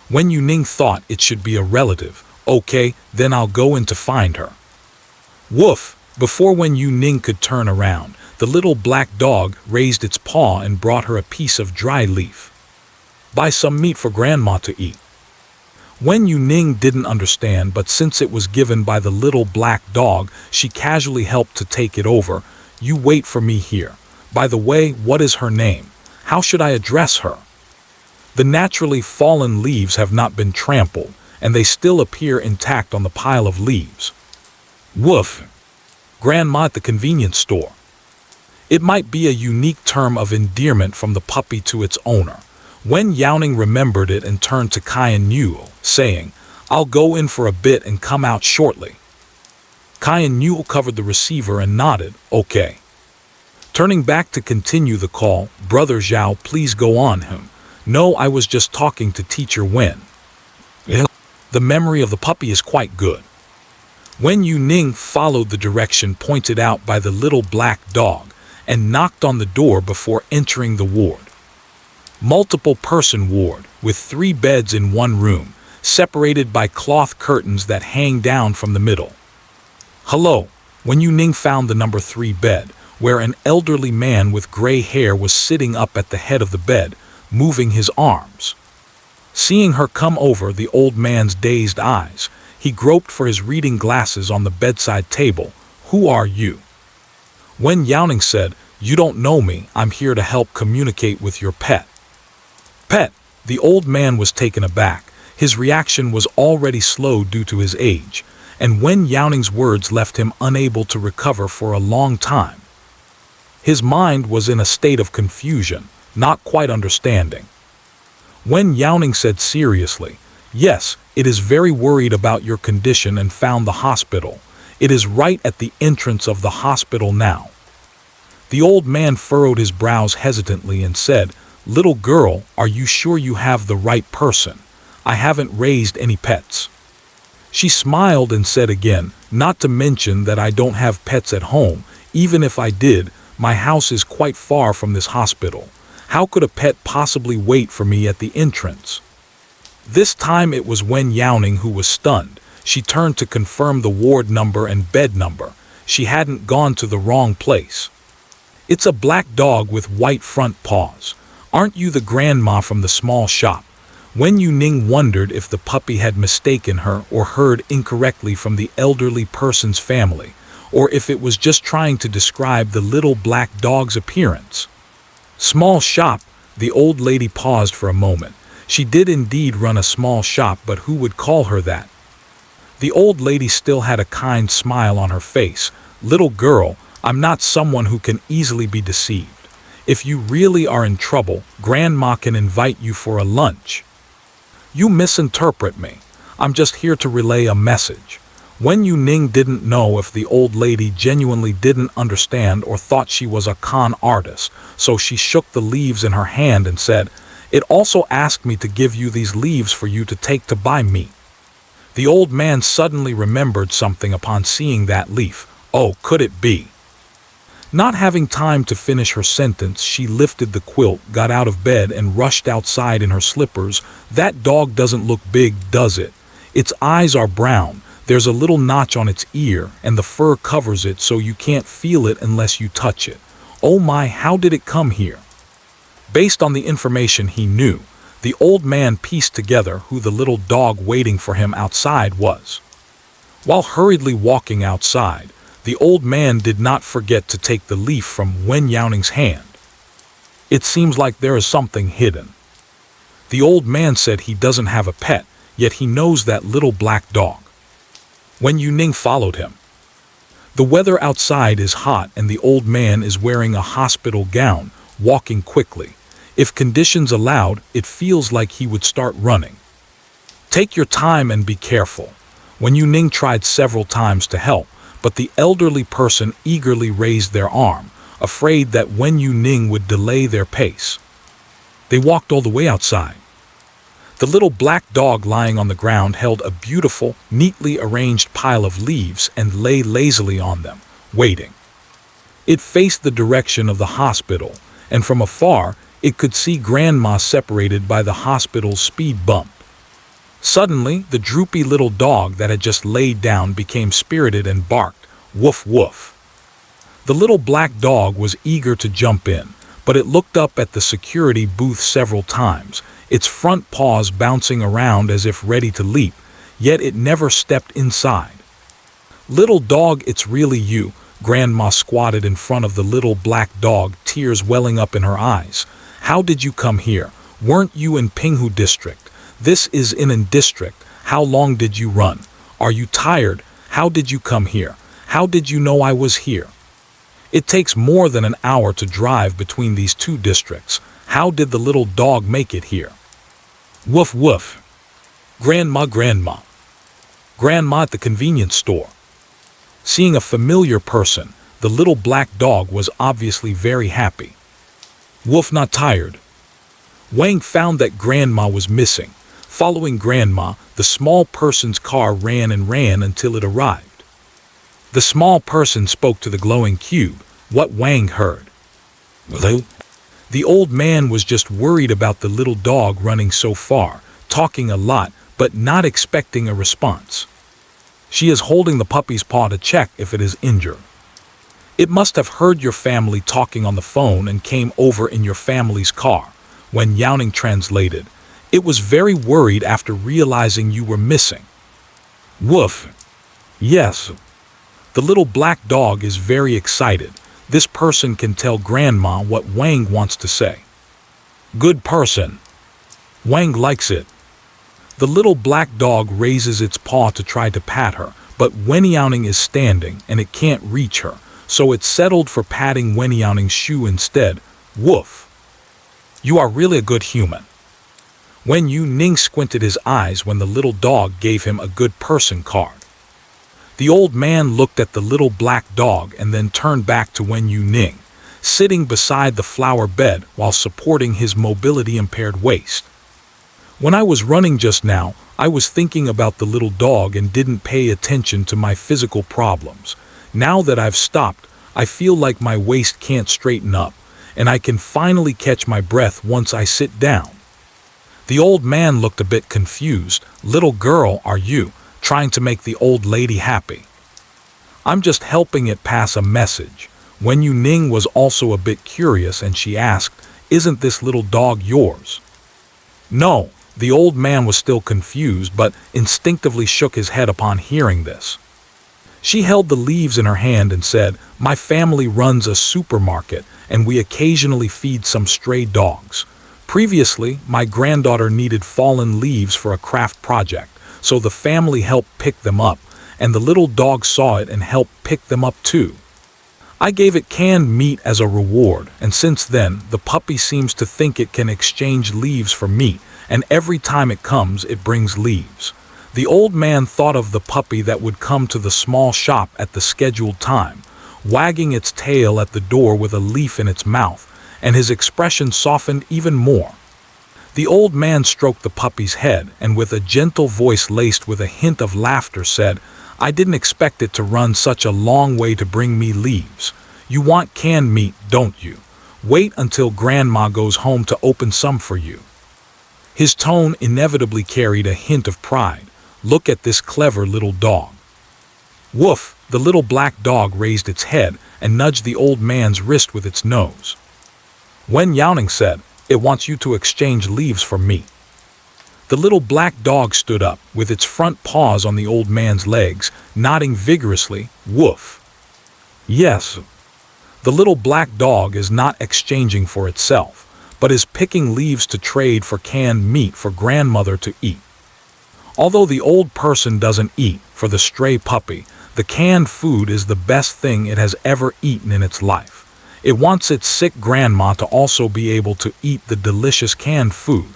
Wen Youning thought it should be a relative. "Okay, then I'll go in to find her." Woof! Before Wen Youning could turn around, the little black dog raised its paw and brought her a piece of dry leaf. "Buy some meat for Grandma to eat." Wen Youning didn't understand, but since it was given by the little black dog, she casually helped to take it over. "You wait for me here. By the way, what is her name? How should I address her?" The naturally fallen leaves have not been trampled, and they still appear intact on the pile of leaves. Woof! Grandma at the convenience store. It might be a unique term of endearment from the puppy to its owner. Wen Youning remembered it and turned to Cayenne Newell, saying, "I'll go in for a bit and come out shortly." Cayenne Newell covered the receiver and nodded, "Okay." Turning back to continue the call, "Brother Zhao, please go on him." "No, I was just talking to Teacher Wen. The memory of the puppy is quite good." Wen Youning followed the direction pointed out by the little black dog and knocked on the door before entering the ward. Multiple-person ward, with 3 beds in one room, separated by cloth curtains that hang down from the middle. "Hello." Wen Youning found the number 3 bed, where an elderly man with gray hair was sitting up at the head of the bed, moving his arms. Seeing her come over the old man's dazed eyes, he groped for his reading glasses on the bedside table. "Who are you?" Wen Youning said, "You don't know me. I'm here to help communicate with your pet." "Pet?" The old man was taken aback. His reaction was already slow due to his age, and Wen Youning's words left him unable to recover for a long time. His mind was in a state of confusion, not quite understanding. Wen Youning said seriously, "Yes, it is very worried about your condition and found the hospital. It is right at the entrance of the hospital now." The old man furrowed his brows hesitantly and said, "Little girl, are you sure you have the right person? I haven't raised any pets." She smiled and said again, "Not to mention that I don't have pets at home. Even if I did, my house is quite far from this hospital. How could a pet possibly wait for me at the entrance?" This time it was Wen Youning who was stunned. She turned to confirm the ward number and bed number. She hadn't gone to the wrong place. "It's a black dog with white front paws. Aren't you the grandma from the small shop?" Wen Youning wondered if the puppy had mistaken her or heard incorrectly from the elderly person's family, or if it was just trying to describe the little black dog's appearance. Small shop? The old lady paused for a moment. She did indeed run a small shop, but who would call her that? The old lady still had a kind smile on her face. "Little girl, I'm not someone who can easily be deceived. If you really are in trouble, Grandma can invite you for a lunch." "You misinterpret me. I'm just here to relay a message." Wen Youning didn't know if the old lady genuinely didn't understand or thought she was a con artist, so she shook the leaves in her hand and said, "It also asked me to give you these leaves for you to take to buy meat." The old man suddenly remembered something upon seeing that leaf. Oh, could it be? Not having time to finish her sentence, she lifted the quilt, got out of bed, and rushed outside in her slippers. That dog doesn't look big, does it? Its eyes are brown. There's a little notch on its ear, and the fur covers it so you can't feel it unless you touch it. Oh my, how did it come here? Based on the information he knew, the old man pieced together who the little dog waiting for him outside was. While hurriedly walking outside, the old man did not forget to take the leaf from Wen Youning's hand. It seems like there is something hidden. The old man said he doesn't have a pet, yet he knows that little black dog. Wen Youning followed him. The weather outside is hot and the old man is wearing a hospital gown, walking quickly. If conditions allowed, it feels like he would start running. Take your time and be careful. Wen Youning tried several times to help, but the elderly person eagerly raised their arm, afraid that Wen Youning would delay their pace. They walked all the way outside. The little black dog lying on the ground held a beautiful, neatly arranged pile of leaves and lay lazily on them, waiting. It faced the direction of the hospital, and from afar it could see Grandma separated by the hospital's speed bump. Suddenly, the droopy little dog that had just laid down became spirited and barked, "Woof woof." The little black dog was eager to jump in, but it looked up at the security booth several times, its front paws bouncing around as if ready to leap, yet it never stepped inside. "Little dog, it's really you." Grandma squatted in front of the little black dog, tears welling up in her eyes. "How did you come here? Weren't you in Pinghu district? This is Inan district. How long did you run? Are you tired? How did you come here? How did you know I was here? It takes more than an hour to drive between these two districts. How did the little dog make it here?" "Woof woof." "Grandma, grandma." "Grandma at the convenience store." Seeing a familiar person, the little black dog was obviously very happy. "Woof, not tired." Wang found that Grandma was missing. Following Grandma, the small person's car ran and ran until it arrived. The small person spoke to the glowing cube, what Wang heard. "Hello?" The old man was just worried about the little dog running so far, talking a lot, but not expecting a response. "She is holding the puppy's paw to check if it is injured. It must have heard your family talking on the phone and came over in your family's car." When Youning translated, "It was very worried after realizing you were missing." "Woof." "Yes." The little black dog is very excited. This person can tell Grandma what Wang wants to say. "Good person." Wang likes it. The little black dog raises its paw to try to pat her, but Wen Youning is standing and it can't reach her, so it settled for patting Wen Youning's shoe instead. "Woof. You are really a good human." Wen Youning squinted his eyes when the little dog gave him a good person card. The old man looked at the little black dog and then turned back to Wen Youning, sitting beside the flower bed while supporting his mobility-impaired waist. "When I was running just now, I was thinking about the little dog and didn't pay attention to my physical problems. Now that I've stopped, I feel like my waist can't straighten up, and I can finally catch my breath once I sit down." The old man looked a bit confused. "Little girl, are you trying to make the old lady happy?" "I'm just helping it pass a message." Wen Youning was also a bit curious and she asked, "Isn't this little dog yours?" "No." The old man was still confused but instinctively shook his head upon hearing this. She held the leaves in her hand and said, "My family runs a supermarket and we occasionally feed some stray dogs. Previously, my granddaughter needed fallen leaves for a craft project, so the family helped pick them up, and the little dog saw it and helped pick them up too. I gave it canned meat as a reward, and since then, the puppy seems to think it can exchange leaves for meat, and every time it comes, it brings leaves. The old man thought of the puppy that would come to the small shop at the scheduled time, wagging its tail at the door with a leaf in its mouth, and his expression softened even more. The old man stroked the puppy's head and with a gentle voice laced with a hint of laughter said, "I didn't expect it to run such a long way to bring me leaves. You want canned meat, don't you? Wait until Grandma goes home to open some for you." His tone inevitably carried a hint of pride. "Look at this clever little dog." Woof! The little black dog raised its head and nudged the old man's wrist with its nose. Wen Youning said, "It wants you to exchange leaves for meat." The little black dog stood up, with its front paws on the old man's legs, nodding vigorously, "Woof." Yes. The little black dog is not exchanging for itself, but is picking leaves to trade for canned meat for grandmother to eat. Although the old person doesn't eat, for the stray puppy, the canned food is the best thing it has ever eaten in its life. It wants its sick grandma to also be able to eat the delicious canned food.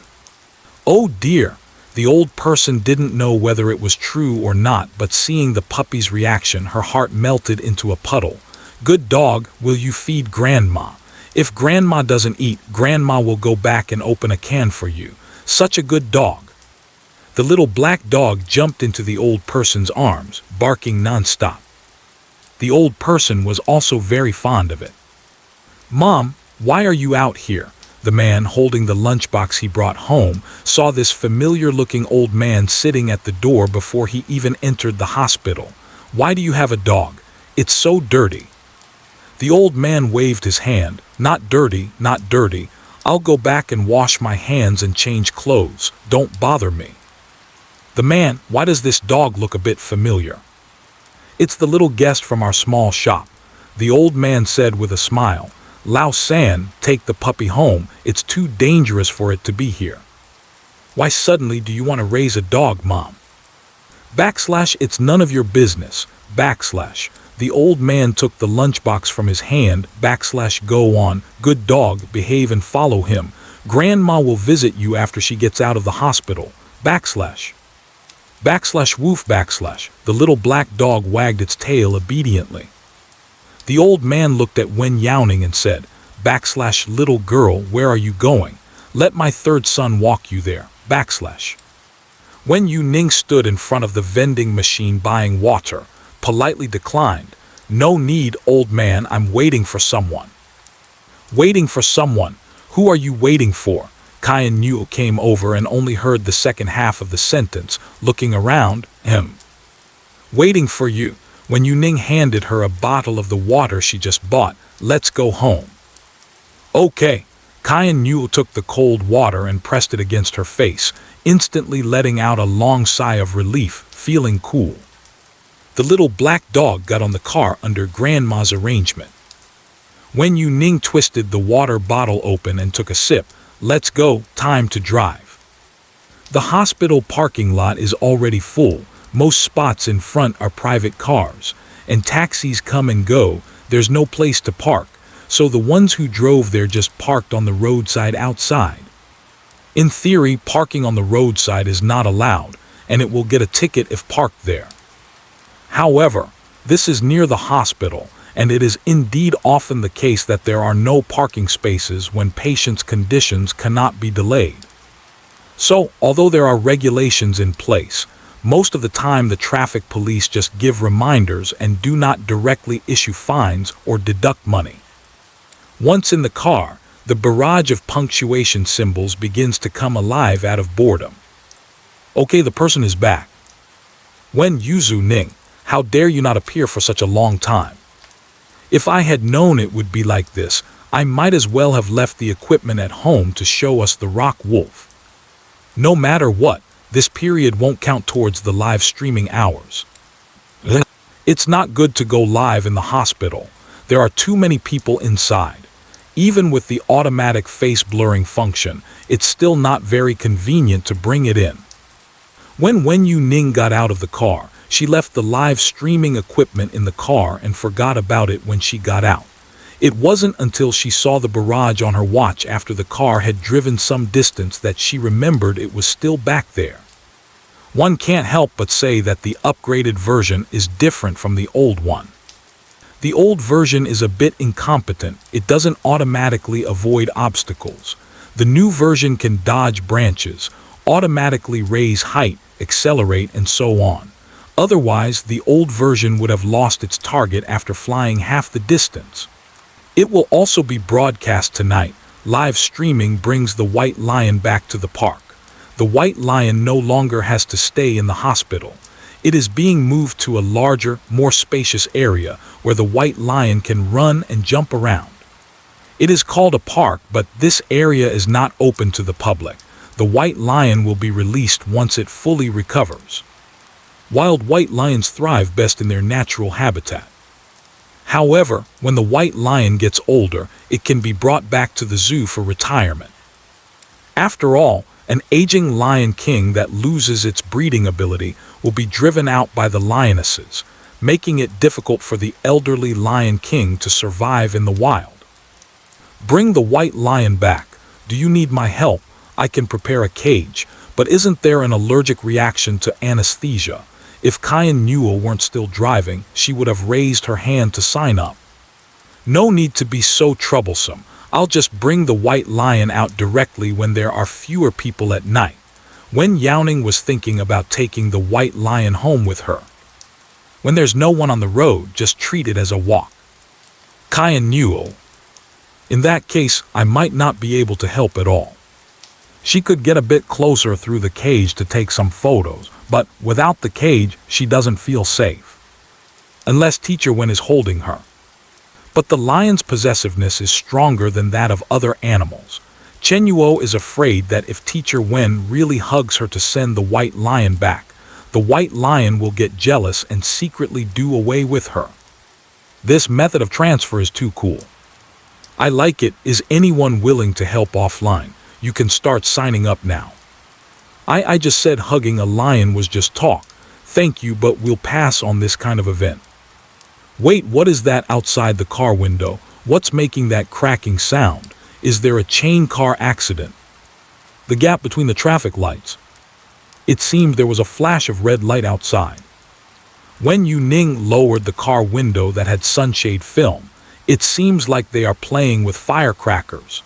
Oh dear! The old person didn't know whether it was true or not, but seeing the puppy's reaction, her heart melted into a puddle. "Good dog, will you feed Grandma? If Grandma doesn't eat, Grandma will go back and open a can for you. Such a good dog." The little black dog jumped into the old person's arms, barking nonstop. The old person was also very fond of it. "Mom, why are you out here?" The man, holding the lunchbox he brought home, saw this familiar-looking old man sitting at the door before he even entered the hospital. "Why do you have a dog? It's so dirty." The old man waved his hand. "Not dirty, not dirty. I'll go back and wash my hands and change clothes. Don't bother me." The man, "Why does this dog look a bit familiar?" "It's the little guest from our small shop," the old man said with a smile. "Lao San, take the puppy home. It's too dangerous for it to be here." "Why suddenly do you want to raise a dog, Mom?" It's none of your business. The old man took the lunchbox from his hand. Go on. Good dog, behave and follow him. Grandma will visit you after she gets out of the hospital. Woof. The little black dog wagged its tail obediently. The old man looked at Wen Youning and said, "Little girl, where are you going? Let my third son walk you there. Wen Youning stood in front of the vending machine buying water, politely declined. "No need, old man, I'm waiting for someone." "Waiting for someone? Who are you waiting for?" Wen Youning came over and only heard the second half of the sentence, looking around, "Waiting for you." Wen Youning handed her a bottle of the water she just bought. "Let's go home." "Okay." Wen Youning took the cold water and pressed it against her face, instantly letting out a long sigh of relief, feeling cool. The little black dog got on the car under Grandma's arrangement. Wen Youning twisted the water bottle open and took a sip. "Let's go, time to drive." The hospital parking lot is already full. Most spots in front are private cars, and taxis come and go. There's no place to park, so the ones who drove there just parked on the roadside outside. In theory, parking on the roadside is not allowed, and it will get a ticket if parked there. However, this is near the hospital, and it is indeed often the case that there are no parking spaces when patients' conditions cannot be delayed. So, although there are regulations in place, most of the time the traffic police just give reminders and do not directly issue fines or deduct money. Once in the car, the barrage of punctuation symbols begins to come alive out of boredom. Okay, the person is back. Wen Youning, how dare you not appear for such a long time? If I had known it would be like this, I might as well have left the equipment at home to show us the rock wolf. No matter what, this period won't count towards the live streaming hours. It's not good to go live in the hospital. There are too many people inside. Even with the automatic face blurring function, it's still not very convenient to bring it in. When Wen Youning got out of the car, she left the live streaming equipment in the car and forgot about it when she got out. It wasn't until she saw the barrage on her watch after the car had driven some distance that she remembered it was still back there. One can't help but say that the upgraded version is different from the old one. The old version is a bit incompetent. It doesn't automatically avoid obstacles. The new version can dodge branches, automatically raise height, accelerate, and so on. Otherwise, the old version would have lost its target after flying half the distance. It will also be broadcast tonight. Live streaming brings the white lion back to the park. The white lion no longer has to stay in the hospital. It is being moved to a larger, more spacious area where the white lion can run and jump around. It is called a park, but this area is not open to the public. The white lion will be released once it fully recovers. Wild white lions thrive best in their natural habitat. However, when the white lion gets older, it can be brought back to the zoo for retirement. After all, an aging lion king that loses its breeding ability will be driven out by the lionesses, making it difficult for the elderly lion king to survive in the wild. Bring the white lion back. Do you need my help? I can prepare a cage, but isn't there an allergic reaction to anesthesia? If Wen Youning weren't still driving, she would have raised her hand to sign up. No need to be so troublesome. I'll just bring the white lion out directly when there are fewer people at night. Wen Youning was thinking about taking the white lion home with her. When there's no one on the road, just treat it as a walk. Wen Youning. In that case, I might not be able to help at all. She could get a bit closer through the cage to take some photos, but without the cage, she doesn't feel safe. Unless Teacher Wen is holding her. But the lion's possessiveness is stronger than that of other animals. Chen Yuo is afraid that if Teacher Wen really hugs her to send the white lion back, the white lion will get jealous and secretly do away with her. This method of transfer is too cool. I like it. Is anyone willing to help offline? You can start signing up now. I just said hugging a lion was just talk. Thank you, but we'll pass on this kind of event. Wait, what is that outside the car window? What's making that cracking sound? Is there a chain car accident? The gap between the traffic lights. It seemed there was a flash of red light outside. Wen Youning lowered the car window that had sunshade film. It seems like they are playing with firecrackers.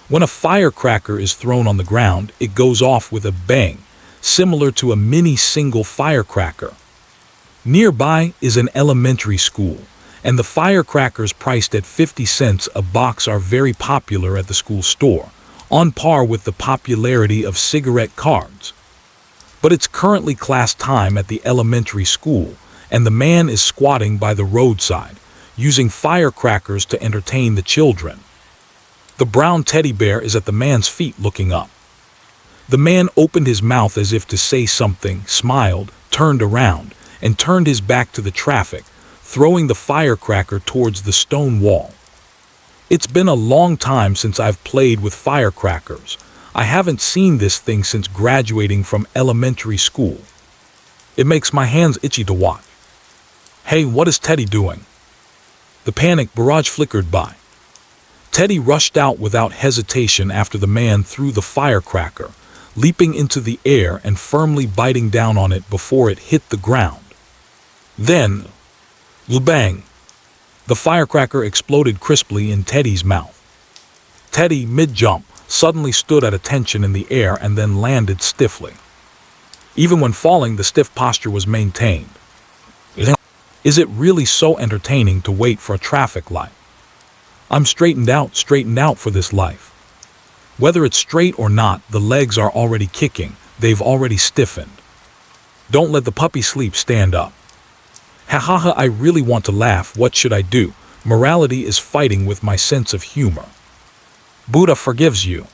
When a firecracker is thrown on the ground, it goes off with a bang, similar to a mini single firecracker. Nearby is an elementary school, and the firecrackers priced at 50 cents a box are very popular at the school store, on par with the popularity of cigarette cards. But it's currently class time at the elementary school, and the man is squatting by the roadside, using firecrackers to entertain the children. The brown teddy bear is at the man's feet looking up. The man opened his mouth as if to say something, smiled, turned around, and turned his back to the traffic, throwing the firecracker towards the stone wall. It's been a long time since I've played with firecrackers. I haven't seen this thing since graduating from elementary school. It makes my hands itchy to watch. Hey, what is Teddy doing? The panic barrage flickered by. Teddy rushed out without hesitation after the man threw the firecracker, leaping into the air and firmly biting down on it before it hit the ground. Then, bang! The firecracker exploded crisply in Teddy's mouth. Teddy, mid-jump, suddenly stood at attention in the air and then landed stiffly. Even when falling, the stiff posture was maintained. Is it really so entertaining to wait for a traffic light? I'm straightened out for this life. Whether it's straight or not, the legs are already kicking. They've already stiffened. Don't let the puppy sleep, stand up. Ha ha ha, I really want to laugh. What should I do? Morality is fighting with my sense of humor. Buddha forgives you.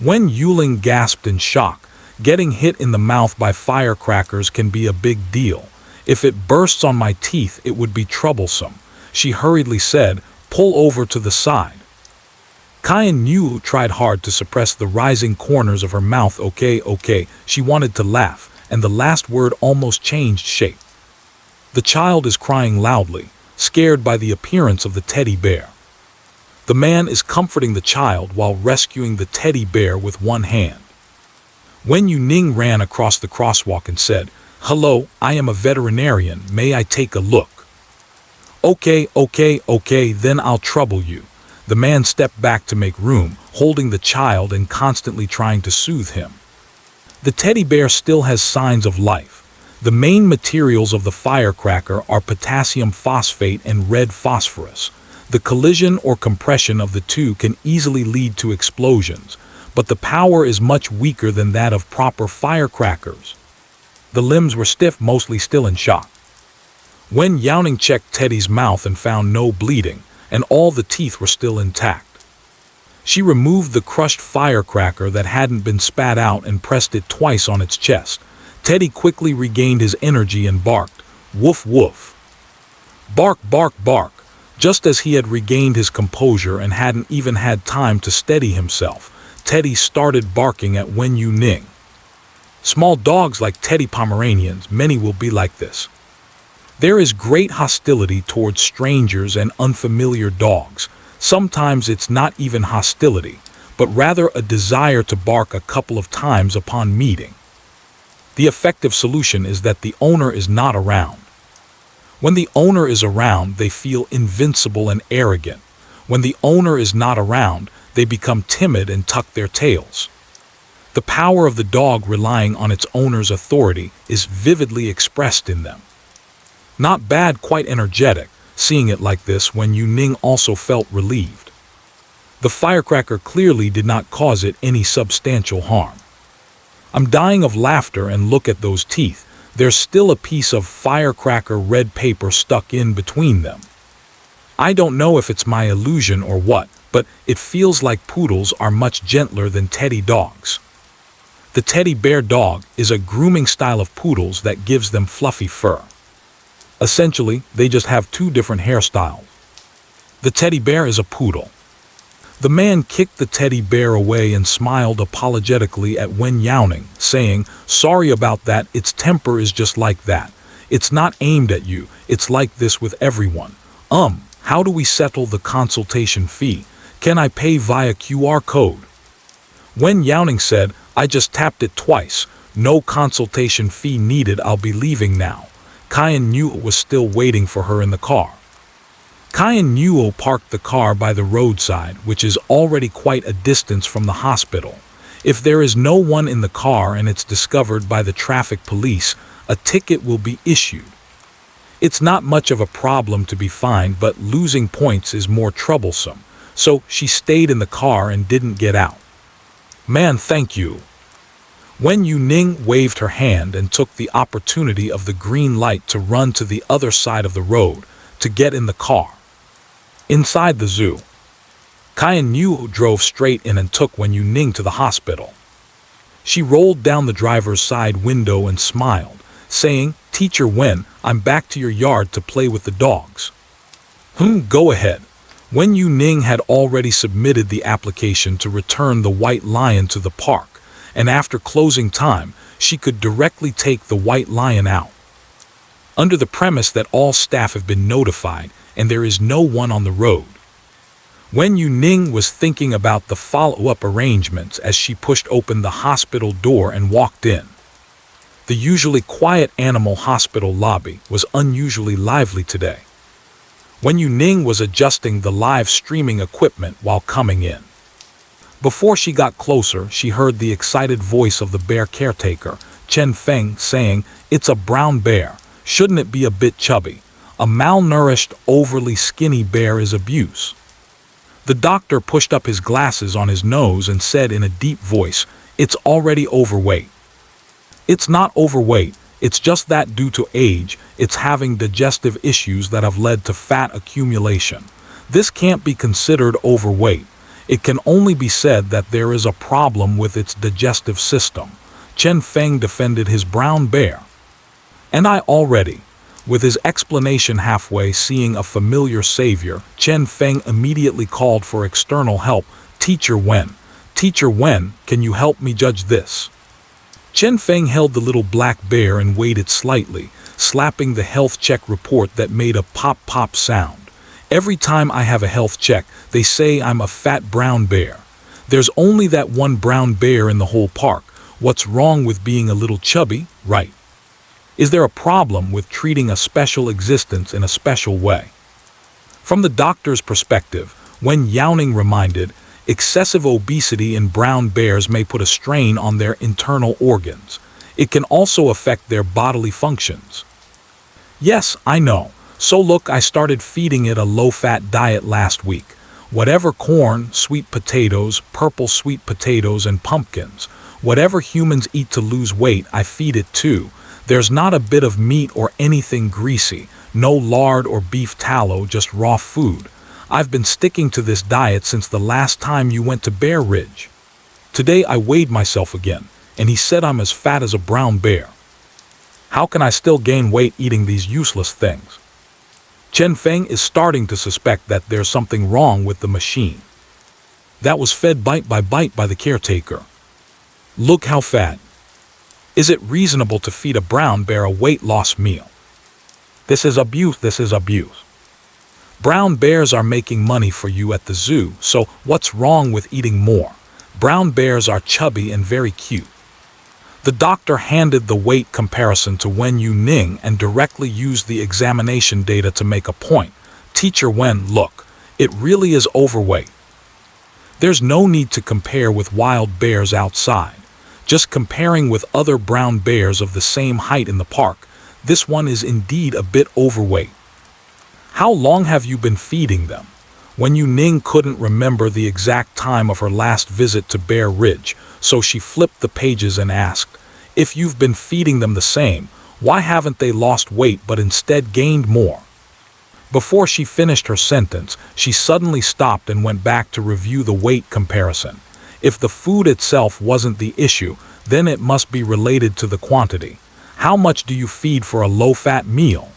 Wen Youning gasped in shock. Getting hit in the mouth by firecrackers can be a big deal. If it bursts on my teeth, it would be troublesome. She hurriedly said, pull over to the side. Wen Youning tried hard to suppress the rising corners of her mouth. Okay. She wanted to laugh, and the last word almost changed shape. The child is crying loudly, scared by the appearance of the teddy bear. The man is comforting the child while rescuing the teddy bear with one hand. Wen Youning ran across the crosswalk and said, "Hello, I am a veterinarian. May I take a look?" Okay, then I'll trouble you." The man stepped back to make room, holding the child and constantly trying to soothe him. The teddy bear still has signs of life. The main materials of the firecracker are potassium phosphate and red phosphorus. The collision or compression of the two can easily lead to explosions, but the power is much weaker than that of proper firecrackers. The limbs were stiff, mostly still in shock. Wen Youning checked Teddy's mouth and found no bleeding, and all the teeth were still intact. She removed the crushed firecracker that hadn't been spat out and pressed it twice on its chest. Teddy quickly regained his energy and barked, "Woof woof." Bark, bark, bark. Just as he had regained his composure and hadn't even had time to steady himself, Teddy started barking at Wen Youning. Small dogs like Teddy Pomeranians, many will be like this. There is great hostility towards strangers and unfamiliar dogs. Sometimes it's not even hostility, but rather a desire to bark a couple of times upon meeting. The effective solution is that the owner is not around. When the owner is around, they feel invincible and arrogant. When the owner is not around, they become timid and tuck their tails. The power of the dog relying on its owner's authority is vividly expressed in them. Not bad, quite energetic. Seeing it like this, Wen Youning also felt relieved. The firecracker clearly did not cause it any substantial harm. I'm dying of laughter, and look at those teeth. There's still a piece of firecracker red paper stuck in between them. I don't know if it's my illusion or what, but it feels like poodles are much gentler than teddy dogs. The teddy bear dog is a grooming style of poodles that gives them fluffy fur. Essentially, they just have two different hairstyles. The teddy bear is a poodle. The man kicked the teddy bear away and smiled apologetically at Wen Youning, saying, "Sorry about that, its temper is just like that. It's not aimed at you, it's like this with everyone. How do we settle the consultation fee? Can I pay via QR code?" Wen Youning said, "I just tapped it twice. No consultation fee needed, I'll be leaving now." Wen Youning was still waiting for her in the car. Wen Youning parked the car by the roadside, which is already quite a distance from the hospital. If there is no one in the car and it's discovered by the traffic police, a ticket will be issued. It's not much of a problem to be fined, but losing points is more troublesome, so she stayed in the car and didn't get out. "Man, thank you." Wen Youning waved her hand and took the opportunity of the green light to run to the other side of the road to get in the car. Inside the zoo, Wen Youning drove straight in and took Wen Youning to the hospital. She rolled down the driver's side window and smiled, saying, "Teacher Wen, I'm back to your yard to play with the dogs." Go ahead." Wen Youning had already submitted the application to return the white lion to the park, and after closing time, she could directly take the white lion out. Under the premise that all staff have been notified and there is no one on the road. Wen Youning was thinking about the follow-up arrangements as she pushed open the hospital door and walked in. The usually quiet animal hospital lobby was unusually lively today. Wen Youning was adjusting the live streaming equipment while coming in. Before she got closer, she heard the excited voice of the bear caretaker, Chen Feng, saying, "It's a brown bear. Shouldn't it be a bit chubby? A malnourished, overly skinny bear is abuse." The doctor pushed up his glasses on his nose and said in a deep voice, "It's already overweight." "It's not overweight, it's just that due to age, it's having digestive issues that have led to fat accumulation. This can't be considered overweight. It can only be said that there is a problem with its digestive system." Chen Feng defended his brown bear. "And I already." With his explanation halfway, seeing a familiar savior, Chen Feng immediately called for external help. "Teacher Wen, can you help me judge this?" Chen Feng held the little black bear and waited slightly, slapping the health check report that made a pop-pop sound. "Every time I have a health check, they say I'm a fat brown bear. There's only that one brown bear in the whole park. What's wrong with being a little chubby, right? Is there a problem with treating a special existence in a special way? From the doctor's perspective, Wen Youning reminded, excessive obesity in brown bears may put a strain on their internal organs. It can also affect their bodily functions. Yes, I know. So look, I started feeding it a low-fat diet last week. Whatever corn, sweet potatoes, purple sweet potatoes, and pumpkins, whatever humans eat to lose weight, I feed it too. There's not a bit of meat or anything greasy, no lard or beef tallow, just raw food. I've been sticking to this diet since the last time you went to Bear Ridge. Today I weighed myself again, and he said I'm as fat as a brown bear. How can I still gain weight eating these useless things? Chen Feng is starting to suspect that there's something wrong with the machine. That was fed bite by the caretaker. Look how fat. Is it reasonable to feed a brown bear a weight loss meal? This is abuse, this is abuse. Brown bears are making money for you at the zoo, so what's wrong with eating more? Brown bears are chubby and very cute. The doctor handed the weight comparison to Wen Youning and directly used the examination data to make a point. Teacher Wen, look, it really is overweight. There's no need to compare with wild bears outside. Just comparing with other brown bears of the same height in the park, this one is indeed a bit overweight. How long have you been feeding them? Wen Youning couldn't remember the exact time of her last visit to Bear Ridge, so she flipped the pages and asked, if you've been feeding them the same, why haven't they lost weight but instead gained more? Before she finished her sentence, she suddenly stopped and went back to review the weight comparison. If the food itself wasn't the issue, then it must be related to the quantity. How much do you feed for a low-fat meal?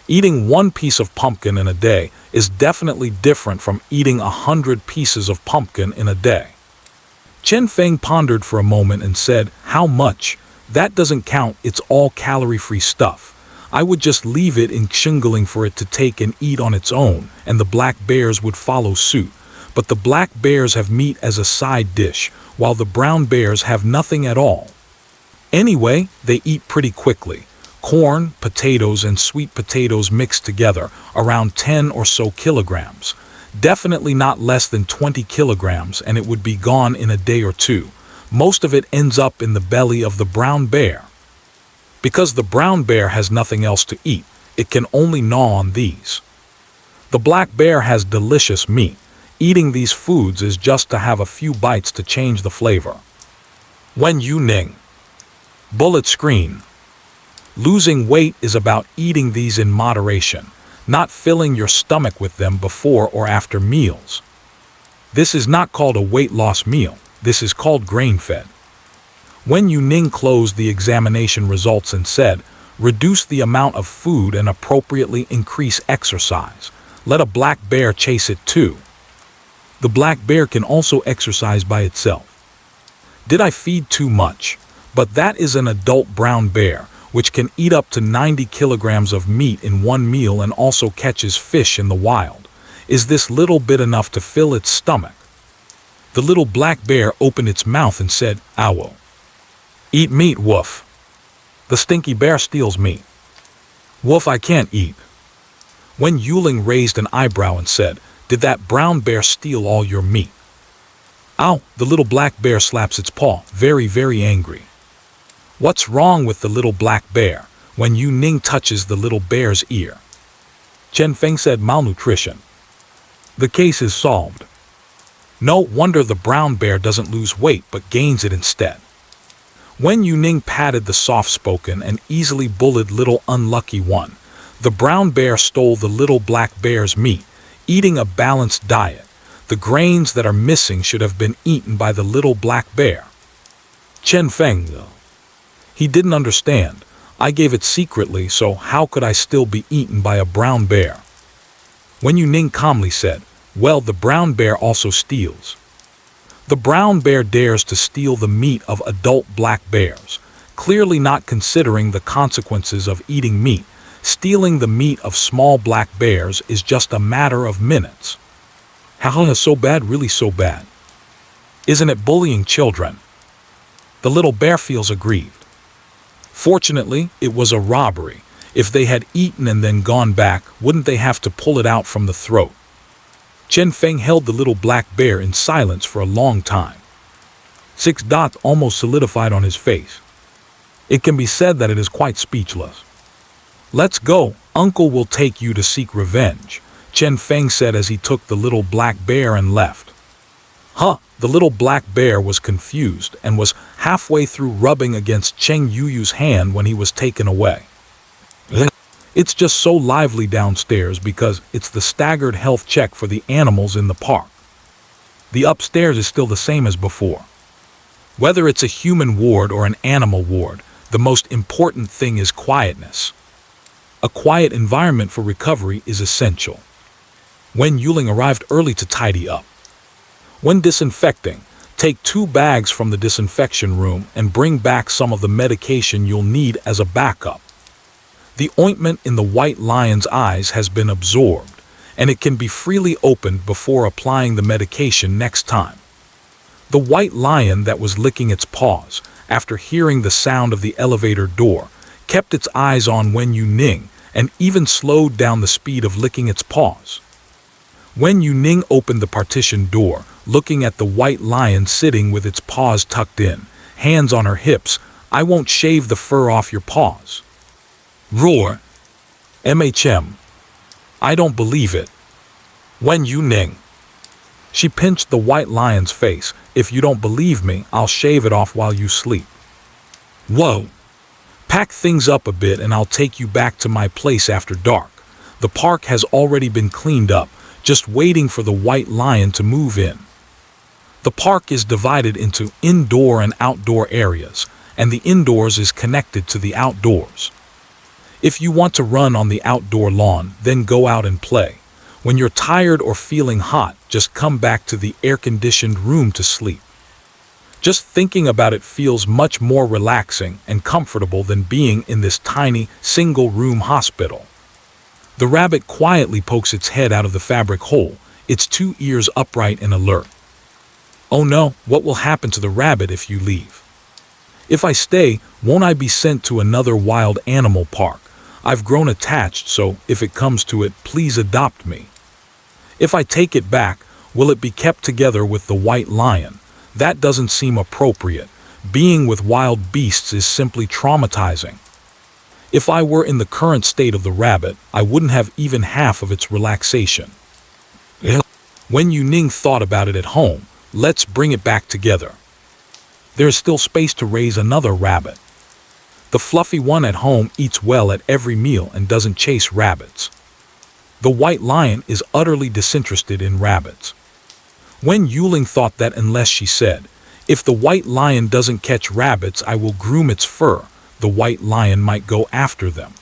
Eating one piece of pumpkin in a day is definitely different from eating 100 pieces of pumpkin in a day. Chen Feng pondered for a moment and said, how much? That doesn't count, it's all calorie-free stuff. I would just leave it in Xingling for it to take and eat on its own, and the black bears would follow suit. But the black bears have meat as a side dish, while the brown bears have nothing at all. Anyway, they eat pretty quickly. Corn, potatoes, and sweet potatoes mixed together, around 10 or so kilograms. Definitely not less than 20 kilograms, and it would be gone in a day or two. Most of it ends up in the belly of the brown bear. Because the brown bear has nothing else to eat, it can only gnaw on these. The black bear has delicious meat. Eating these foods is just to have a few bites to change the flavor. Wen Youning. Bullet screen. Losing weight is about eating these in moderation, not filling your stomach with them before or after meals. This is not called a weight loss meal, this is called grain-fed. Wen Youning closed the examination results and said, reduce the amount of food and appropriately increase exercise. Let a black bear chase it too. The black bear can also exercise by itself. Did I feed too much? But that is an adult brown bear, which can eat up to 90 kilograms of meat in one meal and also catches fish in the wild. Is this little bit enough to fill its stomach? The little black bear opened its mouth and said, ow. Eat meat, woof. The stinky bear steals meat. Woof, I can't eat. Wen Youning raised an eyebrow and said, did that brown bear steal all your meat? Ow, the little black bear slaps its paw, very, very angry. What's wrong with the little black bear? Wen Youning touches the little bear's ear. Chen Feng said, malnutrition. The case is solved. No wonder the brown bear doesn't lose weight but gains it instead. Wen Youning patted the soft-spoken and easily bullied little unlucky one. The brown bear stole the little black bear's meat, eating a balanced diet. The grains that are missing should have been eaten by the little black bear. Chen Feng, though. He didn't understand. I gave it secretly, so how could I still be eaten by a brown bear? Wen Youning calmly said, well, the brown bear also steals. The brown bear dares to steal the meat of adult black bears, clearly not considering the consequences of eating meat. Stealing the meat of small black bears is just a matter of minutes. How is so bad, really so bad? Isn't it bullying children? The little bear feels aggrieved. Fortunately, it was a robbery. If they had eaten and then gone back, wouldn't they have to pull it out from the throat? Chen Feng held the little black bear in silence for a long time. 6 dots almost solidified on his face. It can be said that it is quite speechless. Let's go, Uncle will take you to seek revenge, Chen Feng said as he took the little black bear and left. Huh, the little black bear was confused and was halfway through rubbing against Cheng Yuyu's hand when he was taken away. It's just so lively downstairs because it's the staggered health check for the animals in the park. The upstairs is still the same as before. Whether it's a human ward or an animal ward, the most important thing is quietness. A quiet environment for recovery is essential. Wen Youning arrived early to tidy up. When disinfecting, take 2 bags from the disinfection room and bring back some of the medication you'll need as a backup. The ointment in the white lion's eyes has been absorbed, and it can be freely opened before applying the medication next time. The white lion that was licking its paws, after hearing the sound of the elevator door, kept its eyes on Wen Youning and even slowed down the speed of licking its paws. Wen Youning opened the partition door, looking at the white lion sitting with its paws tucked in, hands on her hips. I won't shave the fur off your paws. Roar. MHM. I don't believe it. Wen Youning. She pinched the white lion's face. If you don't believe me, I'll shave it off while you sleep. Whoa. Pack things up a bit and I'll take you back to my place after dark. The park has already been cleaned up, just waiting for the white lion to move in. The park is divided into indoor and outdoor areas, and the indoors is connected to the outdoors. If you want to run on the outdoor lawn, then go out and play. When you're tired or feeling hot, just come back to the air-conditioned room to sleep. Just thinking about it feels much more relaxing and comfortable than being in this tiny, single-room hospital. The rabbit quietly pokes its head out of the fabric hole, its 2 ears upright and alert. Oh no, what will happen to the rabbit if you leave? If I stay, won't I be sent to another wild animal park? I've grown attached, so if it comes to it, please adopt me. If I take it back, will it be kept together with the white lion? That doesn't seem appropriate. Being with wild beasts is simply traumatizing. If I were in the current state of the rabbit, I wouldn't have even half of its relaxation. Wen Youning thought about it at home. Let's bring it back together. There's still space to raise another rabbit. The fluffy one at home eats well at every meal and doesn't chase rabbits. The white lion is utterly disinterested in rabbits. Wen Youning thought that unless she said, if the white lion doesn't catch rabbits, I will groom its fur, the white lion might go after them.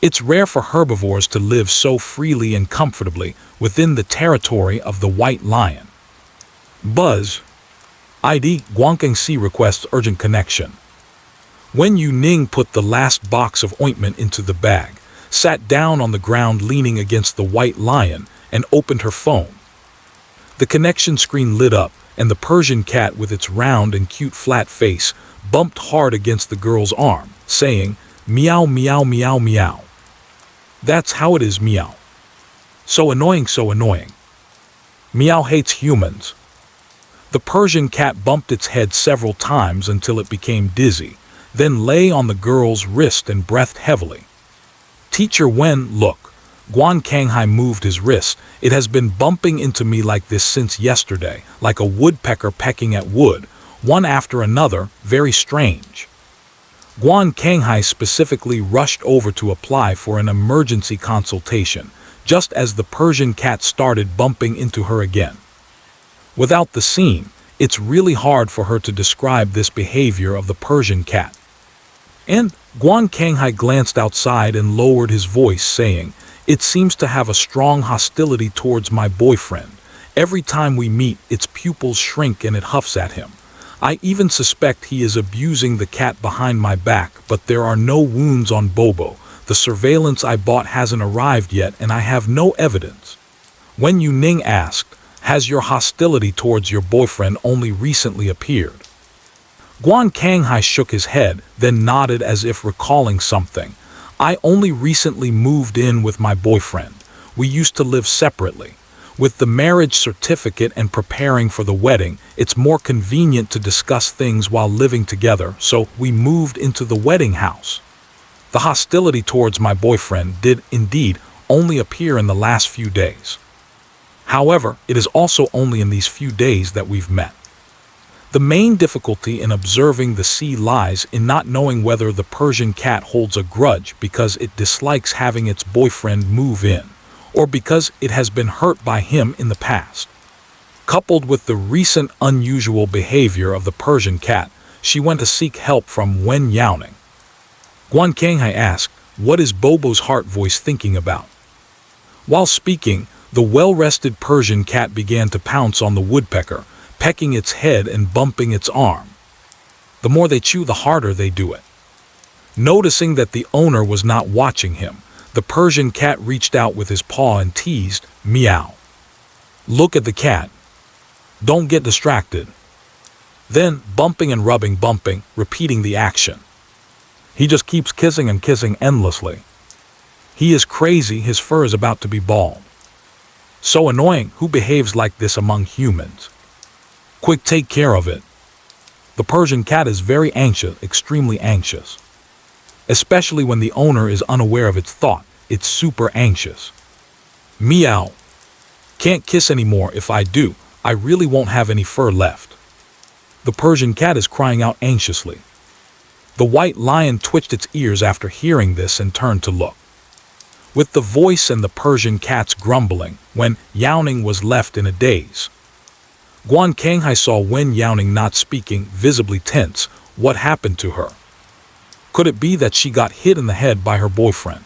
It's rare for herbivores to live so freely and comfortably within the territory of the white lion. Buzz. ID Guangkangxi requests urgent connection. Wen Youning put the last box of ointment into the bag, sat down on the ground leaning against the white lion, and opened her phone. The connection screen lit up, and the Persian cat with its round and cute flat face bumped hard against the girl's arm, saying, meow meow meow meow. That's how it is, meow. So annoying, so annoying. Meow hates humans. The Persian cat bumped its head several times until it became dizzy, then lay on the girl's wrist and breathed heavily. Teacher Wen, look. Guan Kanghai moved his wrist. It has been bumping into me like this since yesterday, like a woodpecker pecking at wood, one after another, very strange. Guan Kanghai specifically rushed over to apply for an emergency consultation, just as the Persian cat started bumping into her again. Without the scene, it's really hard for her to describe this behavior of the Persian cat. And Guan Kanghai glanced outside and lowered his voice, saying, it seems to have a strong hostility towards my boyfriend. Every time we meet, its pupils shrink and it huffs at him. I even suspect he is abusing the cat behind my back, but there are no wounds on Bobo. The surveillance I bought hasn't arrived yet and I have no evidence. Wen Youning asked, has your hostility towards your boyfriend only recently appeared? Guan Kanghai shook his head, then nodded as if recalling something. I only recently moved in with my boyfriend. We used to live separately. With the marriage certificate and preparing for the wedding, it's more convenient to discuss things while living together, so we moved into the wedding house. The hostility towards my boyfriend did, indeed, only appear in the last few days. However, it is also only in these few days that we've met. The main difficulty in observing the sea lies in not knowing whether the Persian cat holds a grudge because it dislikes having its boyfriend move in, or because it has been hurt by him in the past. Coupled with the recent unusual behavior of the Persian cat, she went to seek help from Wen Youning. Guan Kanghai asked, "What is Bobo's heart voice thinking about?" While speaking, the well-rested Persian cat began to pounce on the woodpecker, pecking its head and bumping its arm. The more they chew, the harder they do it. Noticing that the owner was not watching him, the Persian cat reached out with his paw and teased, "Meow. Look at the cat. Don't get distracted." Then, bumping and rubbing, bumping, repeating the action. He just keeps kissing and kissing endlessly. He is crazy, his fur is about to be bald. So annoying, who behaves like this among humans? Quick, take care of it. The Persian cat is very anxious, extremely anxious. Especially when the owner is unaware of its thought, it's super anxious. Meow. Can't kiss anymore. If I do, I really won't have any fur left. The Persian cat is crying out anxiously. The white lion twitched its ears after hearing this and turned to look. With the voice and the Persian cat's grumbling, Wen Youning was left in a daze. Guan Kanghai saw Wen Youning not speaking, visibly tense. What happened to her? Could it be that she got hit in the head by her boyfriend?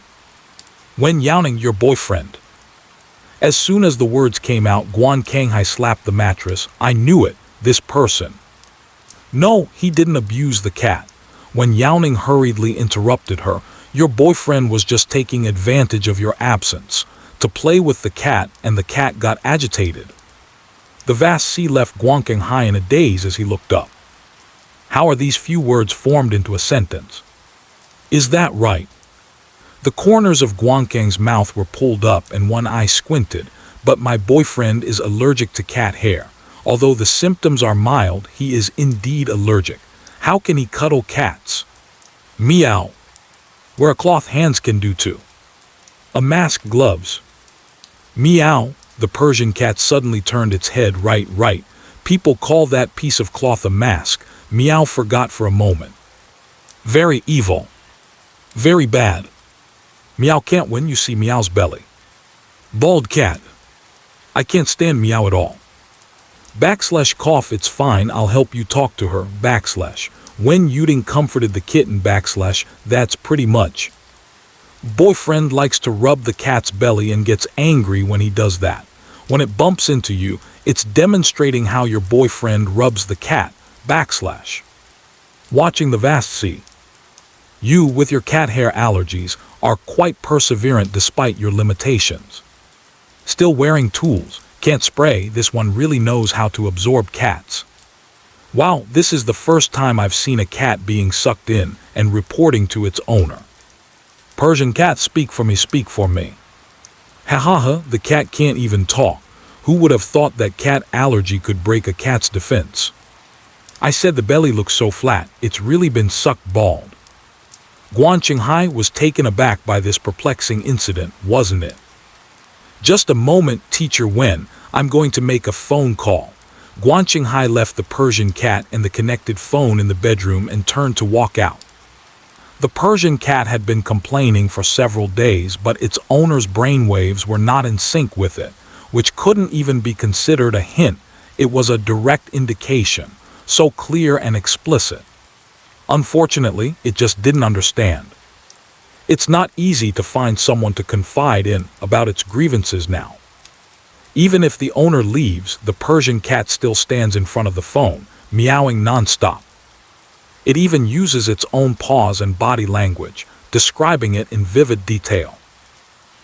Wen Youning, your boyfriend. As soon as the words came out, Guan Kanghai slapped the mattress. I knew it, this person. No, he didn't abuse the cat. Wen Youning hurriedly interrupted her. Your boyfriend was just taking advantage of your absence to play with the cat, and the cat got agitated. The vast sea left Guan Kanghai in a daze as he looked up. How are these few words formed into a sentence? Is that right? The corners of Guan Kang's mouth were pulled up and one eye squinted, but my boyfriend is allergic to cat hair. Although the symptoms are mild, he is indeed allergic. How can he cuddle cats? Meow. Wear cloth hands can do too. A mask, gloves. Meow. The Persian cat suddenly turned its head right. People call that piece of cloth a mask. Meow forgot for a moment. Very evil. Very bad. Meow can't win, you see Meow's belly. Bald cat. I can't stand Meow at all. Cough, it's fine, I'll help you talk to her. Wen Youning comforted the kitten. That's pretty much. Boyfriend likes to rub the cat's belly and gets angry when he does that. When it bumps into you, it's demonstrating how your boyfriend rubs the cat. Watching the vast sea. You, with your cat hair allergies, are quite perseverant despite your limitations. Still wearing tools. Can't spray. This one really knows how to absorb cats. Wow, this is the first time I've seen a cat being sucked in and reporting to its owner. Persian cat, speak for me. Ha, the cat can't even talk. Who would have thought that cat allergy could break a cat's defense? I said the belly looks so flat, it's really been sucked bald. Guan Kanghai was taken aback by this perplexing incident, wasn't it? Just a moment, Teacher Wen, I'm going to make a phone call. Guan Kanghai left the Persian cat and the connected phone in the bedroom and turned to walk out. The Persian cat had been complaining for several days, but its owner's brainwaves were not in sync with it, which couldn't even be considered a hint. It was a direct indication, so clear and explicit. Unfortunately, it just didn't understand. It's not easy to find someone to confide in about its grievances now. Even if the owner leaves, the Persian cat still stands in front of the phone, meowing non-stop. It even uses its own paws and body language, describing it in vivid detail.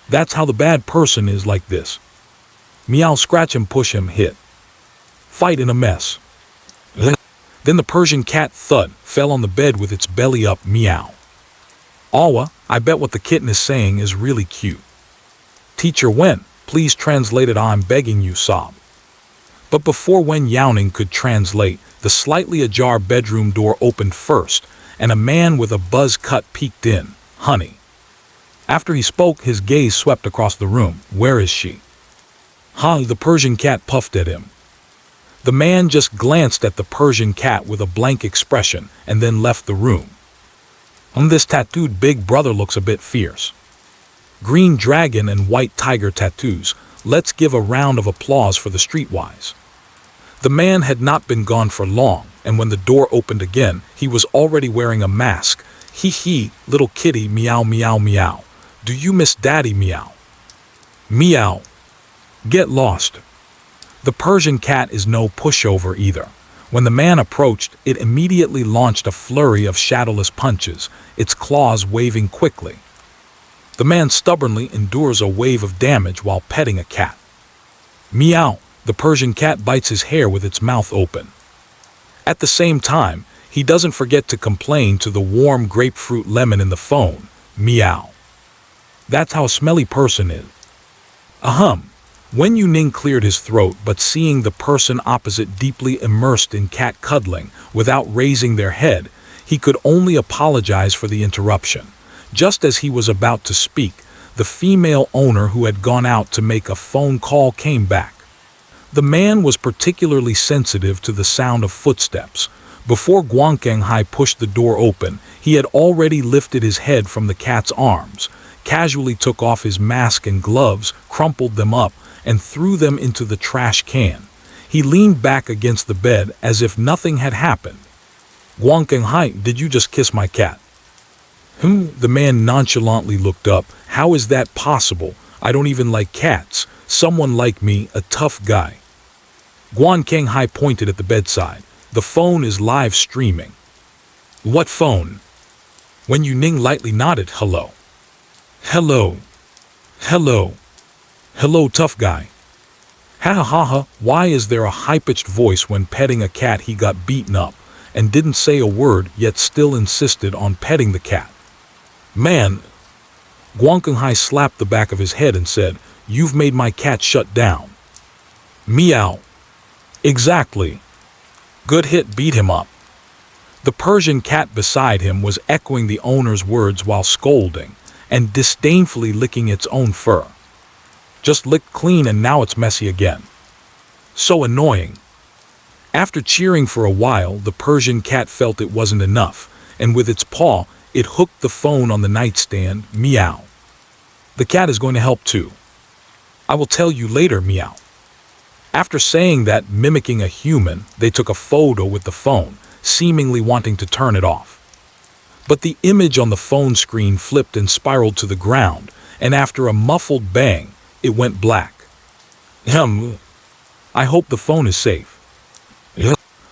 That's how the bad person is, like this. Meow, scratch him, push him, hit. Fight in a mess. Then the Persian cat fell on the bed with its belly up. Meow. Awa, I bet what the kitten is saying is really cute. Teacher Wen, please translate it. I'm begging you, sob. But before Wen Youning could translate, the slightly ajar bedroom door opened first, and a man with a buzz cut peeked in. Honey. After he spoke, his gaze swept across the room. Where is she? Huh, the Persian cat puffed at him. The man just glanced at the Persian cat with a blank expression and then left the room. This tattooed big brother looks a bit fierce. Green dragon and white tiger tattoos. Let's give a round of applause for the streetwise. The man had not been gone for long, and when the door opened again, he was already wearing a mask. Hee hee, little kitty, meow meow meow. Do you miss daddy? Meow. Meow. Get lost. The Persian cat is no pushover either. When the man approached, it immediately launched a flurry of shadowless punches, its claws waving quickly. The man stubbornly endures a wave of damage while petting a cat. Meow. The Persian cat bites his hair with its mouth open. At the same time, he doesn't forget to complain to the warm grapefruit lemon in the phone. Meow. That's how a smelly person is. Ahem. Wen Youning cleared his throat, but seeing the person opposite deeply immersed in cat cuddling without raising their head, he could only apologize for the interruption. Just as he was about to speak, the female owner who had gone out to make a phone call came back. The man was particularly sensitive to the sound of footsteps. Before Guangkenghai pushed the door open, he had already lifted his head from the cat's arms, casually took off his mask and gloves, crumpled them up, and threw them into the trash can. He leaned back against the bed as if nothing had happened. Guangkenghai, did you just kiss my cat? The man nonchalantly looked up. How is that possible? I don't even like cats. Someone like me, a tough guy. Guangkenghai pointed at the bedside. The phone is live streaming. What phone? Wen Youning lightly nodded. Hello. Hello. Hello. Hello, tough guy. Ha ha ha, why is there a high-pitched voice when petting a cat? He got beaten up and didn't say a word, yet still insisted on petting the cat. Man. Guangkenghai slapped the back of his head and said, you've made my cat shut down. Meow. Exactly. Good hit, beat him up. The Persian cat beside him was echoing the owner's words while scolding and disdainfully licking its own fur. Just licked clean and now it's messy again. So annoying. After cheering for a while, the Persian cat felt it wasn't enough, and with its paw, it hooked the phone on the nightstand. Meow. The cat is going to help too. I will tell you later. Meow. After saying that, mimicking a human, they took a photo with the phone, seemingly wanting to turn it off. But the image on the phone screen flipped and spiraled to the ground, and after a muffled bang, it went black. I hope the phone is safe.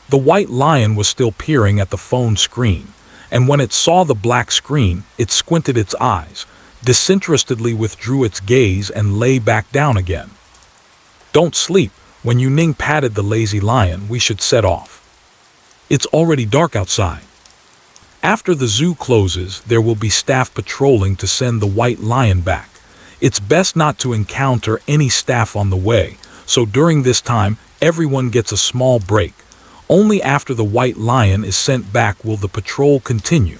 The white lion was still peering at the phone screen, and when it saw the black screen, it squinted its eyes, disinterestedly withdrew its gaze and lay back down again. Don't sleep. When Youning patted the lazy lion, we should set off. It's already dark outside. After the zoo closes, there will be staff patrolling to send the white lion back. It's best not to encounter any staff on the way, so during this time, everyone gets a small break. Only after the white lion is sent back will the patrol continue.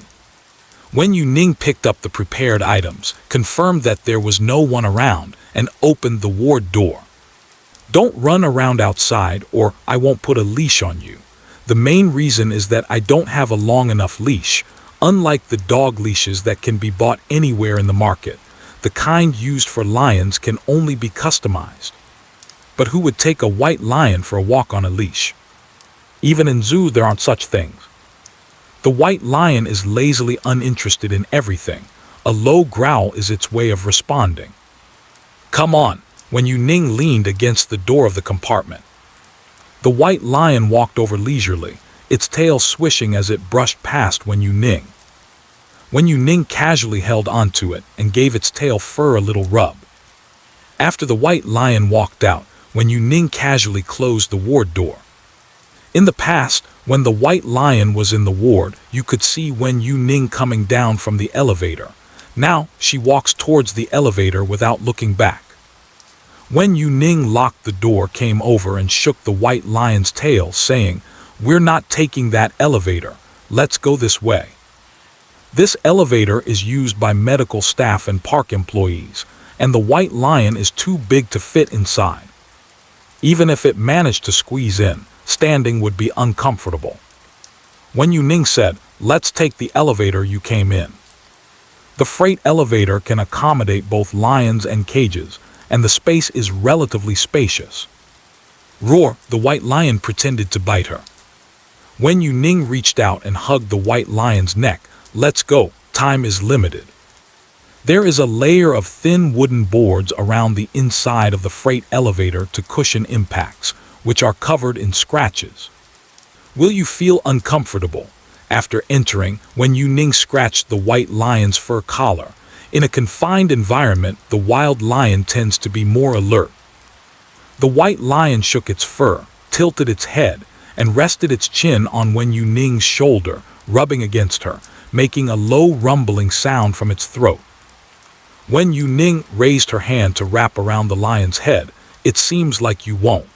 Wen Youning picked up the prepared items, confirmed that there was no one around, and opened the ward door. Don't run around outside or I won't put a leash on you. The main reason is that I don't have a long enough leash, unlike the dog leashes that can be bought anywhere in the market. The kind used for lions can only be customized. But who would take a white lion for a walk on a leash? Even in zoos there aren't such things. The white lion is lazily uninterested in everything. A low growl is its way of responding. Come on. Wen Youning leaned against the door of the compartment. The white lion walked over leisurely, its tail swishing as it brushed past Wen Youning. Wen Youning casually held onto it and gave its tail fur a little rub. After the white lion walked out, Wen Youning casually closed the ward door. In the past, when the white lion was in the ward, you could see Wen Youning coming down from the elevator. Now, she walks towards the elevator without looking back. Wen Youning locked the door, came over and shook the white lion's tail, saying, "We're not taking that elevator. Let's go this way." This elevator is used by medical staff and park employees, and the white lion is too big to fit inside. Even if it managed to squeeze in, standing would be uncomfortable. Wen Youning said, "Let's take the elevator you came in." The freight elevator can accommodate both lions and cages, and the space is relatively spacious. Roar, the white lion pretended to bite her. Wen Youning reached out and hugged the white lion's neck. "Let's go, time is limited." There is a layer of thin wooden boards around the inside of the freight elevator to cushion impacts, which are covered in scratches. Will you feel uncomfortable? After entering, Wen Youning scratched the white lion's fur collar. In a confined environment, the wild lion tends to be more alert. The white lion shook its fur, tilted its head, and rested its chin on Wen Youning's shoulder, rubbing against her, making a low rumbling sound from its throat. Wen Youning raised her hand to wrap around the lion's head. "It seems like you won't."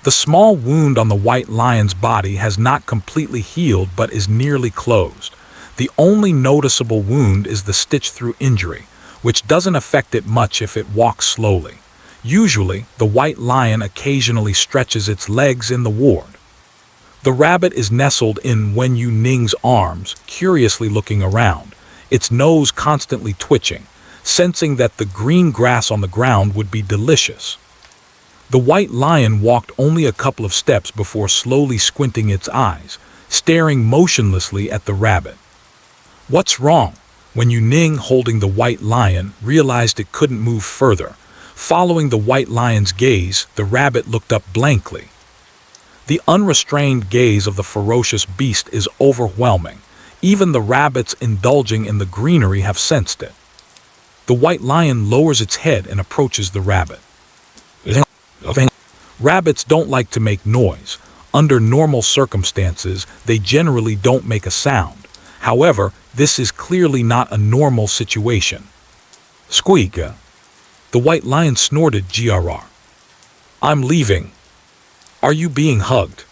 The small wound on the white lion's body has not completely healed but is nearly closed. The only noticeable wound is the stitch-through injury, which doesn't affect it much if it walks slowly. Usually, the white lion occasionally stretches its legs in the ward. The rabbit is nestled in Wen Youning's arms, curiously looking around, its nose constantly twitching, sensing that the green grass on the ground would be delicious. The white lion walked only a couple of steps before slowly squinting its eyes, staring motionlessly at the rabbit. "What's wrong?" Wen Youning, holding the white lion, realized it couldn't move further. Following the white lion's gaze, the rabbit looked up blankly. The unrestrained gaze of the ferocious beast is overwhelming. Even the rabbits indulging in the greenery have sensed it. The white lion lowers its head and approaches the rabbit. Rabbits don't like to make noise. Under normal circumstances, they generally don't make a sound. However, this is clearly not a normal situation. "Squeak." The white lion snorted, "Grr. I'm leaving." "Are you being hugged?"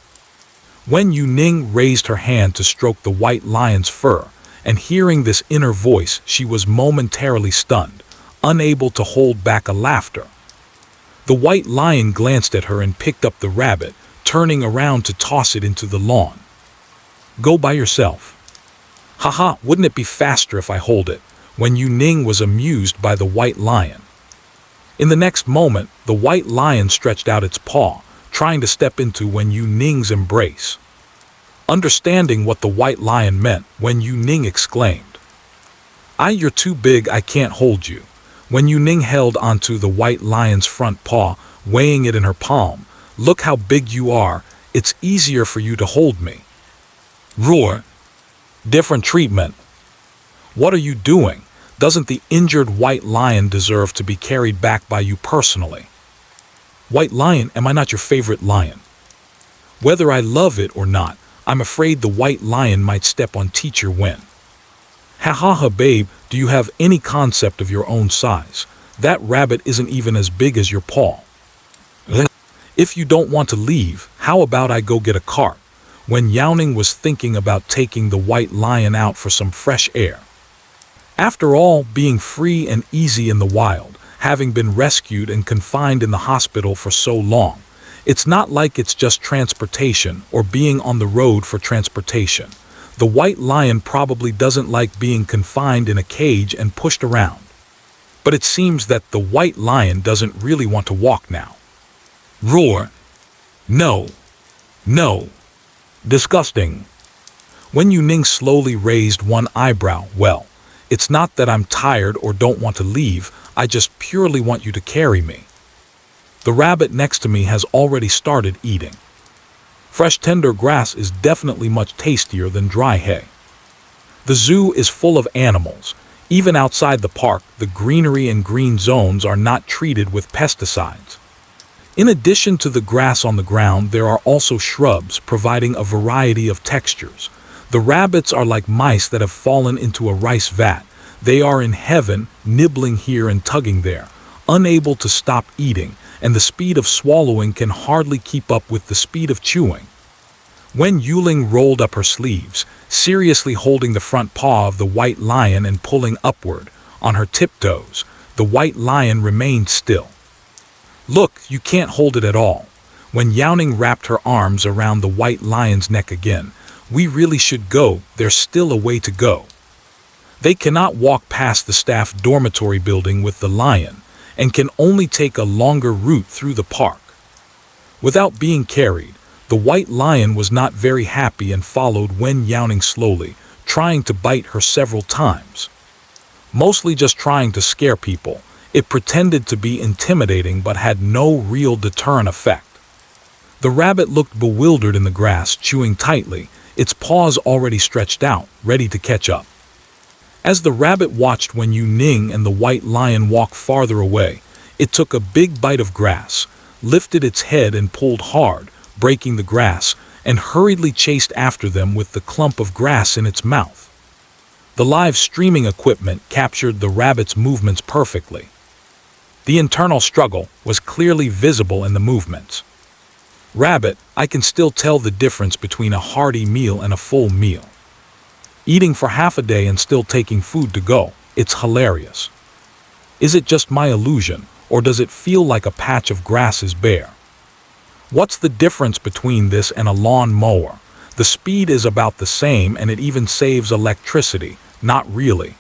Wen Youning raised her hand to stroke the white lion's fur, and hearing this inner voice, she was momentarily stunned, unable to hold back a laughter. The white lion glanced at her and picked up the rabbit, turning around to toss it into the lawn. "Go by yourself." "Haha, wouldn't it be faster if I hold it?" Wen Youning was amused by the white lion. In the next moment, the white lion stretched out its paw, trying to step into Wen Youning's embrace. Understanding what the white lion meant, Wen Youning exclaimed, "You're too big, I can't hold you." Wen Youning held onto the white lion's front paw, weighing it in her palm. "Look how big you are, it's easier for you to hold me." Roar. Different treatment. "What are you doing? Doesn't the injured white lion deserve to be carried back by you personally?" "White lion, am I not your favorite lion? Whether I love it or not, I'm afraid the white lion might step on Teacher Wen." "Ha ha ha, babe, do you have any concept of your own size? That rabbit isn't even as big as your paw." "If you don't want to leave, how about I go get a cart?" Wen Youning was thinking about taking the white lion out for some fresh air. After all, being free and easy in the wild, having been rescued and confined in the hospital for so long, it's not like it's just transportation or being on the road for transportation. The white lion probably doesn't like being confined in a cage and pushed around. But it seems that the white lion doesn't really want to walk now. Roar. "No. No. Disgusting." Wen Youning slowly raised one eyebrow. "Well, it's not that I'm tired or don't want to leave, I just purely want you to carry me. The rabbit next to me has already started eating. Fresh tender grass is definitely much tastier than dry hay. The zoo is full of animals. Even outside the park, the greenery and green zones are not treated with pesticides. In addition to the grass on the ground, there are also shrubs, providing a variety of textures. The rabbits are like mice that have fallen into a rice vat. They are in heaven, nibbling here and tugging there, unable to stop eating, and the speed of swallowing can hardly keep up with the speed of chewing. Wen Youning rolled up her sleeves, seriously holding the front paw of the white lion and pulling upward. On her tiptoes, the white lion remained still. "Look, you can't hold it at all." Wen Youning wrapped her arms around the white lion's neck again. "We really should go, there's still a way to go." They cannot walk past the staff dormitory building with the lion, and can only take a longer route through the park. Without being carried, the white lion was not very happy and followed Wen Youning slowly, trying to bite her several times. Mostly just trying to scare people, it pretended to be intimidating but had no real deterrent effect. The rabbit looked bewildered in the grass, chewing tightly, its paws already stretched out, ready to catch up. As the rabbit watched Wen Youning and the white lion walk farther away, it took a big bite of grass, lifted its head and pulled hard, breaking the grass, and hurriedly chased after them with the clump of grass in its mouth. The live streaming equipment captured the rabbit's movements perfectly. The internal struggle was clearly visible in the movements. "Rabbit, I can still tell the difference between a hearty meal and a full meal. Eating for half a day and still taking food to go, it's hilarious. Is it just my illusion, or does it feel like a patch of grass is bare? What's the difference between this and a lawn mower? The speed is about the same and it even saves electricity. Not really.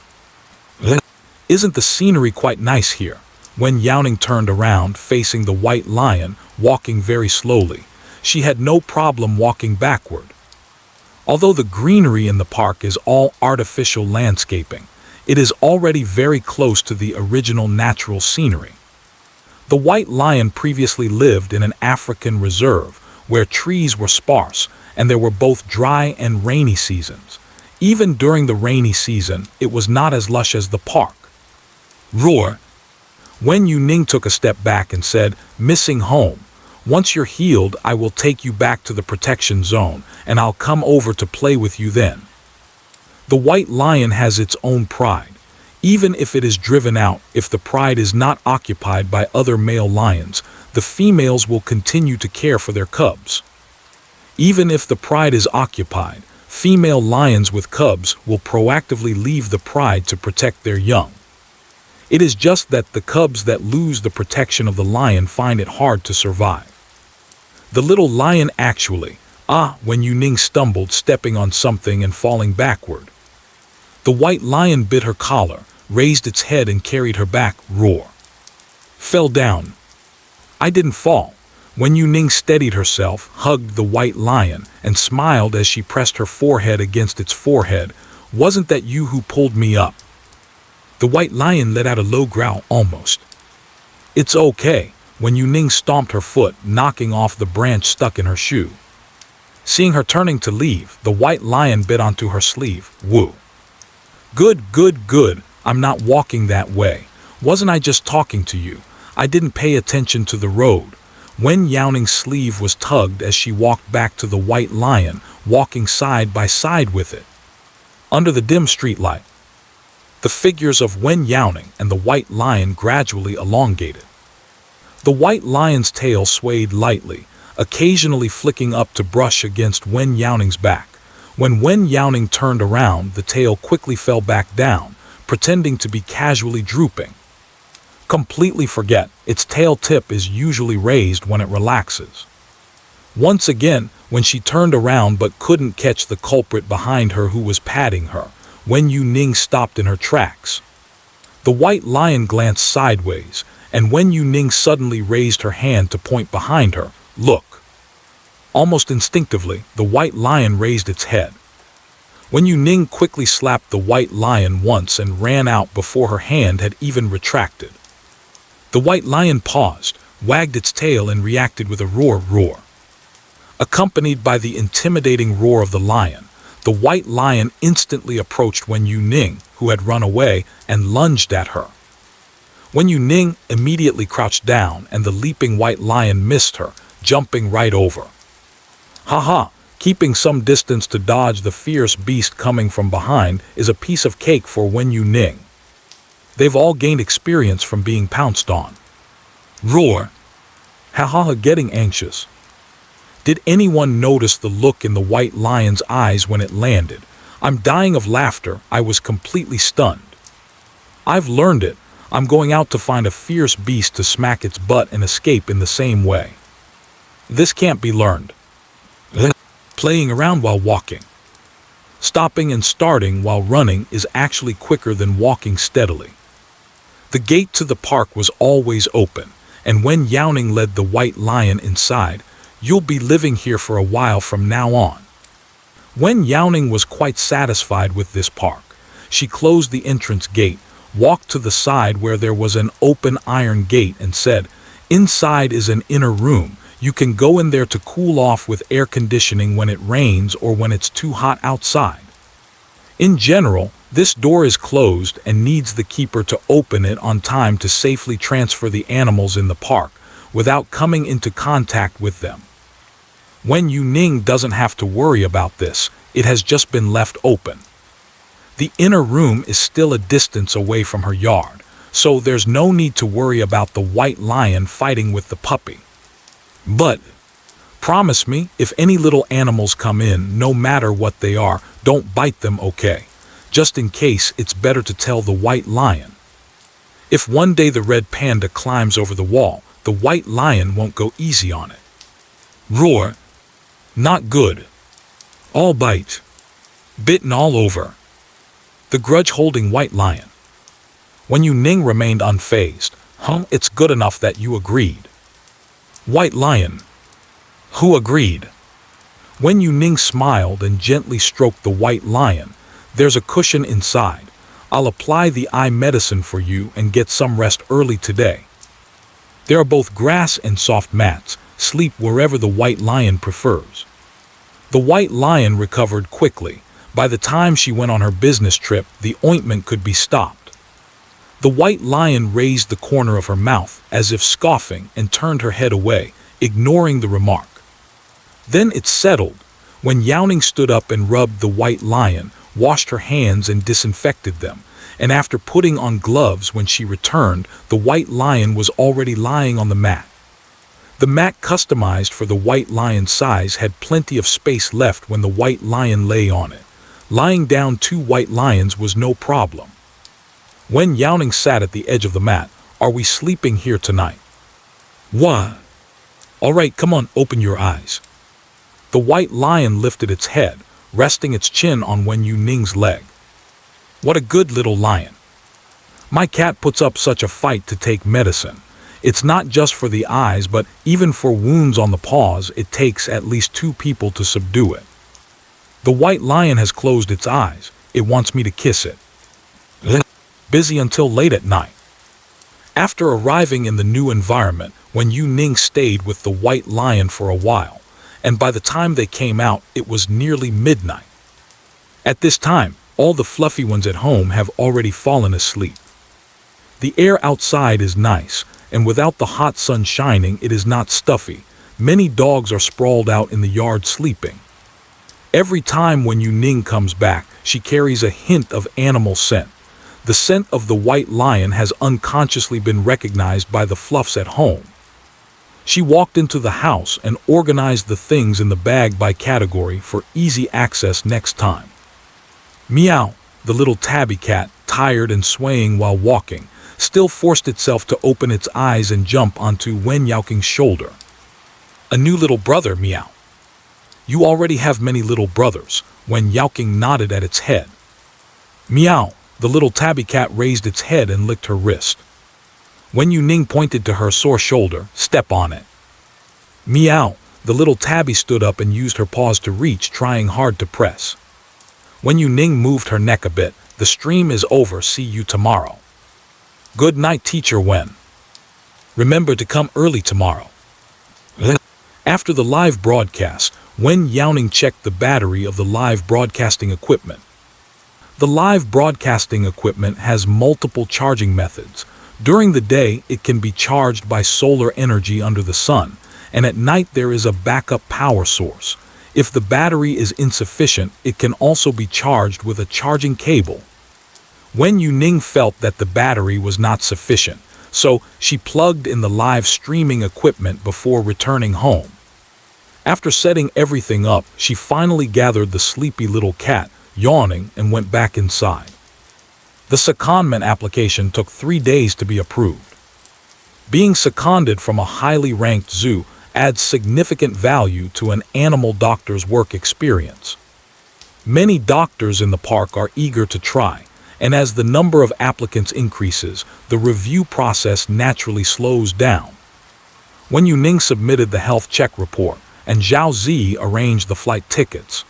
Isn't the scenery quite nice here?" Wen Youning turned around, facing the white lion, walking very slowly. She had no problem walking backward. Although the greenery in the park is all artificial landscaping, it is already very close to the original natural scenery. The white lion previously lived in an African reserve where trees were sparse and there were both dry and rainy seasons. Even during the rainy season, it was not as lush as the park. Roar! Wen Youning took a step back and said, "Missing home. Once you're healed, I will take you back to the protection zone, and I'll come over to play with you then." The white lion has its own pride. Even if it is driven out, if the pride is not occupied by other male lions, the females will continue to care for their cubs. Even if the pride is occupied, female lions with cubs will proactively leave the pride to protect their young. It is just that the cubs that lose the protection of the lion find it hard to survive. The little lion actually, Wen Youning stumbled, stepping on something and falling backward. The white lion bit her collar, raised its head and carried her back. Roar! Fell down. "I didn't fall." Wen Youning steadied herself, hugged the white lion, and smiled as she pressed her forehead against its forehead. "Wasn't that you who pulled me up?" The white lion let out a low growl, almost. "It's okay." Wen Youning stomped her foot, knocking off the branch stuck in her shoe. Seeing her turning to leave, the white lion bit onto her sleeve. "Woo! Good, good, good. I'm not walking that way. Wasn't I just talking to you? I didn't pay attention to the road." Wen Youning's sleeve was tugged as she walked back to the white lion, walking side by side with it. Under the dim streetlight, the figures of Wen Youning and the white lion gradually elongated. The white lion's tail swayed lightly, occasionally flicking up to brush against Wen Youning's back. When Wen Youning turned around, the tail quickly fell back down, pretending to be casually drooping. Completely forget, its tail tip is usually raised when it relaxes. Once again, when she turned around but couldn't catch the culprit behind her who was patting her, Wen Youning stopped in her tracks. The white lion glanced sideways, and Wen Youning suddenly raised her hand to point behind her. "Look!" Almost instinctively, the white lion raised its head. Wen Youning quickly slapped the white lion once and ran out before her hand had even retracted. The white lion paused, wagged its tail and reacted with a roar. Accompanied by the intimidating roar of the lion, the white lion instantly approached Wen Youning, who had run away, and lunged at her. Wen Youning immediately crouched down and the leaping white lion missed her, jumping right over. Haha, keeping some distance to dodge the fierce beast coming from behind is a piece of cake for Wen Youning. They've all gained experience from being pounced on. Roar. Haha, getting anxious. Did anyone notice the look in the white lion's eyes when it landed? I'm dying of laughter. I was completely stunned. I've learned it. I'm going out to find a fierce beast to smack its butt and escape in the same way. This can't be learned. Playing around while walking. Stopping and starting while running is actually quicker than walking steadily. The gate to the park was always open, and Wen Youning led the white lion inside. You'll be living here for a while from now on. Wen Youning was quite satisfied with this park. She closed the entrance gate, walked to the side where there was an open iron gate and said, "Inside is an inner room. You can go in there to cool off with air conditioning when it rains or when it's too hot outside. In general, this door is closed and needs the keeper to open it on time to safely transfer the animals in the park without coming into contact with them." Wen Youning doesn't have to worry about this. It has just been left open. The inner room is still a distance away from her yard, so there's no need to worry about the white lion fighting with the puppy. But promise me, if any little animals come in, no matter what they are, don't bite them, okay? Just in case, it's better to tell the white lion. If one day the red panda climbs over the wall, the white lion won't go easy on it. Roar. Not good. All bite. Bitten all over. The grudge-holding white lion. Wen Youning remained unfazed. It's good enough that you agreed. White lion. Who agreed? Wen Youning smiled and gently stroked the white lion. There's a cushion inside. I'll apply the eye medicine for you and get some rest early today. There are both grass and soft mats. Sleep wherever the white lion prefers. The white lion recovered quickly. By the time she went on her business trip, the ointment could be stopped. The white lion raised the corner of her mouth, as if scoffing, and turned her head away, ignoring the remark. Then it settled. When Youning stood up and rubbed the white lion, washed her hands and disinfected them, and after putting on gloves when she returned, the white lion was already lying on the mat. The mat customized for the white lion's size had plenty of space left when the white lion lay on it. Lying down two white lions was no problem. Wen Youning sat at the edge of the mat. Are we sleeping here tonight? What? All right, come on, open your eyes. The white lion lifted its head, resting its chin on Wen Youning's leg. What a good little lion. My cat puts up such a fight to take medicine. It's not just for the eyes, but even for wounds on the paws, it takes at least 2 people to subdue it. The white lion has closed its eyes. It wants me to kiss it. Busy until late at night. After arriving in the new environment, Wen Youning stayed with the white lion for a while, and by the time they came out, it was nearly midnight. At this time, all the fluffy ones at home have already fallen asleep. The air outside is nice, and without the hot sun shining, it is not stuffy. Many dogs are sprawled out in the yard sleeping. Every time Wen Youning comes back, she carries a hint of animal scent. The scent of the white lion has unconsciously been recognized by the fluffs at home. She walked into the house and organized the things in the bag by category for easy access next time. Meow, the little tabby cat, tired and swaying while walking, still forced itself to open its eyes and jump onto Wen Youning's shoulder. A new little brother, Meow. You already have many little brothers. Wen Youning nodded at its head. Meow, the little tabby cat raised its head and licked her wrist. Wen Youning pointed to her sore shoulder. Step on it. Meow, the little tabby stood up and used her paws to reach, trying hard to press. Wen Youning moved her neck a bit. The stream is over. See you tomorrow. Good night, Teacher Wen. Remember to come early tomorrow. After the live broadcast, Wen Youning checked the battery of the live broadcasting equipment. The live broadcasting equipment has multiple charging methods. During the day, it can be charged by solar energy under the sun, and at night there is a backup power source. If the battery is insufficient, it can also be charged with a charging cable. Wen Youning felt that the battery was not sufficient, so she plugged in the live streaming equipment before returning home. After setting everything up, she finally gathered the sleepy little cat, yawning, and went back inside. The secondment application took 3 days to be approved. Being seconded from a highly ranked zoo adds significant value to an animal doctor's work experience. Many doctors in the park are eager to try, and as the number of applicants increases, the review process naturally slows down. Wen Youning submitted the health check report, and Zhao Zi arranged the flight tickets.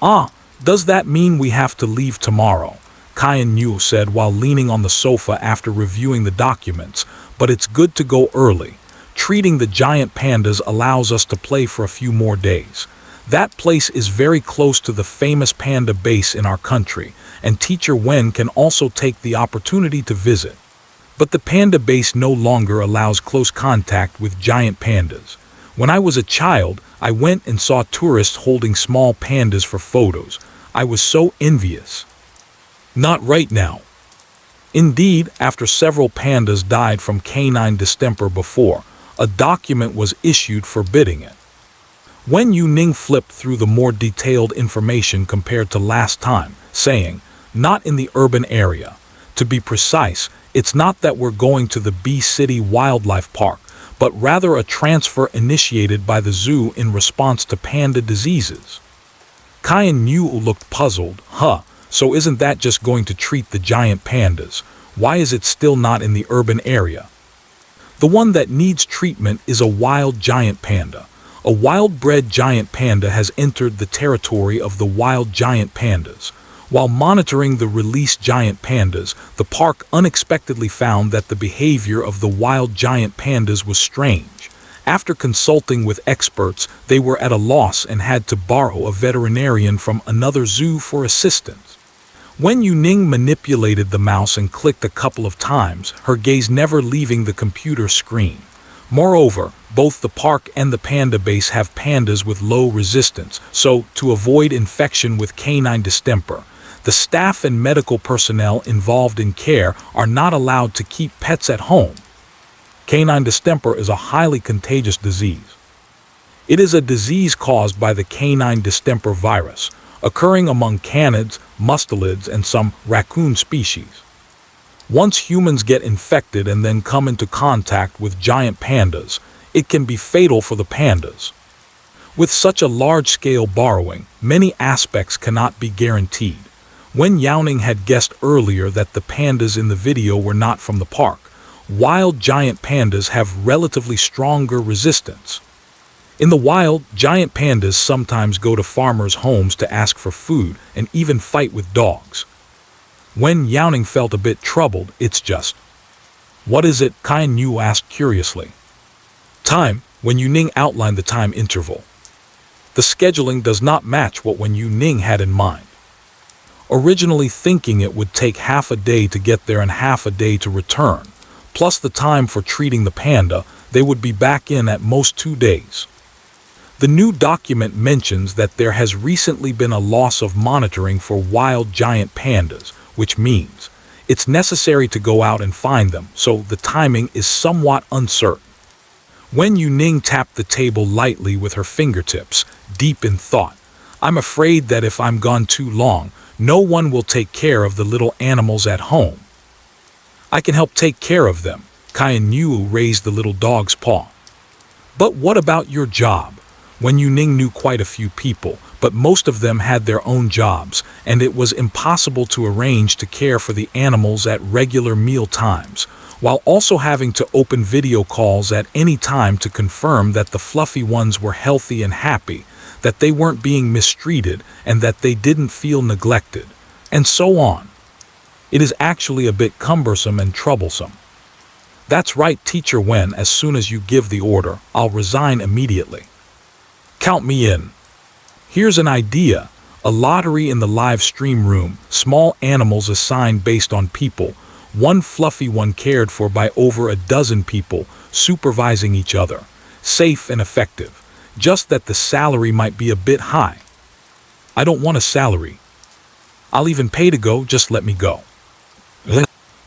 "Ah, does that mean we have to leave tomorrow?" Kaian Yu said while leaning on the sofa after reviewing the documents, "But it's good to go early. Treating the giant pandas allows us to play for a few more days. That place is very close to the famous panda base in our country, and Teacher Wen can also take the opportunity to visit. But the panda base no longer allows close contact with giant pandas. When I was a child, I went and saw tourists holding small pandas for photos. I was so envious. Not right now." Indeed, after several pandas died from canine distemper before, a document was issued forbidding it. Wen Youning flipped through the more detailed information compared to last time, saying, "Not in the urban area. To be precise, it's not that we're going to the Bee City Wildlife Park, but rather a transfer initiated by the zoo in response to panda diseases." Kaian Yu looked puzzled. So isn't that just going to treat the giant pandas? Why is it still not in the urban area? "The one that needs treatment is a wild giant panda. A wild-bred giant panda has entered the territory of the wild giant pandas. While monitoring the released giant pandas, the park unexpectedly found that the behavior of the wild giant pandas was strange. After consulting with experts, they were at a loss and had to borrow a veterinarian from another zoo for assistance." Wen Youning manipulated the mouse and clicked a couple of times, her gaze never leaving the computer screen. Moreover, both the park and the panda base have pandas with low resistance, so to avoid infection with canine distemper, the staff and medical personnel involved in care are not allowed to keep pets at home. Canine distemper is a highly contagious disease. It is a disease caused by the canine distemper virus, occurring among canids, mustelids, and some raccoon species. Once humans get infected and then come into contact with giant pandas, it can be fatal for the pandas. With such a large-scale borrowing, many aspects cannot be guaranteed. Wen Youning had guessed earlier that the pandas in the video were not from the park. Wild giant pandas have relatively stronger resistance. In the wild, giant pandas sometimes go to farmers' homes to ask for food and even fight with dogs. Wen Youning felt a bit troubled. "It's just..." "What is it?" Kaian Yu asked curiously. "Time." Wen Youning outlined the time interval. The scheduling does not match what Wen Youning had in mind. Originally thinking it would take half a day to get there and half a day to return, plus the time for treating the panda, they would be back in at most 2 days. The new document mentions that there has recently been a loss of monitoring for wild giant pandas, which means it's necessary to go out and find them, so the timing is somewhat uncertain. Wen Youning tapped the table lightly with her fingertips, deep in thought. "I'm afraid that if I'm gone too long, no one will take care of the little animals at home." "I can help take care of them." Kaian Yu raised the little dog's paw. "But what about your job?" Wen Youning knew quite a few people, but most of them had their own jobs, and it was impossible to arrange to care for the animals at regular meal times, while also having to open video calls at any time to confirm that the fluffy ones were healthy and happy, that they weren't being mistreated, and that they didn't feel neglected, and so on. It is actually a bit cumbersome and troublesome. "That's right, Teacher Wen. As soon as you give the order, I'll resign immediately." "Count me in." "Here's an idea. A lottery in the live stream room, small animals assigned based on people. one fluffy one cared for by over a dozen people, supervising each other, safe and effective, just that the salary might be a bit high. I don't want a salary. I'll even pay to go, just let me go.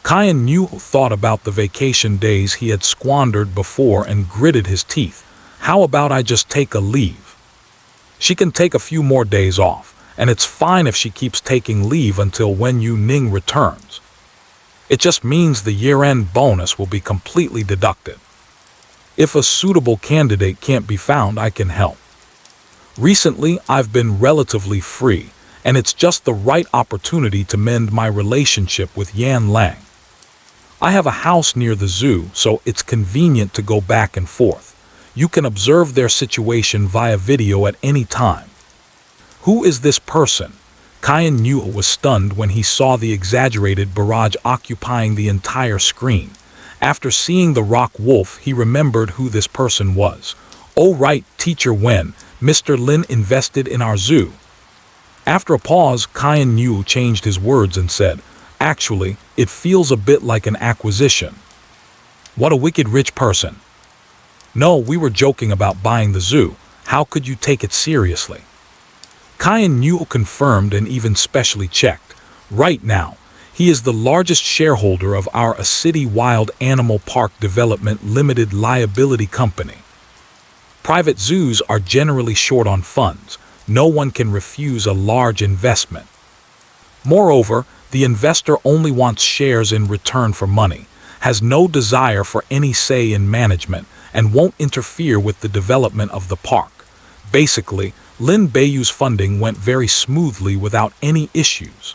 Kyan Yu thought about the vacation days he had squandered before and gritted his teeth. How about I just take a leave? She can take a few more days off, and it's fine if she keeps taking leave until Wen Youning returns. It just means the year-end bonus will be completely deducted. If a suitable candidate can't be found, I can help. Recently, I've been relatively free, and it's just the right opportunity to mend my relationship with Yan Lang. I have a house near the zoo, so it's convenient to go back and forth. You can observe their situation via video at any time. Who is this person? Kyan Yu was stunned when he saw the exaggerated barrage occupying the entire screen. After seeing the rock wolf, he remembered who this person was. Oh right, Teacher Wen, Mr. Lin invested in our zoo. After a pause, Kyan Yu changed his words and said, actually, it feels a bit like an acquisition. What a wicked rich person. No, we were joking about buying the zoo. How could you take it seriously? Kyan Yu confirmed and even specially checked. Right now, he is the largest shareholder of our City Wild Animal Park Development Limited Liability Company. Private zoos are generally short on funds. No one can refuse a large investment. Moreover, the investor only wants shares in return for money, has no desire for any say in management, and won't interfere with the development of the park. Basically, Lin Beiyu's funding went very smoothly without any issues.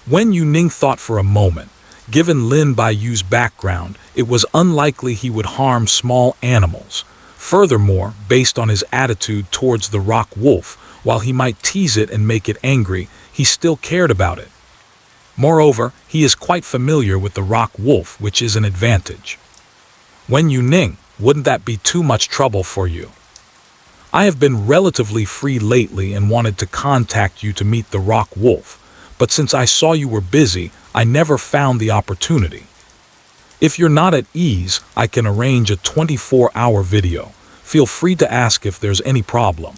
Wen Youning thought for a moment. Given Lin Beiyu's background, it was unlikely he would harm small animals. Furthermore, based on his attitude towards the rock wolf, while he might tease it and make it angry, he still cared about it. Moreover, he is quite familiar with the rock wolf, which is an advantage. Wen Youning, wouldn't that be too much trouble for you? I have been relatively free lately and wanted to contact you to meet the rock wolf, but since I saw you were busy, I never found the opportunity. If you're not at ease, I can arrange a 24-hour video. Feel free to ask if there's any problem.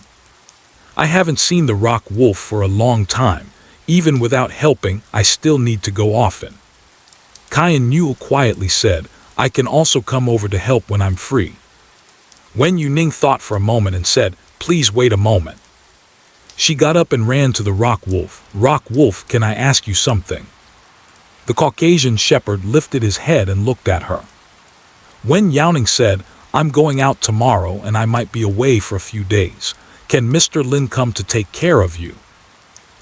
I haven't seen the rock wolf for a long time. Even without helping, I still need to go often. Kyan Yu quietly said, I can also come over to help when I'm free. Wen Youning thought for a moment and said, please wait a moment. She got up and ran to the rock wolf. Rock wolf, can I ask you something? The Caucasian shepherd lifted his head and looked at her. Wen Youning said, I'm going out tomorrow and I might be away for a few days. Can Mr. Lin come to take care of you?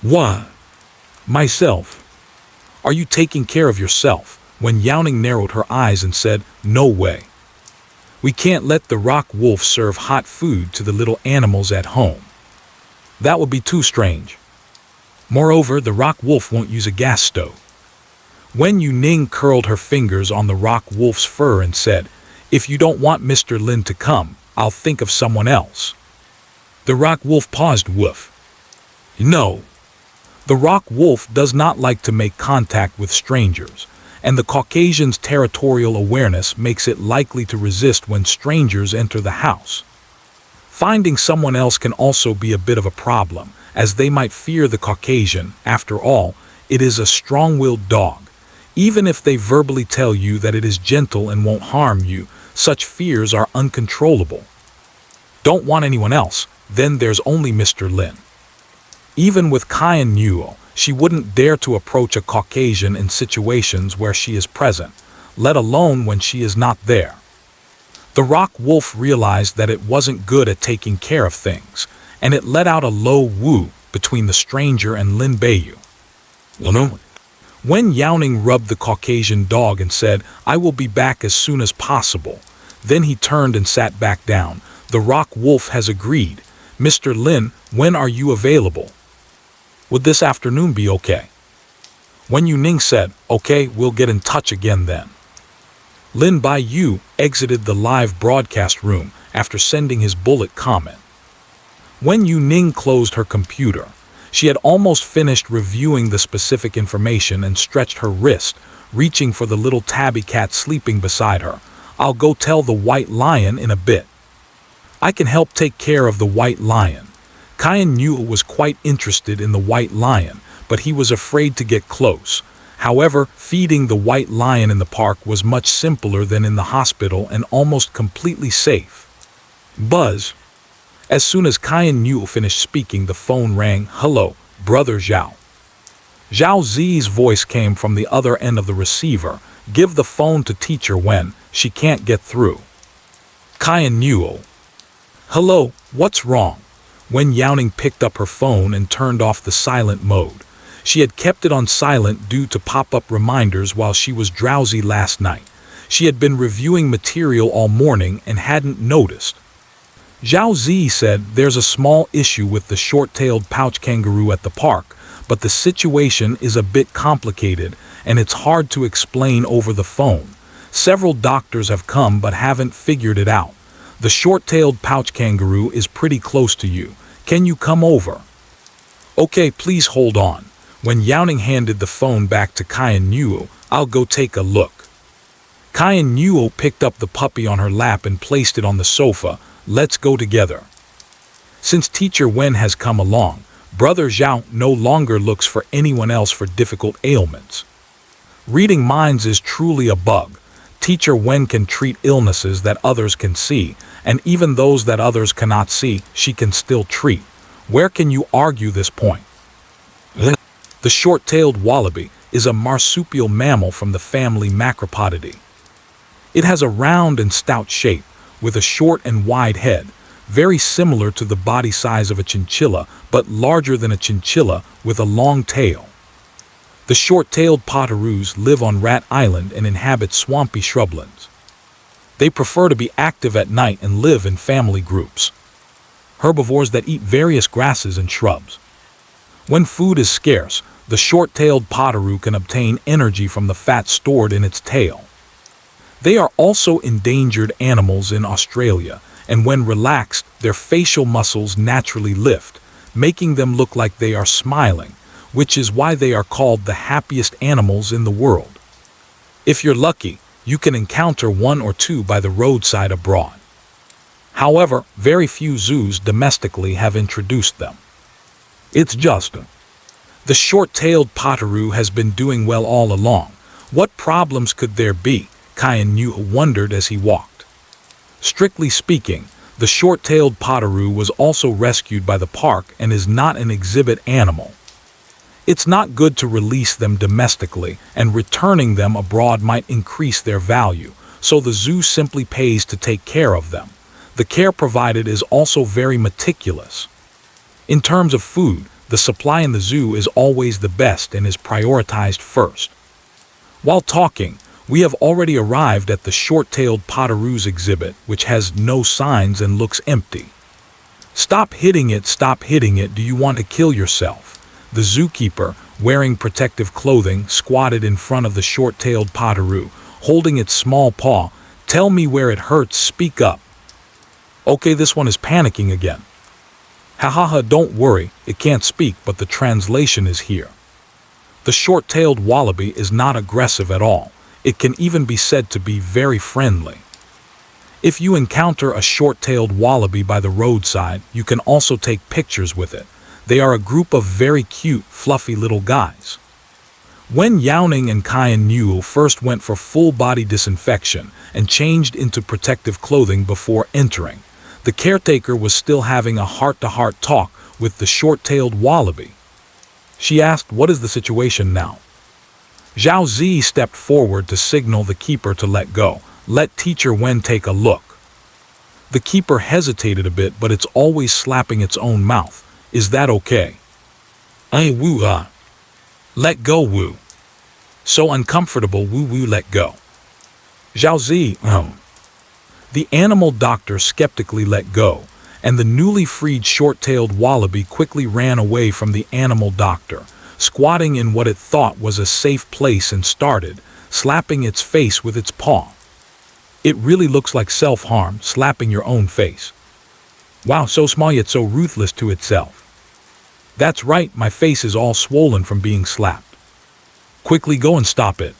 What? Myself. Are you taking care of yourself? Wen Youning narrowed her eyes and said, no way. We can't let the rock wolf serve hot food to the little animals at home. That would be too strange. Moreover, the rock wolf won't use a gas stove. Wen Youning curled her fingers on the rock wolf's fur and said, if you don't want Mr. Lin to come, I'll think of someone else. The rock wolf paused. Woof. No. The rock wolf does not like to make contact with strangers, and the Caucasian's territorial awareness makes it likely to resist when strangers enter the house. Finding someone else can also be a bit of a problem, as they might fear the Caucasian. After all, it is a strong-willed dog. Even if they verbally tell you that it is gentle and won't harm you, such fears are uncontrollable. Don't want anyone else, then there's only Mr. Lin. Even with Kyan Yu, she wouldn't dare to approach a Caucasian in situations where she is present, let alone when she is not there. The rock wolf realized that it wasn't good at taking care of things, and it let out a low woo between the stranger and Lin Beiyu. Wen Youning rubbed the Caucasian dog and said, I will be back as soon as possible. Then he turned and sat back down. The rock wolf has agreed. Mr. Lin, when are you available? Would this afternoon be okay? Wen Youning said, okay, we'll get in touch again then. Lin Beiyu exited the live broadcast room after sending his bullet comment. Wen Youning closed her computer. She had almost finished reviewing the specific information and stretched her wrist, reaching for the little tabby cat sleeping beside her. "I'll go tell the white lion in a bit. I can help take care of the white lion." Wen Youning was quite interested in the white lion, but he was afraid to get close. However, feeding the white lion in the park was much simpler than in the hospital and almost completely safe. Buzz. As soon as Wen Youning finished speaking, the phone rang. "Hello, Brother Zhao." Zhao Zi's voice came from the other end of the receiver. "Give the phone to Teacher Wen, she can't get through." Wen Youning. "Hello, what's wrong?" Wen Youning picked up her phone and turned off the silent mode. She had kept it on silent due to pop-up reminders while she was drowsy last night. She had been reviewing material all morning and hadn't noticed. Zhao Zi said, "There's a small issue with the short-tailed pouch kangaroo at the park, but the situation is a bit complicated and it's hard to explain over the phone. Several doctors have come but haven't figured it out. The short-tailed pouch kangaroo is pretty close to you. Can you come over?" "Okay, please hold on." Wen Youning handed the phone back to Wen Youning. "I'll go take a look." Wen Youning picked up the puppy on her lap and placed it on the sofa. "Let's go together." Since Teacher Wen has come along, Brother Zhao no longer looks for anyone else for difficult ailments. Reading minds is truly a bug. Teacher Wen can treat illnesses that others can see, and even those that others cannot see, she can still treat. Where can you argue this point? The short-tailed wallaby is a marsupial mammal from the family Macropodidae. It has a round and stout shape, with a short and wide head, very similar to the body size of a chinchilla, but larger than a chinchilla with a long tail. The short-tailed potaroos live on Rat Island and inhabit swampy shrublands. They prefer to be active at night and live in family groups. Herbivores that eat various grasses and shrubs. When food is scarce, the short-tailed potaroo can obtain energy from the fat stored in its tail. They are also endangered animals in Australia, and when relaxed, their facial muscles naturally lift, making them look like they are smiling, which is why they are called the happiest animals in the world. If you're lucky, you can encounter one or two by the roadside abroad. However, very few zoos domestically have introduced them. It's just the short-tailed potaroo has been doing well all along. What problems could there be? Wen Youning wondered as he walked. Strictly speaking, the short-tailed potaroo was also rescued by the park and is not an exhibit animal. It's not good to release them domestically, and returning them abroad might increase their value, so the zoo simply pays to take care of them. The care provided is also very meticulous. In terms of food, the supply in the zoo is always the best and is prioritized first. While talking, we have already arrived at the short-tailed potaroo's exhibit, which has no signs and looks empty. Stop hitting it, do you want to kill yourself? The zookeeper, wearing protective clothing, squatted in front of the short-tailed potaroo, holding its small paw. "Tell me where it hurts, speak up." "Okay, this one is panicking again." "Ha, don't worry, it can't speak, but the translation is here." The short-tailed wallaby is not aggressive at all. It can even be said to be very friendly. If you encounter a short-tailed wallaby by the roadside, you can also take pictures with it. They are a group of very cute, fluffy little guys. Wen Youning and Wen Youning first went for full-body disinfection and changed into protective clothing before entering. The caretaker was still having a heart-to-heart talk with the short-tailed wallaby. She asked, "What is the situation now?" Zhao Zi stepped forward to signal the keeper to let go. "Let Teacher Wen take a look." The keeper hesitated a bit, but it's always slapping its own mouth. "Is that okay?" Woo. Let go, woo." "So uncomfortable, woo, let go." Zhao Zi, The animal doctor skeptically let go, and the newly freed short-tailed wallaby quickly ran away from the animal doctor, squatting in what it thought was a safe place and started slapping its face with its paw. It really looks like self-harm, slapping your own face. Wow, so small yet so ruthless to itself. That's right, my face is all swollen from being slapped. Quickly go and stop it.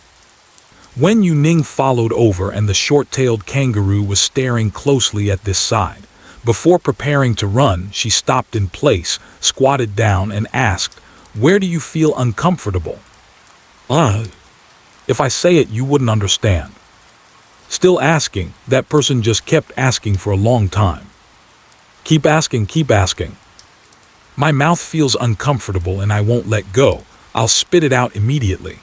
Wen Youning followed over, and the short-tailed kangaroo was staring closely at this side. Before preparing to run, she stopped in place, squatted down, and asked, "Where do you feel uncomfortable?" If I say it, you wouldn't understand." Still asking, that person just kept asking for a long time. Keep asking, keep asking. "My mouth feels uncomfortable and I won't let go. I'll spit it out immediately."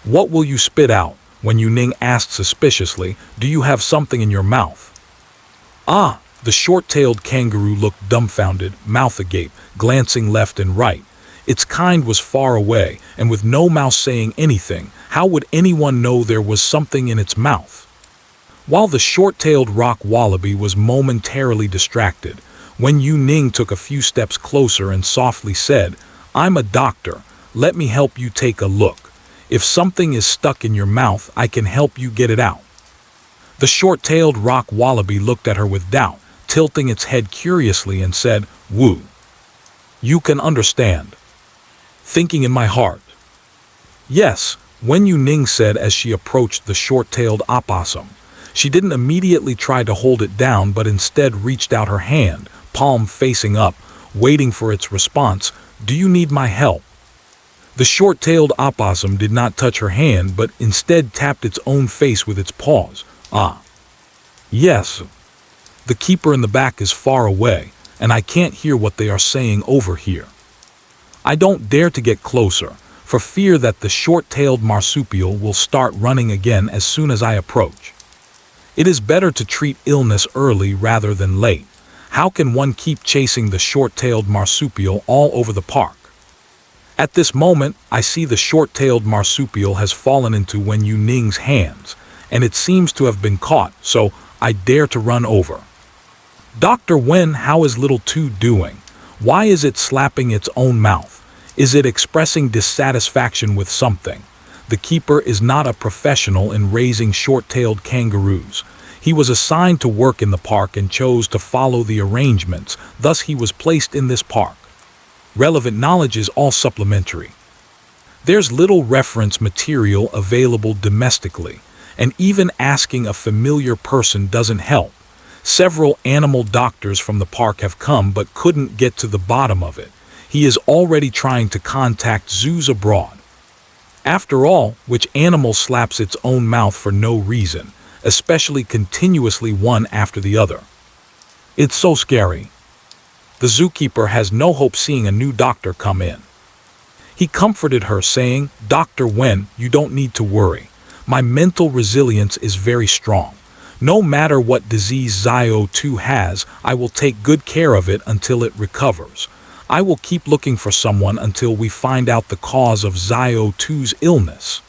"What will you spit out?" Wen Youning asked suspiciously. "Do you have something in your mouth?" The short-tailed kangaroo looked dumbfounded, mouth agape, glancing left and right. Its kind was far away, and with no mouse saying anything, how would anyone know there was something in its mouth? While the short-tailed rock wallaby was momentarily distracted, Wen Youning took a few steps closer and softly said, "I'm a doctor. Let me help you take a look. If something is stuck in your mouth, I can help you get it out." The short-tailed rock wallaby looked at her with doubt, tilting its head curiously, and said, "Woo. You can understand." "Thinking in my heart." "Yes," Wen Youning said as she approached the short-tailed opossum. She didn't immediately try to hold it down, but instead reached out her hand, palm facing up, waiting for its response. "Do you need my help?" The short-tailed opossum did not touch her hand, but instead tapped its own face with its paws. Yes. The keeper in the back is far away, and I can't hear what they are saying over here." I don't dare to get closer, for fear that the short-tailed marsupial will start running again as soon as I approach. It is better to treat illness early rather than late. How can one keep chasing the short-tailed marsupial all over the park? At this moment, I see the short-tailed marsupial has fallen into Wen Youning's hands, and it seems to have been caught, so I dare to run over. "Dr. Wen, how is little two doing? Why is it slapping its own mouth? Is it expressing dissatisfaction with something?" The keeper is not a professional in raising short-tailed kangaroos. He was assigned to work in the park and chose to follow the arrangements, thus he was placed in this park. Relevant knowledge is all supplementary. There's little reference material available domestically, and even asking a familiar person doesn't help. Several animal doctors from the park have come but couldn't get to the bottom of it. He is already trying to contact zoos abroad. After all, which animal slaps its own mouth for no reason, especially continuously one after the other? It's so scary. The zookeeper has no hope seeing a new doctor come in. He comforted her, saying, "Dr. Wen, you don't need to worry. My mental resilience is very strong. No matter what disease Zio2 has, I will take good care of it until it recovers. I will keep looking for someone until we find out the cause of Zio2's illness."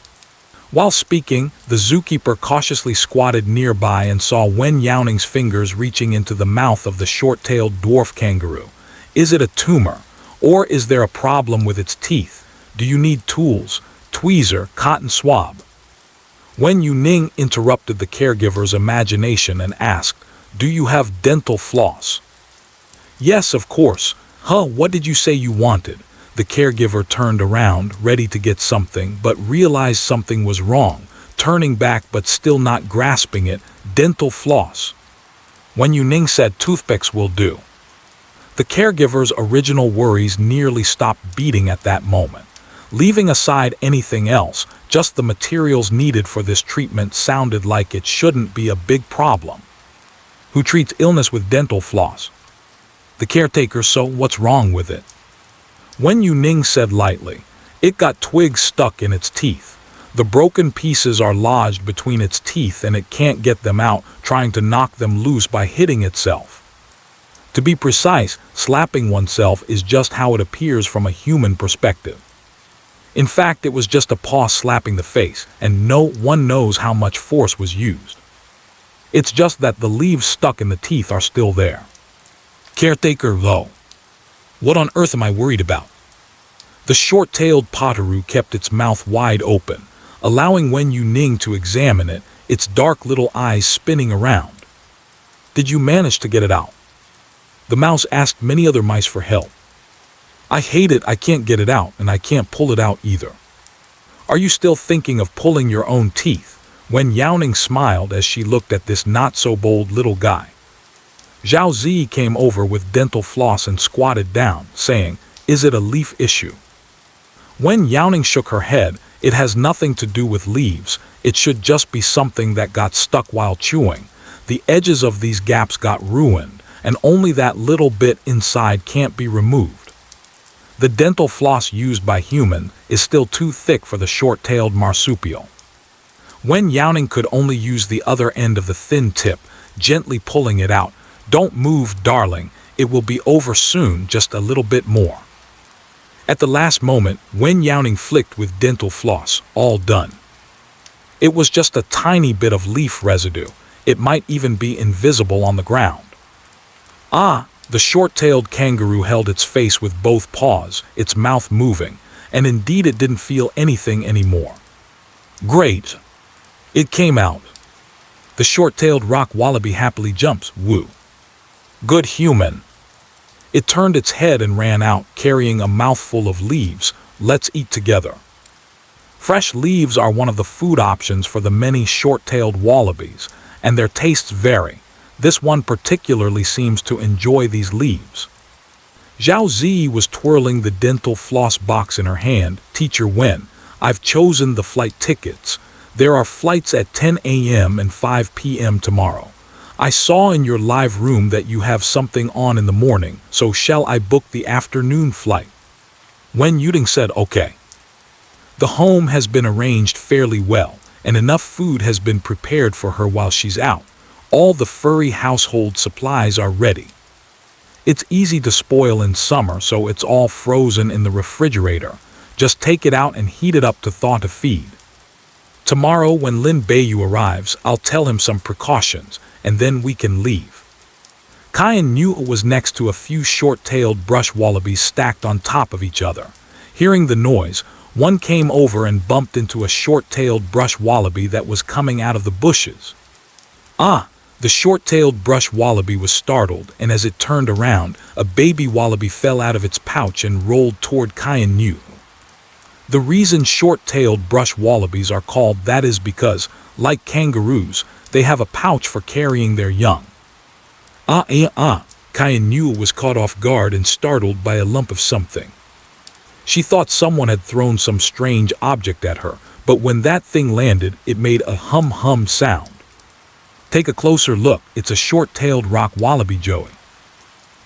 While speaking, the zookeeper cautiously squatted nearby and saw Wen Youning's fingers reaching into the mouth of the short-tailed dwarf kangaroo. Is it a tumor? Or is there a problem with its teeth? Do you need tools, tweezer, cotton swab? Wen Youning interrupted the caregiver's imagination and asked, "Do you have dental floss?" "Yes, of course." What did you say you wanted?" The caregiver turned around, ready to get something, but realized something was wrong, turning back but still not grasping it. "Dental floss." Wen Youning said, "Toothpicks will do." The caregiver's original worries nearly stopped beating at that moment. Leaving aside anything else, just the materials needed for this treatment sounded like it shouldn't be a big problem. Who treats illness with dental floss? The caretaker. So what's wrong with it? Wen Youning said lightly, "It got twigs stuck in its teeth. The broken pieces are lodged between its teeth and it can't get them out, trying to knock them loose by hitting itself." To be precise, slapping oneself is just how it appears from a human perspective. In fact, it was just a paw slapping the face, and no one knows how much force was used. It's just that the leaves stuck in the teeth are still there. Caretaker, though. What on earth am I worried about? The short-tailed potoroo kept its mouth wide open, allowing Wen Youning to examine it, its dark little eyes spinning around. "Did you manage to get it out?" The mouse asked many other mice for help. "I hate it, I can't get it out, and I can't pull it out either." Are you still thinking of pulling your own teeth? Wen Youning smiled as she looked at this not-so-bold little guy. Zhao Zi came over with dental floss and squatted down, saying, "Is it a leaf issue?" Wen Youning shook her head. "It has nothing to do with leaves. It should just be something that got stuck while chewing. The edges of these gaps got ruined, and only that little bit inside can't be removed. The dental floss used by human is still too thick for the short-tailed marsupial." Wen Youning could only use the other end of the thin tip, gently pulling it out. "Don't move, darling. It will be over soon, just a little bit more." At the last moment, Wen Youning flicked with dental floss, all done. It was just a tiny bit of leaf residue. It might even be invisible on the ground. "Ah!" The short-tailed kangaroo held its face with both paws, its mouth moving, and indeed it didn't feel anything anymore. "Great! It came out." The short-tailed rock wallaby happily jumps, "Woo! Good human." It turned its head and ran out, carrying a mouthful of leaves. "Let's eat together." Fresh leaves are one of the food options for the many short-tailed wallabies, and their tastes vary. This one particularly seems to enjoy these leaves. Zhao Zi was twirling the dental floss box in her hand. "Teacher Wen, I've chosen the flight tickets. There are flights at 10 a.m. and 5 p.m. tomorrow. I saw in your live room that you have something on in the morning, so shall I book the afternoon flight?" Wen Youning said, "Okay." The home has been arranged fairly well, and enough food has been prepared for her while she's out. All the furry household supplies are ready. It's easy to spoil in summer, so it's all frozen in the refrigerator. Just take it out and heat it up to thaw to feed. Tomorrow when Lin Beiyu arrives, I'll tell him some precautions, and then we can leave. Cayenne New was next to a few short-tailed brush wallabies stacked on top of each other. Hearing the noise, one came over and bumped into a short-tailed brush wallaby that was coming out of the bushes. "Ah!" The short-tailed brush wallaby was startled, and as it turned around, a baby wallaby fell out of its pouch and rolled toward Cayenne New. The reason short-tailed brush wallabies are called that is because, like kangaroos, they have a pouch for carrying their young. Cayenne New was caught off guard and startled by a lump of something. She thought someone had thrown some strange object at her, but when that thing landed, it made a hum-hum sound. Take a closer look. It's a short-tailed rock wallaby, Joey.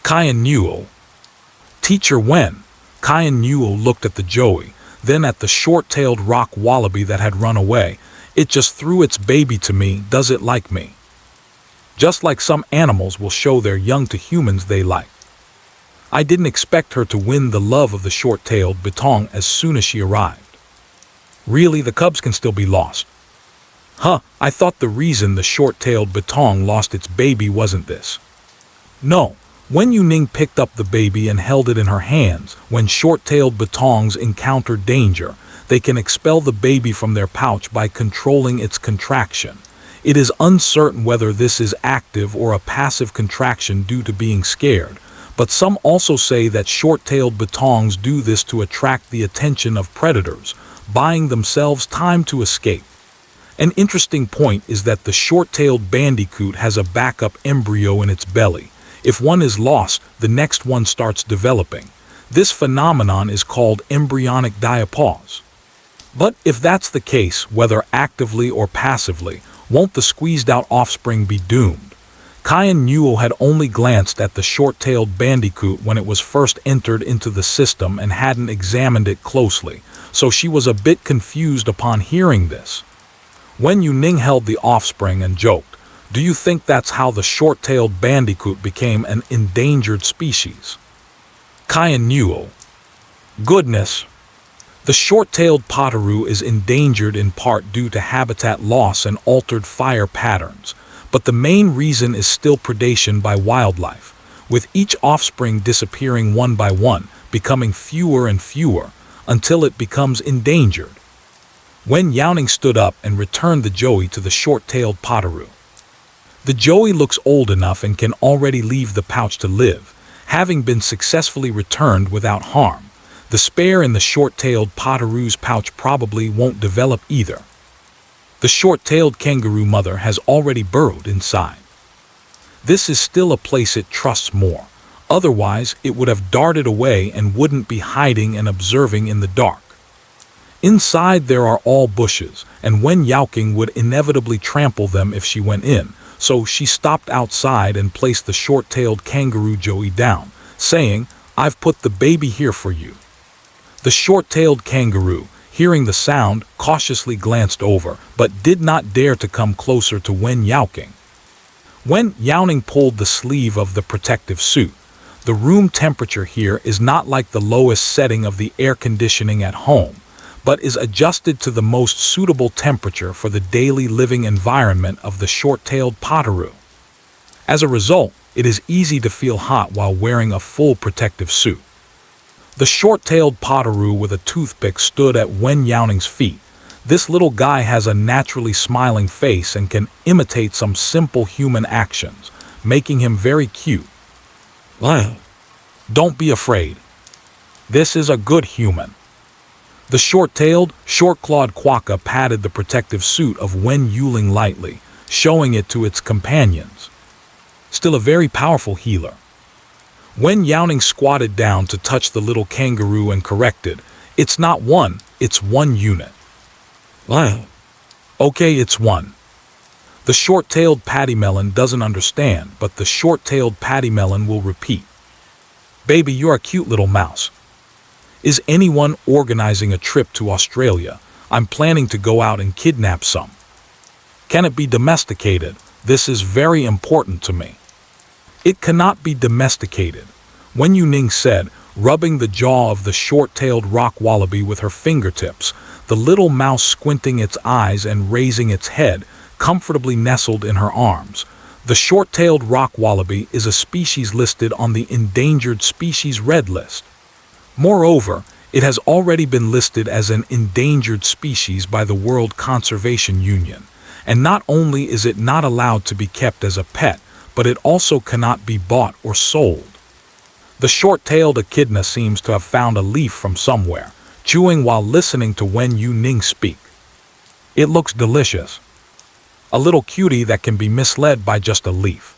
Cayenne Newell. Teacher Wen. Cayenne Newell looked at the Joey, then at the short-tailed rock wallaby that had run away. "It just threw its baby to me. Does it like me?" Just like some animals will show their young to humans they like. I didn't expect her to win the love of the short-tailed bitong as soon as she arrived. Really, the cubs can still be lost. I thought the reason the short-tailed bitong lost its baby wasn't this. No, Wen Youning picked up the baby and held it in her hands. When short-tailed bitongs encounter danger, they can expel the baby from their pouch by controlling its contraction. It is uncertain whether this is active or a passive contraction due to being scared, but some also say that short-tailed bitongs do this to attract the attention of predators, buying themselves time to escape. An interesting point is that the short-tailed bandicoot has a backup embryo in its belly. If one is lost, the next one starts developing. This phenomenon is called embryonic diapause. But if that's the case, whether actively or passively, won't the squeezed-out offspring be doomed? Cayenne Newell had only glanced at the short-tailed bandicoot when it was first entered into the system and hadn't examined it closely, so she was a bit confused upon hearing this. Wen Youning held the offspring and joked, "Do you think that's how the short-tailed bandicoot became an endangered species?" Cayenne Newell. Goodness. The short-tailed potoroo is endangered in part due to habitat loss and altered fire patterns, but the main reason is still predation by wildlife, with each offspring disappearing one by one, becoming fewer and fewer, until it becomes endangered. Wen Youning stood up and returned the joey to the short-tailed potoroo. The joey looks old enough and can already leave the pouch to live, having been successfully returned without harm. The spare in the short-tailed potteroo's pouch probably won't develop either. The short-tailed kangaroo mother has already burrowed inside. This is still a place it trusts more. Otherwise, it would have darted away and wouldn't be hiding and observing in the dark. Inside there are all bushes, and Wen Youning would inevitably trample them if she went in, so she stopped outside and placed the short-tailed kangaroo Joey down, saying, "I've put the baby here for you." The short-tailed kangaroo, hearing the sound, cautiously glanced over, but did not dare to come closer to Wen Youning. Wen Youning pulled the sleeve of the protective suit. The room temperature here is not like the lowest setting of the air conditioning at home, but is adjusted to the most suitable temperature for the daily living environment of the short-tailed potteroo. As a result, it is easy to feel hot while wearing a full protective suit. The short-tailed potteroo with a toothpick stood at Wen Youning's feet. This little guy has a naturally smiling face and can imitate some simple human actions, making him very cute. Don't be afraid. This is a good human. The short-tailed, short-clawed quokka patted the protective suit of Wen Youning lightly, showing it to its companions. Still a very powerful healer. Wen Youning squatted down to touch the little kangaroo and corrected, "It's not one, it's one unit." Okay, it's one. The short-tailed pattymelon doesn't understand, but the short-tailed pattymelon will repeat. "Baby, you're a cute little mouse. Is anyone organizing a trip to Australia? I'm planning to go out and kidnap some. Can it be domesticated? This is very important to me." "It cannot be domesticated," Wen Youning said, rubbing the jaw of the short-tailed rock wallaby with her fingertips, the little mouse squinting its eyes and raising its head, comfortably nestled in her arms. The short-tailed rock wallaby is a species listed on the Endangered Species Red List. Moreover, it has already been listed as an endangered species by the World Conservation Union, and not only is it not allowed to be kept as a pet, but it also cannot be bought or sold. The short-tailed echidna seems to have found a leaf from somewhere, chewing while listening to Wen Youning speak. "It looks delicious. A little cutie that can be misled by just a leaf."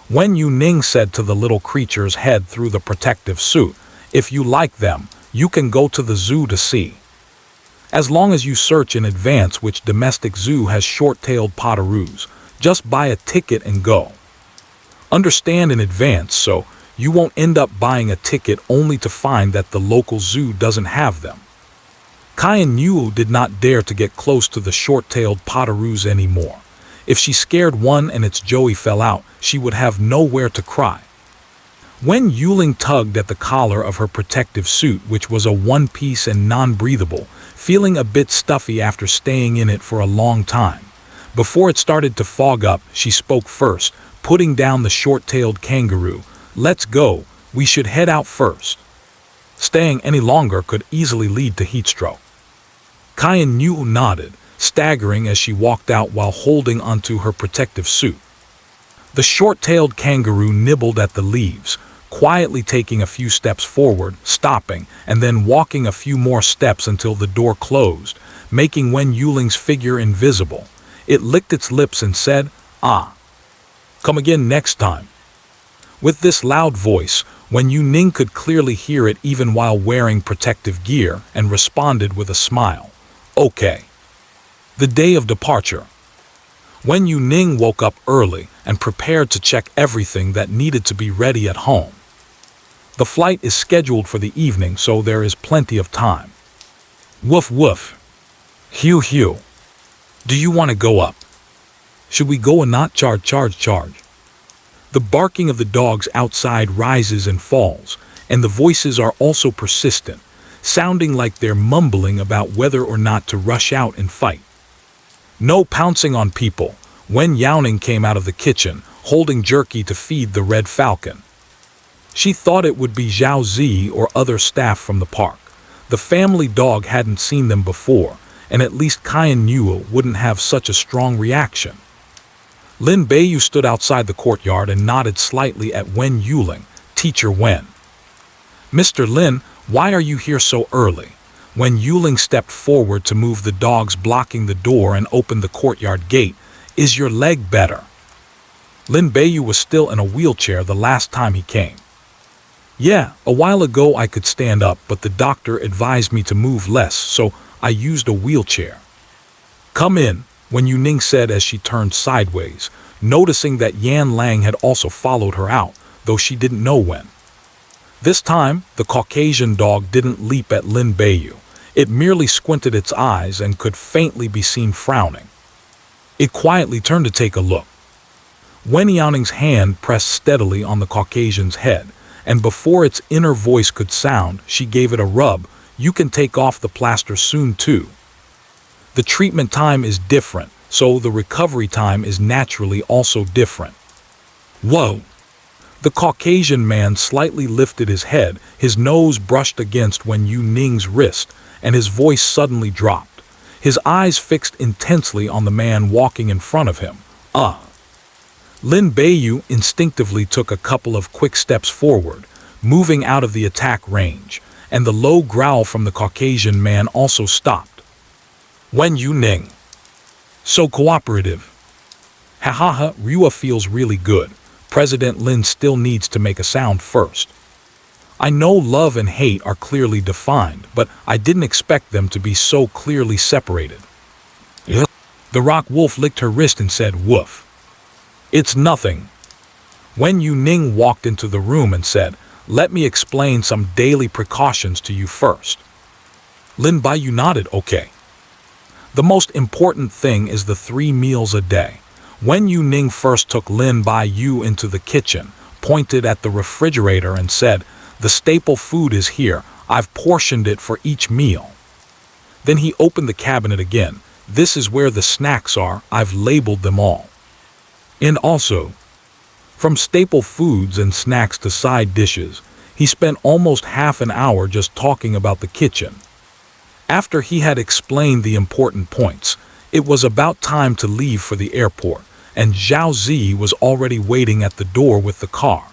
Wen Youning said to the little creature's head through the protective suit, "If you like them, you can go to the zoo to see. As long as you search in advance which domestic zoo has short-tailed potteroos, just buy a ticket and go. Understand in advance so you won't end up buying a ticket only to find that the local zoo doesn't have them." Cayenne Yu did not dare to get close to the short-tailed potteroos anymore. If she scared one and its joey fell out, she would have nowhere to cry. Wen Youning tugged at the collar of her protective suit, which was a one-piece and non-breathable, feeling a bit stuffy after staying in it for a long time. Before it started to fog up, she spoke first, putting down the short-tailed kangaroo. "Let's go, we should head out first. Staying any longer could easily lead to heatstroke." Cayenne Yu nodded, staggering as she walked out while holding onto her protective suit. The short-tailed kangaroo nibbled at the leaves, quietly taking a few steps forward, stopping, and then walking a few more steps until the door closed, making Wen Youling's figure invisible. It licked its lips and said, "Ah, come again next time." With this loud voice, Wen Youning could clearly hear it even while wearing protective gear, and responded with a smile. "Okay." The day of departure. Wen Youning woke up early and prepared to check everything that needed to be ready at home. The flight is scheduled for the evening, so there is plenty of time. Woof woof. Hew hew. Do you want to go up? Should we go or not? Charge. The barking of the dogs outside rises and falls, and the voices are also persistent, sounding like they're mumbling about whether or not to rush out and fight. No pouncing on people. Wen Youning came out of the kitchen, holding jerky to feed the red falcon. She thought it would be Zhao Zi or other staff from the park. The family dog hadn't seen them before, and at least Cayenne Yu wouldn't have such a strong reaction. Lin Beiyu stood outside the courtyard and nodded slightly at Wen Youning. "Teacher Wen." "Mr. Lin, Why are you here so early? Wen Youning stepped forward to move the dogs blocking the door and opened the courtyard gate. Is your leg better? Lin Beiyu was still in a wheelchair the last time he came. Yeah, a while ago I could stand up, but the doctor advised me to move less, so I used a wheelchair. Come in, Wen Youning said as she turned sideways, noticing that Yan Lang had also followed her out, though she didn't know when. This time, the Caucasian dog didn't leap at Lin Beiyu. It merely squinted its eyes and could faintly be seen frowning. It quietly turned to take a look. Wen Youning's hand pressed steadily on the Caucasian's head, and before its inner voice could sound, she gave it a rub. You can take off the plaster soon too. The treatment time is different, so the recovery time is naturally also different. Whoa! The Caucasian man slightly lifted his head, his nose brushed against Wen Youning's wrist, and his voice suddenly dropped. His eyes fixed intensely on the man walking in front of him. Lin Beiyu instinctively took a couple of quick steps forward, moving out of the attack range, and the low growl from the Caucasian man also stopped. Wen Youning. So cooperative. Hahaha, Rua feels really good. President Lin still needs to make a sound first. I know love and hate are clearly defined, but I didn't expect them to be so clearly separated. The rock wolf licked her wrist and said, woof. It's nothing. Wen Youning walked into the room and said, let me explain some daily precautions to you first. Lin Beiyu nodded, okay. The most important thing is the 3 meals a day. Wen Youning first took Lin Beiyu into the kitchen, pointed at the refrigerator and said, the staple food is here, I've portioned it for each meal. Then he opened the cabinet again. This is where the snacks are, I've labeled them all. And also, from staple foods and snacks to side dishes, he spent almost half an hour just talking about the kitchen. After he had explained the important points, it was about time to leave for the airport, and Zhao Zi was already waiting at the door with the car.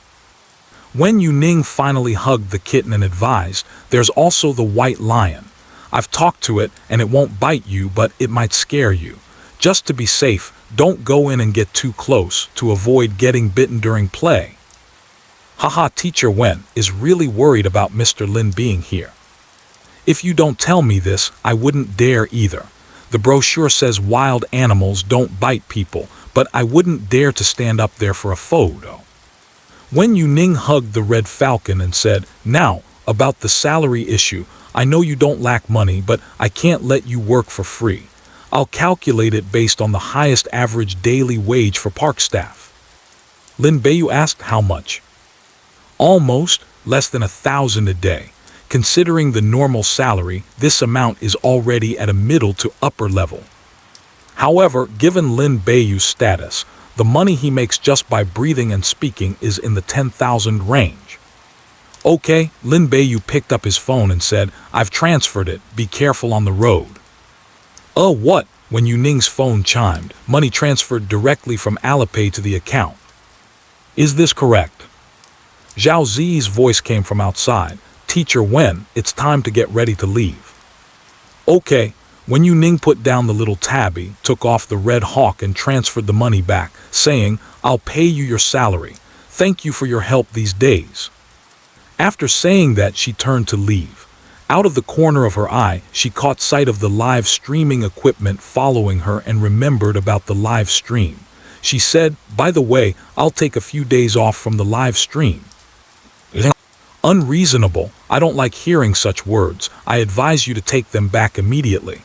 Wen Youning finally hugged the kitten and advised, there's also the white lion. I've talked to it and it won't bite you, but it might scare you. Just to be safe, don't go in and get too close to avoid getting bitten during play. Haha, Teacher Wen is really worried about Mr. Lin being here. If you don't tell me this, I wouldn't dare either. The brochure says wild animals don't bite people, but I wouldn't dare to stand up there for a photo. Wen Youning hugged the red falcon and said, now, about the salary issue, I know you don't lack money, but I can't let you work for free. I'll calculate it based on the highest average daily wage for park staff. Lin Beiyu asked how much. Almost, less than 1,000 a day. Considering the normal salary, this amount is already at a middle to upper level. However, given Lin Beiyu's status, the money he makes just by breathing and speaking is in the 10,000 range. Okay, Lin Beiyu picked up his phone and said, I've transferred it, be careful on the road. What? When Youning's phone chimed, money transferred directly from Alipay to the account. Is this correct? Zhao Zi's voice came from outside. Teacher Wen, it's time to get ready to leave. Okay. When Youning put down the little tabby, took off the red hawk and transferred the money back, saying, I'll pay you your salary. Thank you for your help these days. After saying that, she turned to leave. Out of the corner of her eye, she caught sight of the live streaming equipment following her and remembered about the live stream. She said, by the way, I'll take a few days off from the live stream. Unreasonable. I don't like hearing such words. I advise you to take them back immediately.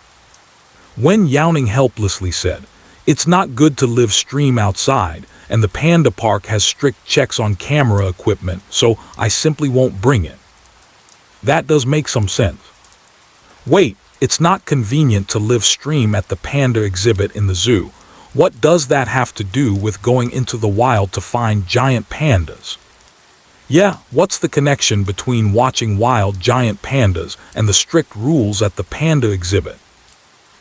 Wen Youning helplessly said, it's not good to live stream outside, and the panda park has strict checks on camera equipment, so I simply won't bring it. That does make some sense. Wait, it's not convenient to live stream at the panda exhibit in the zoo. What does that have to do with going into the wild to find giant pandas? Yeah, what's the connection between watching wild giant pandas and the strict rules at the panda exhibit?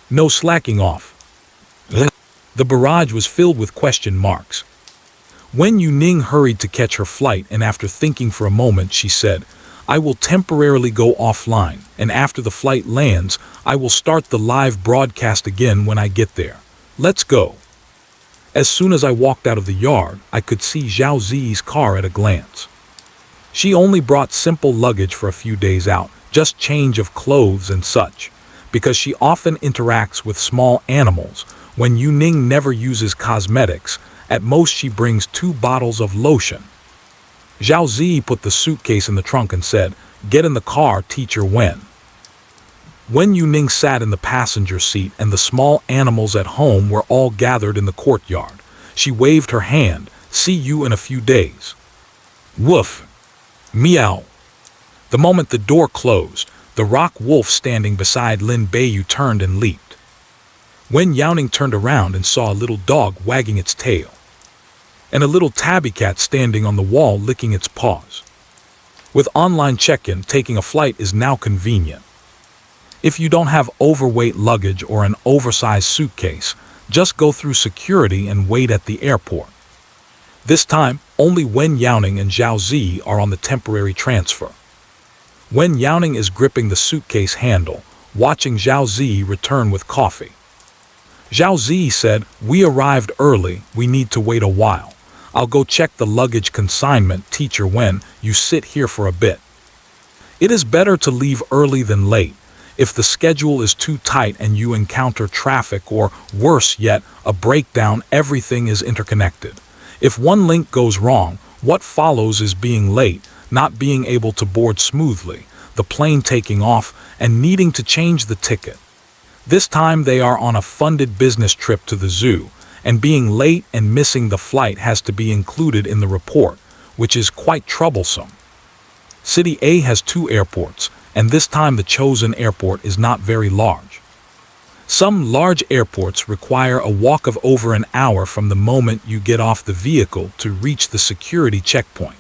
No slacking off. The barrage was filled with question marks. Wen Youning hurried to catch her flight, and after thinking for a moment, she said, I will temporarily go offline, and after the flight lands, I will start the live broadcast again when I get there. Let's go." As soon as I walked out of the yard, I could see Zhao Zi's car at a glance. She only brought simple luggage for a few days out, just change of clothes and such, because she often interacts with small animals. Wen Youning never uses cosmetics. At most she brings 2 bottles of lotion. Zhao Zi put the suitcase in the trunk and said, "Get in the car, teacher Wen." Wen Youning sat in the passenger seat, and the small animals at home were all gathered in the courtyard. She waved her hand. "See you in a few days." Woof! Meow! The moment the door closed, the rock wolf standing beside Lin Beiyu turned and leaped. Wen Youning turned around and saw a little dog wagging its tail, and a little tabby cat standing on the wall licking its paws. With online check-in, taking a flight is now convenient. If you don't have overweight luggage or an oversized suitcase, just go through security and wait at the airport. This time, only Wen Youning and Zhao Zi are on the temporary transfer. Wen Youning is gripping the suitcase handle, watching Zhao Zi return with coffee. Zhao Zi said, "We arrived early, we need to wait a while. I'll go check the luggage consignment, teacher Wen, you sit here for a bit." It is better to leave early than late. If the schedule is too tight and you encounter traffic or, worse yet, a breakdown, everything is interconnected. If one link goes wrong, what follows is being late, not being able to board smoothly, the plane taking off, and needing to change the ticket. This time they are on a funded business trip to the zoo, and being late and missing the flight has to be included in the report, which is quite troublesome. City A has 2 airports, and this time the chosen airport is not very large. Some large airports require a walk of over an hour from the moment you get off the vehicle to reach the security checkpoint.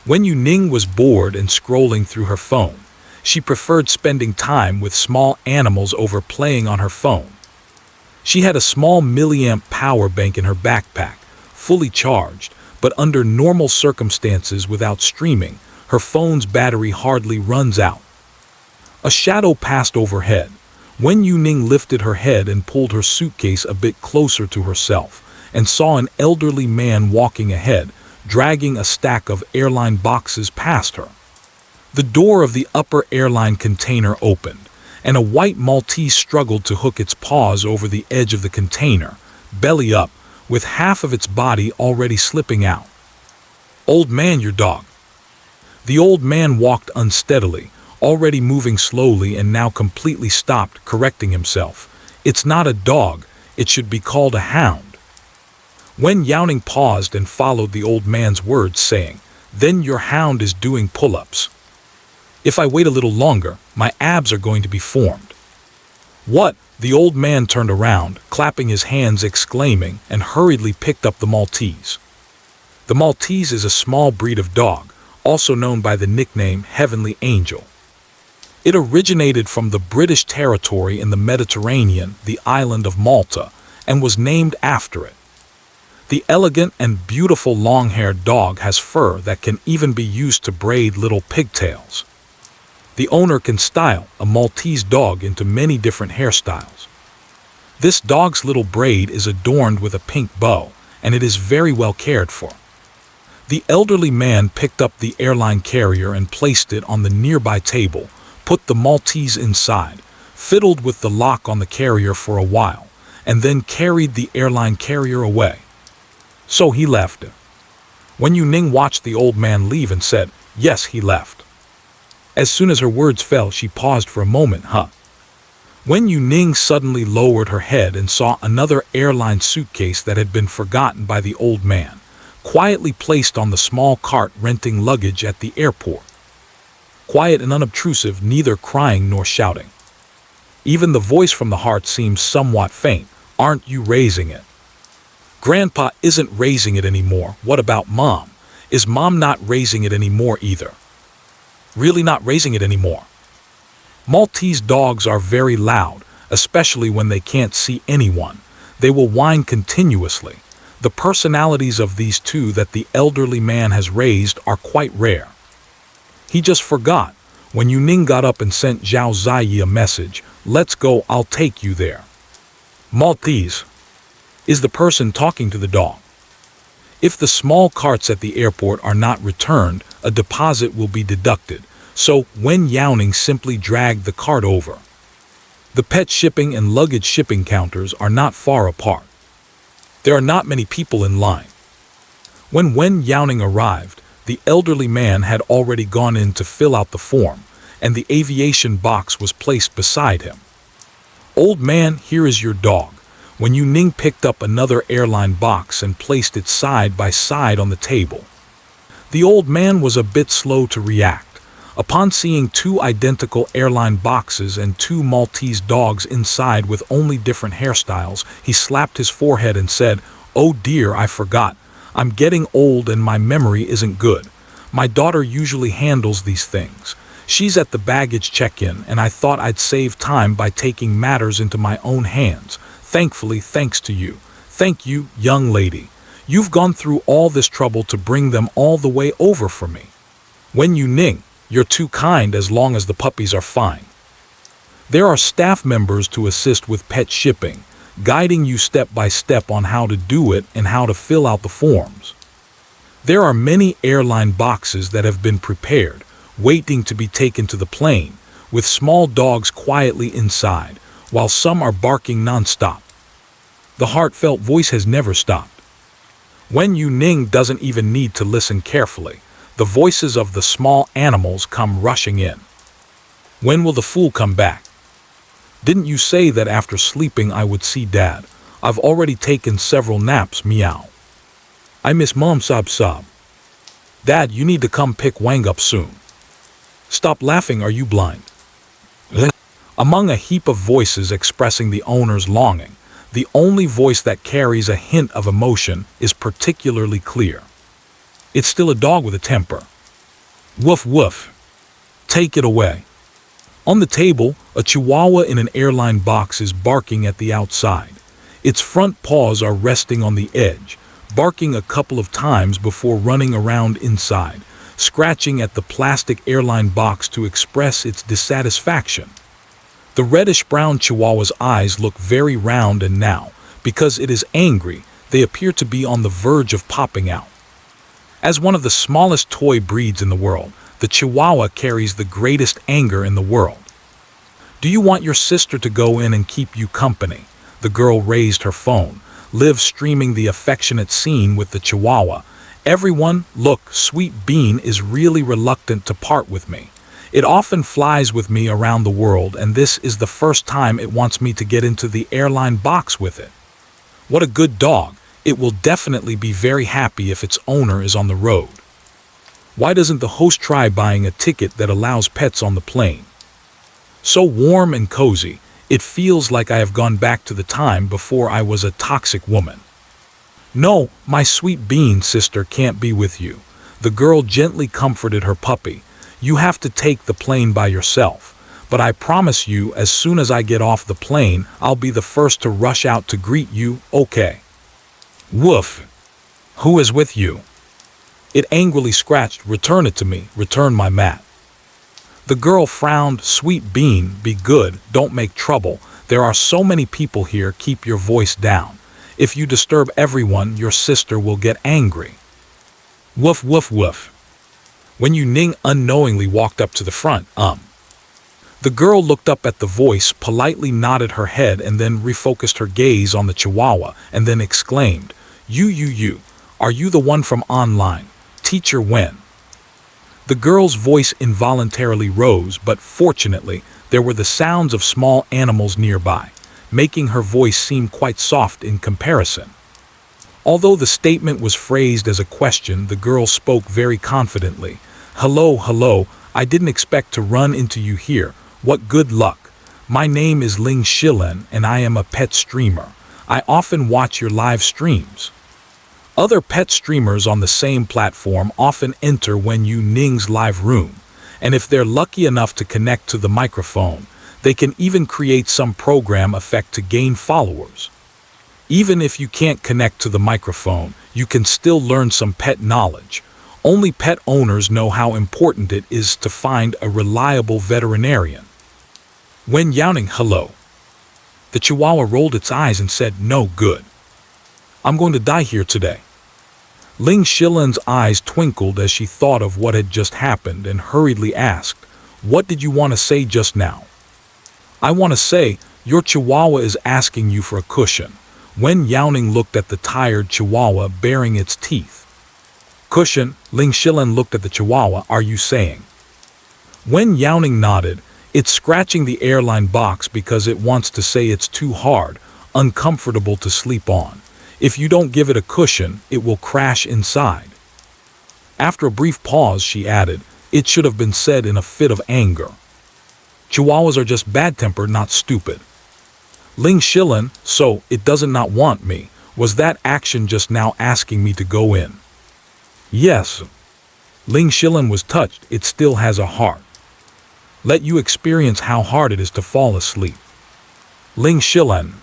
Wen Youning was bored and scrolling through her phone. She preferred spending time with small animals over playing on her phone. She had a small milliamp power bank in her backpack, fully charged, but under normal circumstances without streaming, her phone's battery hardly runs out. A shadow passed overhead. Wen Youning lifted her head and pulled her suitcase a bit closer to herself, and saw an elderly man walking ahead, dragging a stack of airline boxes past her. The door of the upper airline container opened, and a white Maltese struggled to hook its paws over the edge of the container, belly up, with half of its body already slipping out. "Old man, your dog." The old man walked unsteadily, already moving slowly and now completely stopped, correcting himself. "It's not a dog, it should be called a hound." Wen Youning paused and followed the old man's words, saying, "Then your hound is doing pull-ups. If I wait a little longer, my abs are going to be formed." "What?" The old man turned around, clapping his hands, exclaiming, and hurriedly picked up the Maltese. The Maltese is a small breed of dog, also known by the nickname Heavenly Angel. It originated from the British territory in the Mediterranean, the island of Malta, and was named after it. The elegant and beautiful long-haired dog has fur that can even be used to braid little pigtails. The owner can style a Maltese dog into many different hairstyles. This dog's little braid is adorned with a pink bow, and it is very well cared for. The elderly man picked up the airline carrier and placed it on the nearby table, put the Maltese inside, fiddled with the lock on the carrier for a while, and then carried the airline carrier away. So he left. Wen Youning watched the old man leave and said, "Yes, he left." As soon as her words fell, she paused for a moment. Wen Youning suddenly lowered her head and saw another airline suitcase that had been forgotten by the old man, quietly placed on the small cart renting luggage at the airport. Quiet and unobtrusive, neither crying nor shouting. Even the voice from the heart seems somewhat faint. "Aren't you raising it?" "Grandpa isn't raising it anymore. What about Mom? Is Mom not raising it anymore either?" "Really not raising it anymore?" Maltese dogs are very loud, especially when they can't see anyone. They will whine continuously. The personalities of these two that the elderly man has raised are quite rare. He just forgot. Wen Youning got up and sent Zhao Ziyi a message. Let's go, I'll take you there. Maltese is the person talking to the dog. If the small carts at the airport are not returned, a deposit will be deducted. So Wen Youning simply dragged the cart over. The pet shipping and luggage shipping counters are not far apart. There are not many people in line. When Wen Youning arrived, the elderly man had already gone in to fill out the form, and the aviation box was placed beside him. Old man, here is your dog. Wen Youning picked up another airline box and placed it side by side on the table. The old man was a bit slow to react. Upon seeing two identical airline boxes and two Maltese dogs inside with only different hairstyles, he slapped his forehead and said, "Oh dear, I forgot. I'm getting old and my memory isn't good. My daughter usually handles these things. She's at the baggage check-in, and I thought I'd save time by taking matters into my own hands. Thankfully, thanks to you. Thank you, young lady. You've gone through all this trouble to bring them all the way over for me. Wen Youning, you're too kind as long as the puppies are fine." There are staff members to assist with pet shipping, guiding you step by step on how to do it and how to fill out the forms. There are many airline boxes that have been prepared, waiting to be taken to the plane, with small dogs quietly inside, while some are barking non-stop. The heartfelt voice has never stopped. Wen Youning doesn't even need to listen carefully. The voices of the small animals come rushing in. When will the fool come back? Didn't you say that after sleeping I would see Dad? I've already taken several naps, meow. I miss Mom, sob sob. Dad, you need to come pick Wang up soon. Stop laughing, are you blind? Among a heap of voices expressing the owner's longing, the only voice that carries a hint of emotion is particularly clear. It's still a dog with a temper. Woof woof. Take it away. On the table, a chihuahua in an airline box is barking at the outside. Its front paws are resting on the edge, barking a couple of times before running around inside, scratching at the plastic airline box to express its dissatisfaction. The reddish-brown chihuahua's eyes look very round, and now, because it is angry, they appear to be on the verge of popping out. As one of the smallest toy breeds in the world, the Chihuahua carries the greatest anger in the world. Do you want your sister to go in and keep you company? The girl raised her phone, Liv streaming the affectionate scene with the Chihuahua. Everyone, look, Sweet Bean is really reluctant to part with me. It often flies with me around the world, and this is the first time it wants me to get into the airline box with it. What a good dog. It will definitely be very happy if its owner is on the road. Why doesn't the host try buying a ticket that allows pets on the plane? So warm and cozy, it feels like I have gone back to the time before I was a toxic woman. No, my Sweet Bean sister can't be with you. The girl gently comforted her puppy. You have to take the plane by yourself. But I promise you, as soon as I get off the plane, I'll be the first to rush out to greet you, okay? Woof. Who is with you? It angrily scratched. Return it to me. Return my mat. The girl frowned. Sweet Bean, be good. Don't make trouble. There are so many people here. Keep your voice down. If you disturb everyone, your sister will get angry. Woof woof woof. Wen Youning unknowingly walked up to the front. The girl looked up at the voice, politely nodded her head, and then refocused her gaze on the Chihuahua, and then exclaimed, You, are you the one from online? Teacher Wen. The girl's voice involuntarily rose, but fortunately, there were the sounds of small animals nearby, making her voice seem quite soft in comparison. Although the statement was phrased as a question, the girl spoke very confidently. Hello, I didn't expect to run into you here. What good luck. My name is Ling Shilen, and I am a pet streamer. I often watch your live streams. Other pet streamers on the same platform often enter Wen Youning's live room, and if they're lucky enough to connect to the microphone, they can even create some program effect to gain followers. Even if you can't connect to the microphone, you can still learn some pet knowledge. Only pet owners know how important it is to find a reliable veterinarian. Wen Youning, hello. The Chihuahua rolled its eyes and said, no good. I'm going to die here today. Ling Shilan's eyes twinkled as she thought of what had just happened and hurriedly asked, what did you want to say just now? I want to say, your Chihuahua is asking you for a cushion. Wen Youning looked at the tired Chihuahua baring its teeth. Cushion, Ling Shilan looked at the Chihuahua, are you saying? Wen Youning nodded. It's scratching the airline box because it wants to say it's too hard, uncomfortable to sleep on. If you don't give it a cushion, it will crash inside. After a brief pause, she added, it should have been said in a fit of anger. Chihuahuas are just bad-tempered, not stupid. Ling Shilan, so it doesn't not want me. Was that action just now asking me to go in? Yes. Ling Shilan was touched. It still has a heart. Let you experience how hard it is to fall asleep. Ling Shilan.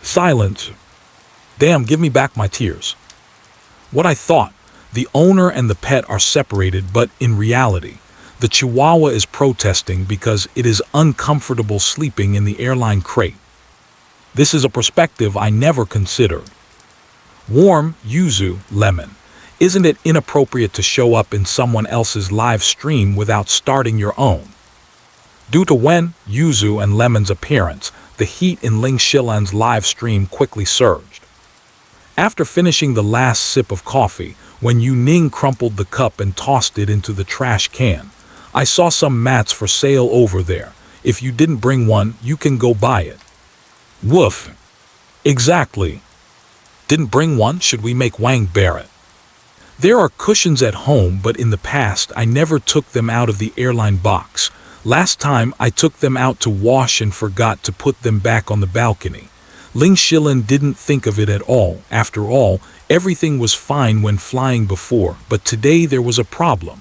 Silence. Damn, give me back my tears. What I thought. The owner and the pet are separated, but in reality, the Chihuahua is protesting because it is uncomfortable sleeping in the airline crate. This is a perspective I never considered. Warm, yuzu, lemon. Isn't it inappropriate to show up in someone else's live stream without starting your own? Due to Wen, Yuzu, and Lemon's appearance, the heat in Ling Shilan's live stream quickly surged. After finishing the last sip of coffee, Wen Youning crumpled the cup and tossed it into the trash can. I saw some mats for sale over there. If you didn't bring one, you can go buy it. Woof. Exactly. Didn't bring one? Should we make Wang bear it? There are cushions at home, but in the past I never took them out of the airline box. Last time I took them out to wash and forgot to put them back on the balcony. Ling Shilan didn't think of it at all. After all, everything was fine when flying before, but today there was a problem.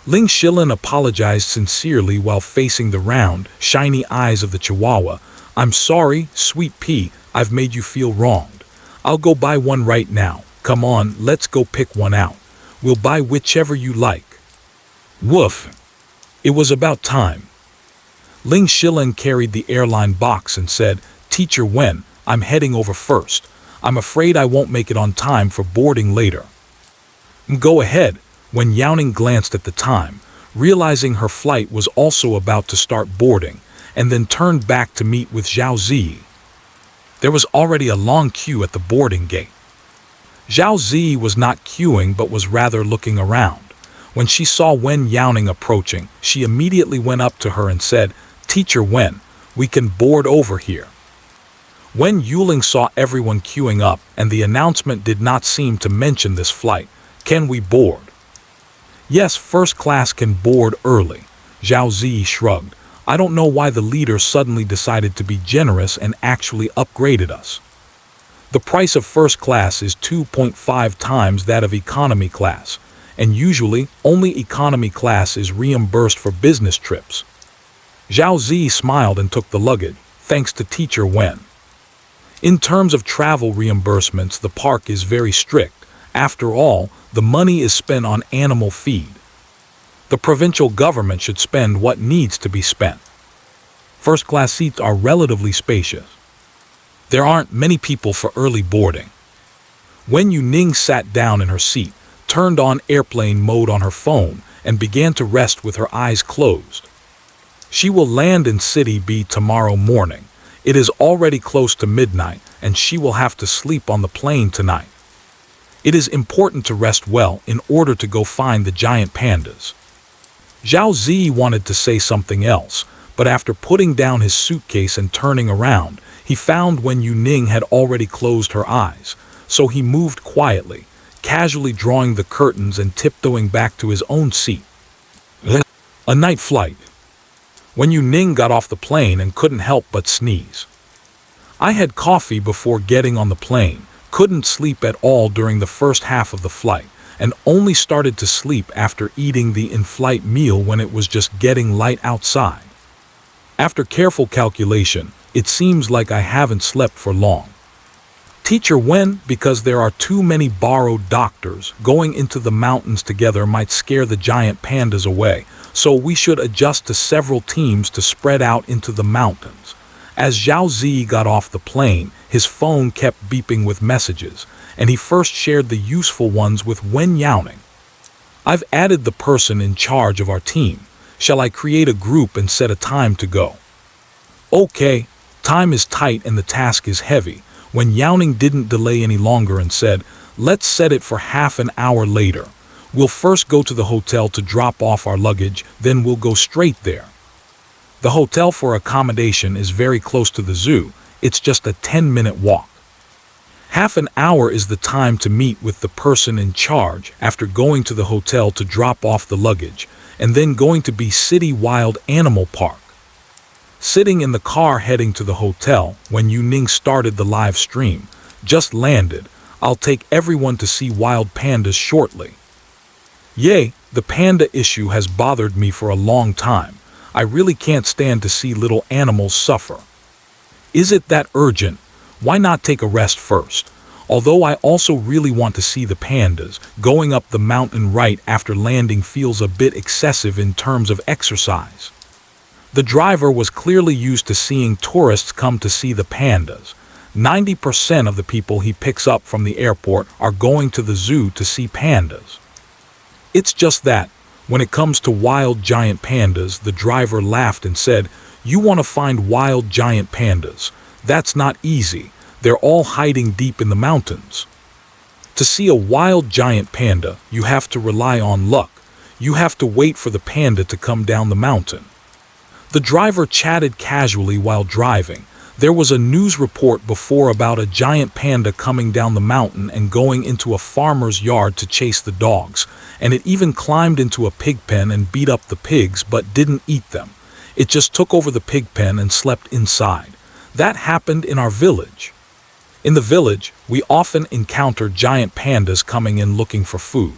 Ling Shilan apologized sincerely while facing the round, shiny eyes of the Chihuahua. I'm sorry, sweet pea, I've made you feel wronged. I'll go buy one right now. Come on, let's go pick one out. We'll buy whichever you like. Woof. It was about time. Ling Shilan carried the airline box and said, Teacher Wen, I'm heading over first. I'm afraid I won't make it on time for boarding later. Go ahead. Wen Youning glanced at the time, realizing her flight was also about to start boarding, and then turned back to meet with Zhao Zi. There was already a long queue at the boarding gate. Zhao Zi was not queuing but was rather looking around. When she saw Wen Youning approaching, she immediately went up to her and said, Teacher Wen, we can board over here. Wen Youning saw everyone queuing up, and the announcement did not seem to mention this flight. Can we board? Yes, first class can board early. Zhao Zi shrugged. I don't know why the leader suddenly decided to be generous and actually upgraded us. The price of first class is 2.5 times that of economy class, and usually only economy class is reimbursed for business trips. Zhao Zi smiled and took the luggage, thanks to Teacher Wen. In terms of travel reimbursements, the park is very strict. After all, the money is spent on animal feed. The provincial government should spend what needs to be spent. First class seats are relatively spacious. There aren't many people for early boarding. Wen Youning sat down in her seat, turned on airplane mode on her phone, and began to rest with her eyes closed. She will land in City B tomorrow morning. It is already close to midnight, and she will have to sleep on the plane tonight. It is important to rest well in order to go find the giant pandas. Zhao Zi wanted to say something else, but after putting down his suitcase and turning around, he found Wen Youning had already closed her eyes, so he moved quietly, casually drawing the curtains and tiptoeing back to his own seat. A night flight. Wen Youning got off the plane and couldn't help but sneeze. I had coffee before getting on the plane, couldn't sleep at all during the first half of the flight, and only started to sleep after eating the in-flight meal when it was just getting light outside. After careful calculation, it seems like I haven't slept for long. Teacher Wen, because there are too many borrowed doctors, going into the mountains together might scare the giant pandas away, so we should adjust to several teams to spread out into the mountains. As Zhao Zi got off the plane, his phone kept beeping with messages, and he first shared the useful ones with Wen Youning. I've added the person in charge of our team. Shall I create a group and set a time to go? Okay, time is tight and the task is heavy. Wen Youning didn't delay any longer and said, let's set it for half an hour later. We'll first go to the hotel to drop off our luggage, then we'll go straight there. The hotel for accommodation is very close to the zoo. It's just a 10-minute walk. Half an hour is the time to meet with the person in charge after going to the hotel to drop off the luggage, and then going to be City Wild Animal Park. Sitting in the car heading to the hotel, when Youning started the live stream, just landed. I'll take everyone to see wild pandas shortly. Yay, the panda issue has bothered me for a long time. I really can't stand to see little animals suffer. Is it that urgent? Why not take a rest first? Although I also really want to see the pandas, going up the mountain right after landing feels a bit excessive in terms of exercise. The driver was clearly used to seeing tourists come to see the pandas. 90% of the people he picks up from the airport are going to the zoo to see pandas. It's just that, when it comes to wild giant pandas, the driver laughed and said, "You want to find wild giant pandas? That's not easy. They're all hiding deep in the mountains. To see a wild giant panda, you have to rely on luck. You have to wait for the panda to come down the mountain." The driver chatted casually while driving. There was a news report before about a giant panda coming down the mountain and going into a farmer's yard to chase the dogs, and it even climbed into a pig pen and beat up the pigs but didn't eat them. It just took over the pig pen and slept inside. That happened in our village. In the village, we often encounter giant pandas coming in looking for food.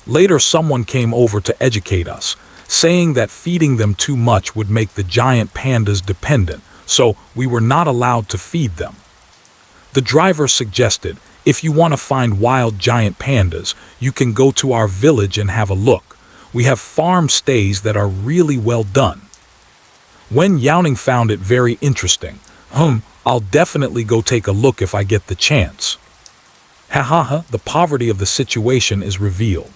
Later, someone came over to educate us, saying that feeding them too much would make the giant pandas dependent, so we were not allowed to feed them. The driver suggested, if you want to find wild giant pandas, you can go to our village and have a look. We have farm stays that are really well done. Wen Youning found it very interesting. I'll definitely go take a look if I get the chance. The poverty of the situation is revealed.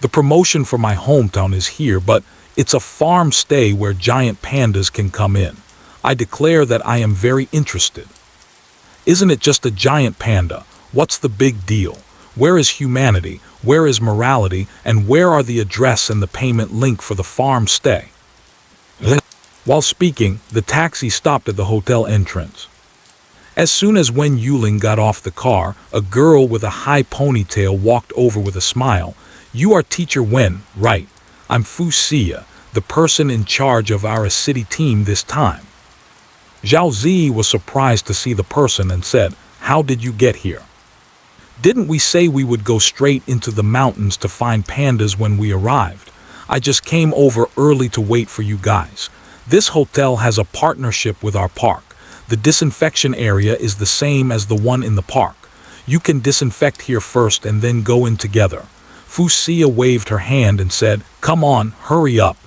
The promotion for my hometown is here, but it's a farm stay where giant pandas can come in. I declare that I am very interested. Isn't it just a giant panda? What's the big deal? Where is humanity? Where is morality? And where are the address and the payment link for the farm stay? While speaking, the taxi stopped at the hotel entrance. As soon as Wen Youning got off the car, a girl with a high ponytail walked over with a smile. "You are Teacher Wen, right? I'm Fu Xia, the person in charge of our city team this time." Zhao Zi was surprised to see the person and said, "How did you get here? Didn't we say we would go straight into the mountains to find pandas when we arrived? I just came over early to wait for you guys. This hotel has a partnership with our park. The disinfection area is the same as the one in the park. You can disinfect here first and then go in together." Fu Xia waved her hand and said, "Come on, hurry up.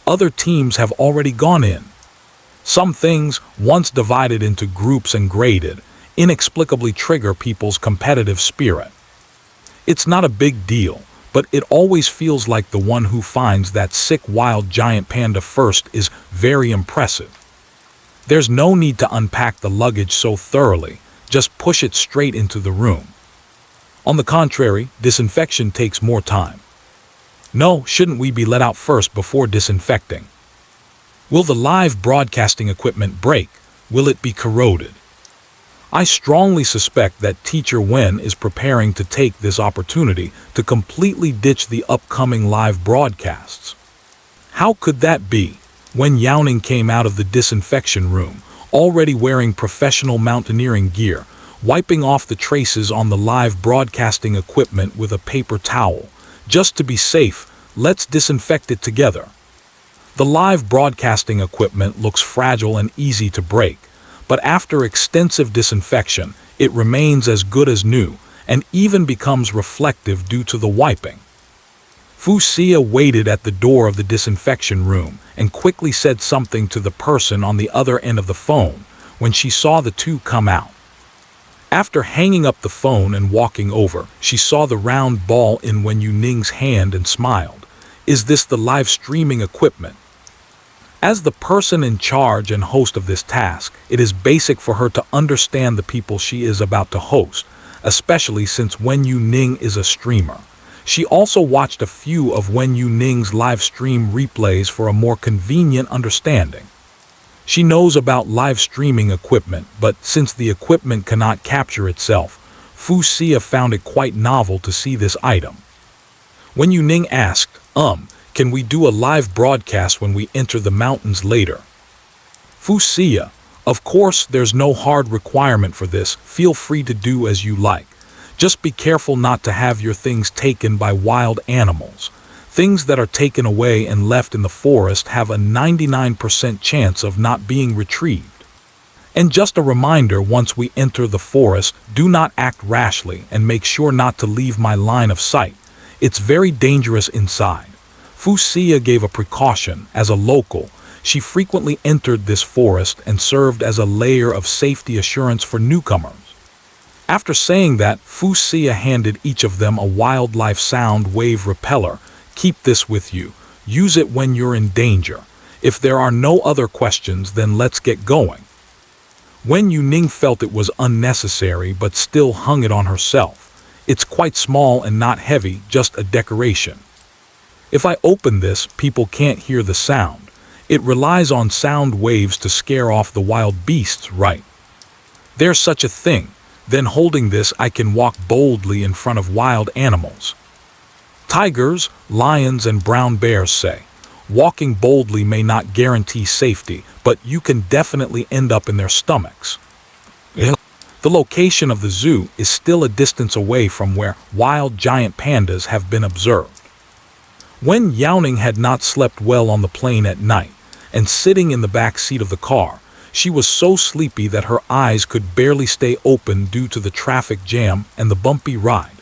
Other teams have already gone in." Some things, once divided into groups and graded, inexplicably trigger people's competitive spirit. It's not a big deal, but it always feels like the one who finds that sick wild giant panda first is very impressive. There's no need to unpack the luggage so thoroughly, just push it straight into the room. On the contrary, disinfection takes more time. No, shouldn't we be let out first before disinfecting? Will the live broadcasting equipment break? Will it be corroded? I strongly suspect that Teacher Wen is preparing to take this opportunity to completely ditch the upcoming live broadcasts. How could that be? Wen Youning came out of the disinfection room, already wearing professional mountaineering gear, wiping off the traces on the live broadcasting equipment with a paper towel. Just to be safe, let's disinfect it together. The live broadcasting equipment looks fragile and easy to break, but after extensive disinfection, it remains as good as new, and even becomes reflective due to the wiping. Fuxia waited at the door of the disinfection room and quickly said something to the person on the other end of the phone when she saw the two come out. After hanging up the phone and walking over, she saw the round ball in Wen Youning's hand and smiled. Is this the live streaming equipment? As the person in charge and host of this task, it is basic for her to understand the people she is about to host, especially since Wen Youning is a streamer. She also watched a few of Wen Youning's live stream replays for a more convenient understanding. She knows about live streaming equipment, but since the equipment cannot capture itself, Fuxia found it quite novel to see this item. Wen Youning asked, can we do a live broadcast when we enter the mountains later? Fuxia, of course, there's no hard requirement for this, feel free to do as you like. Just be careful not to have your things taken by wild animals. Things that are taken away and left in the forest have a 99% chance of not being retrieved. And just a reminder, once we enter the forest, do not act rashly and make sure not to leave my line of sight. It's very dangerous inside. Fuxia gave a precaution. As a local, she frequently entered this forest and served as a layer of safety assurance for newcomers. After saying that, Fuxia handed each of them a wildlife sound wave repeller. Keep this with you. Use it when you're in danger. If there are no other questions, then let's get going. Wen Youning felt it was unnecessary but still hung it on herself. It's quite small and not heavy, just a decoration. If I open this, people can't hear the sound. It relies on sound waves to scare off the wild beasts, right? There's such a thing. Then holding this, I can walk boldly in front of wild animals. Tigers, lions, and brown bears say, walking boldly may not guarantee safety, but you can definitely end up in their stomachs. The location of the zoo is still a distance away from where wild giant pandas have been observed. Wen Youning had not slept well on the plane at night, and sitting in the back seat of the car, she was so sleepy that her eyes could barely stay open due to the traffic jam and the bumpy ride.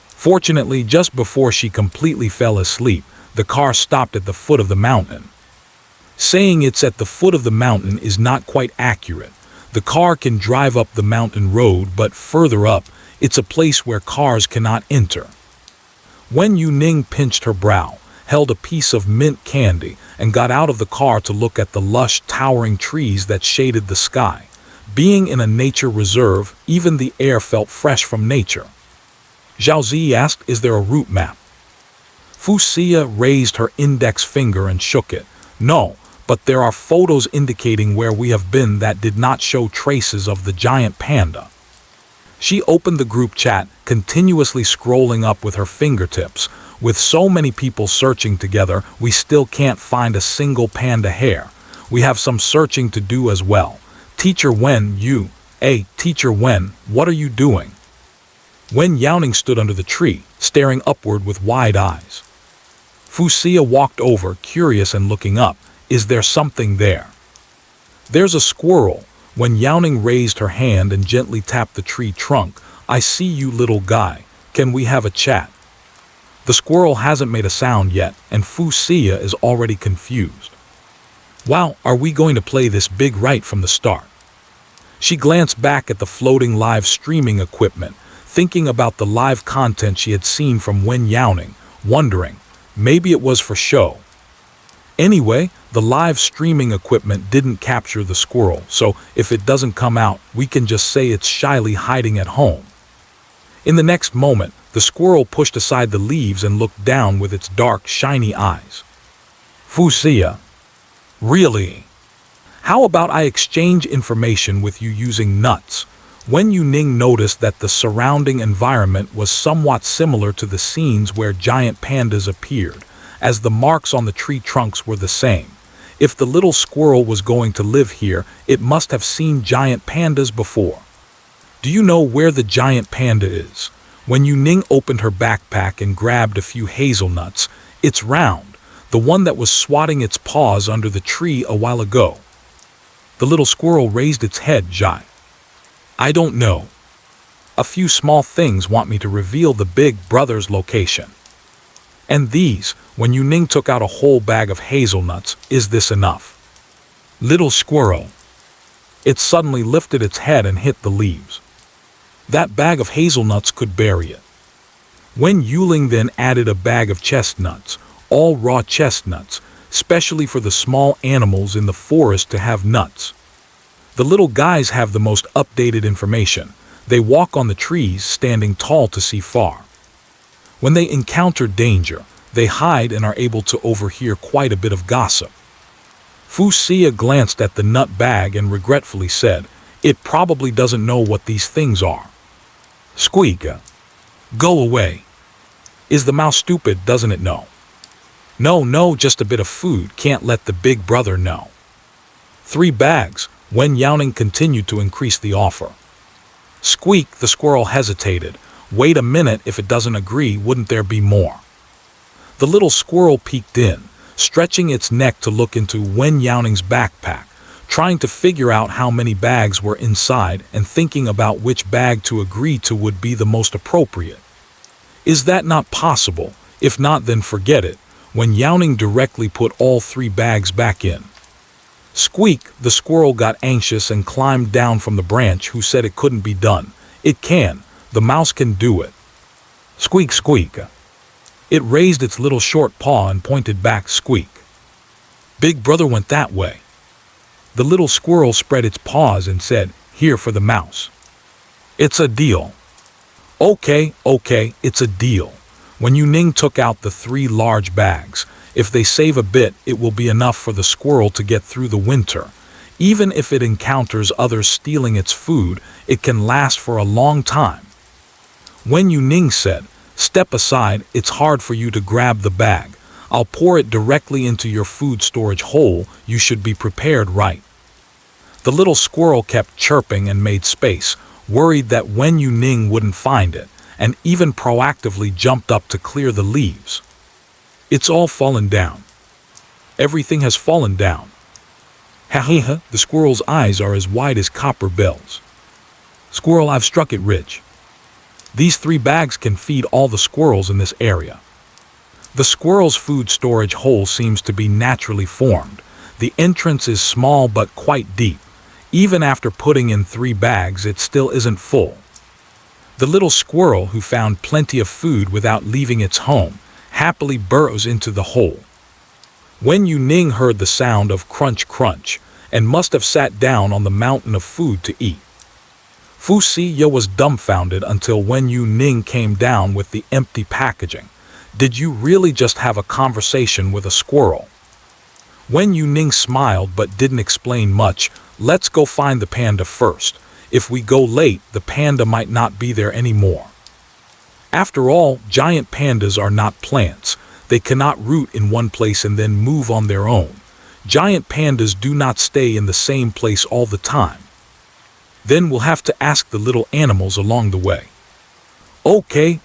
Fortunately, just before she completely fell asleep, the car stopped at the foot of the mountain. Saying it's at the foot of the mountain is not quite accurate. The car can drive up the mountain road, but further up, it's a place where cars cannot enter. Wen Youning pinched her brow, held a piece of mint candy, and got out of the car to look at the lush, towering trees that shaded the sky. Being in a nature reserve, even the air felt fresh from nature. Zhaozi asked, is there a route map? Fuxia raised her index finger and shook it. No, but there are photos indicating where we have been that did not show traces of the giant panda. She opened the group chat, continuously scrolling up with her fingertips. With so many people searching together, we still can't find a single panda hair. We have some searching to do as well. Teacher Wen, Teacher Wen, what are you doing? Wen Youning stood under the tree, staring upward with wide eyes. Fuxia walked over, curious and looking up. Is there something there? There's a squirrel. Wen Youning raised her hand and gently tapped the tree trunk. I see you, little guy. Can we have a chat? The squirrel hasn't made a sound yet, and Fuxia is already confused. Wow, are we going to play this big right from the start? She glanced back at the floating live streaming equipment, thinking about the live content she had seen from Wen Youning, wondering, maybe it was for show. Anyway, the live streaming equipment didn't capture the squirrel, so if it doesn't come out, we can just say it's shyly hiding at home. In the next moment, the squirrel pushed aside the leaves and looked down with its dark, shiny eyes. Fuxia. Really? How about I exchange information with you using nuts? Wen Youning noticed that the surrounding environment was somewhat similar to the scenes where giant pandas appeared, as the marks on the tree trunks were the same. If the little squirrel was going to live here, it must have seen giant pandas before. Do you know where the giant panda is? Wen Youning opened her backpack and grabbed a few hazelnuts. It's round, the one that was swatting its paws under the tree a while ago. The little squirrel raised its head, shy. I don't know. A few small things want me to reveal the big brother's location. And these, Wen Youning took out a whole bag of hazelnuts. Is this enough? Little squirrel. It suddenly lifted its head and hit the leaves. That bag of hazelnuts could bury it. Wen Youning then added a bag of chestnuts, all raw chestnuts, specially for the small animals in the forest to have nuts. The little guys have the most updated information. They walk on the trees, standing tall to see far. When they encounter danger, they hide and are able to overhear quite a bit of gossip. Fu Xia glanced at the nut bag and regretfully said, "It probably doesn't know what these things are." Squeak. Go away. Is the mouse stupid? Doesn't it know? No, just a bit of food. Can't let the big brother know. 3 bags. Wen Youning continued to increase the offer. Squeak, the squirrel hesitated. Wait a minute, if it doesn't agree, wouldn't there be more? The little squirrel peeked in, stretching its neck to look into Wen Youning's backpack, trying to figure out how many bags were inside and thinking about which bag to agree to would be the most appropriate. Is that not possible? If not, then forget it. Wen Youning directly put all 3 bags back in. Squeak, the squirrel, got anxious and climbed down from the branch. Who said it couldn't be done? It can. The mouse can do it. Squeak, squeak. It raised its little short paw and pointed back. Squeak. Big brother went that way. The little squirrel spread its paws and said, "Here for the mouse." It's a deal. Okay, it's a deal. Wen Youning took out the 3 large bags. If they save a bit, it will be enough for the squirrel to get through the winter. Even if it encounters others stealing its food, it can last for a long time. Wen Youning said, "Step aside, it's hard for you to grab the bag. I'll pour it directly into your food storage hole. You should be prepared, right?" The little squirrel kept chirping and made space, worried that Wen Youning wouldn't find it, and even proactively jumped up to clear the leaves. It's all fallen down. Everything has fallen down. Ha, the squirrel's eyes are as wide as copper bells. Squirrel, I've struck it rich. These 3 bags can feed all the squirrels in this area. The squirrel's food storage hole seems to be naturally formed. The entrance is small but quite deep. Even after putting in 3 bags, it still isn't full. The little squirrel, who found plenty of food without leaving its home, happily burrows into the hole. Wen Youning heard the sound of crunch crunch and must have sat down on the mountain of food to eat. Fu Xia was dumbfounded until Wen Youning came down with the empty packaging. Did you really just have a conversation with a squirrel? Wen Youning smiled but didn't explain much. Let's go find the panda first. If we go late, the panda might not be there anymore. After all, giant pandas are not plants. They cannot root in one place and then move on their own. Giant pandas do not stay in the same place all the time. Then we'll have to ask the little animals along the way. Okay.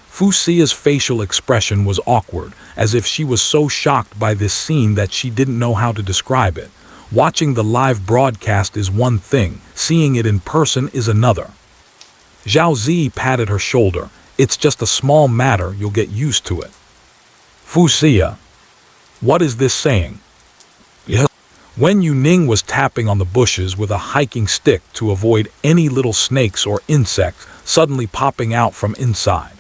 Fu Xia's facial expression was awkward, as if she was so shocked by this scene that she didn't know how to describe it. Watching the live broadcast is one thing, seeing it in person is another. Zhao Zi patted her shoulder. It's just a small matter, you'll get used to it. Fu Xia. What is this saying? Yes. Wen Youning was tapping on the bushes with a hiking stick to avoid any little snakes or insects suddenly popping out from inside.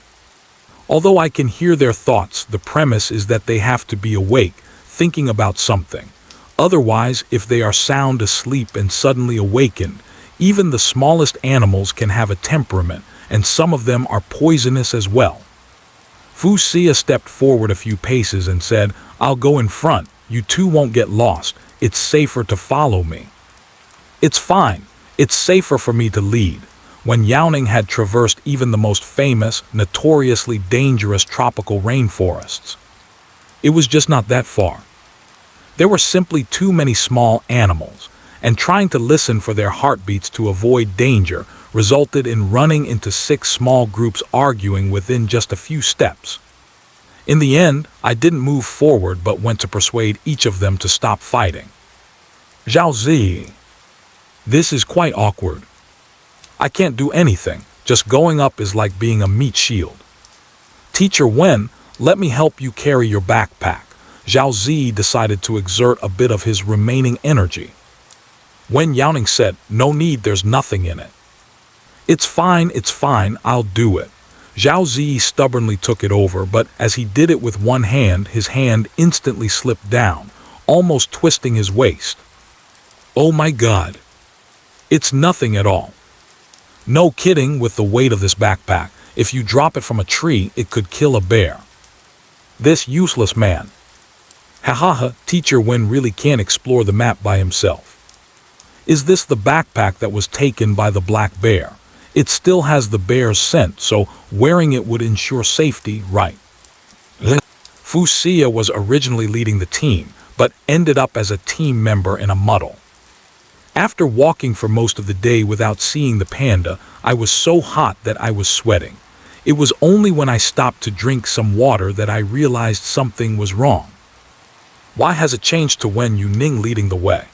Although I can hear their thoughts, the premise is that they have to be awake, thinking about something. Otherwise, if they are sound asleep and suddenly awakened, even the smallest animals can have a temperament, and some of them are poisonous as well. Fu Xia stepped forward a few paces and said, "I'll go in front. You 2 won't get lost. It's safer to follow me." It's fine. It's safer for me to lead. Wen Youning had traversed even the most famous, notoriously dangerous tropical rainforests. It was just not that far. There were simply too many small animals, and trying to listen for their heartbeats to avoid danger resulted in running into 6 small groups arguing within just a few steps. In the end, I didn't move forward but went to persuade each of them to stop fighting. Zhao Zi. This is quite awkward. I can't do anything. Just going up is like being a meat shield. Teacher Wen, let me help you carry your backpack. Zhao Zi decided to exert a bit of his remaining energy. Wen Youning said, no need, there's nothing in it. It's fine, I'll do it. Zhao Zi stubbornly took it over, but as he did it with one hand, his hand instantly slipped down, almost twisting his waist. Oh my God. It's nothing at all. No kidding, with the weight of this backpack, if you drop it from a tree, it could kill a bear. This useless man. Ha, Teacher Wen really can't explore the map by himself. Is this the backpack that was taken by the black bear? It still has the bear's scent, so wearing it would ensure safety, right? Fu Xia was originally leading the team, but ended up as a team member in a muddle. After walking for most of the day without seeing the panda, I was so hot that I was sweating. It was only when I stopped to drink some water that I realized something was wrong. Why has it changed to Wen Youning leading the way?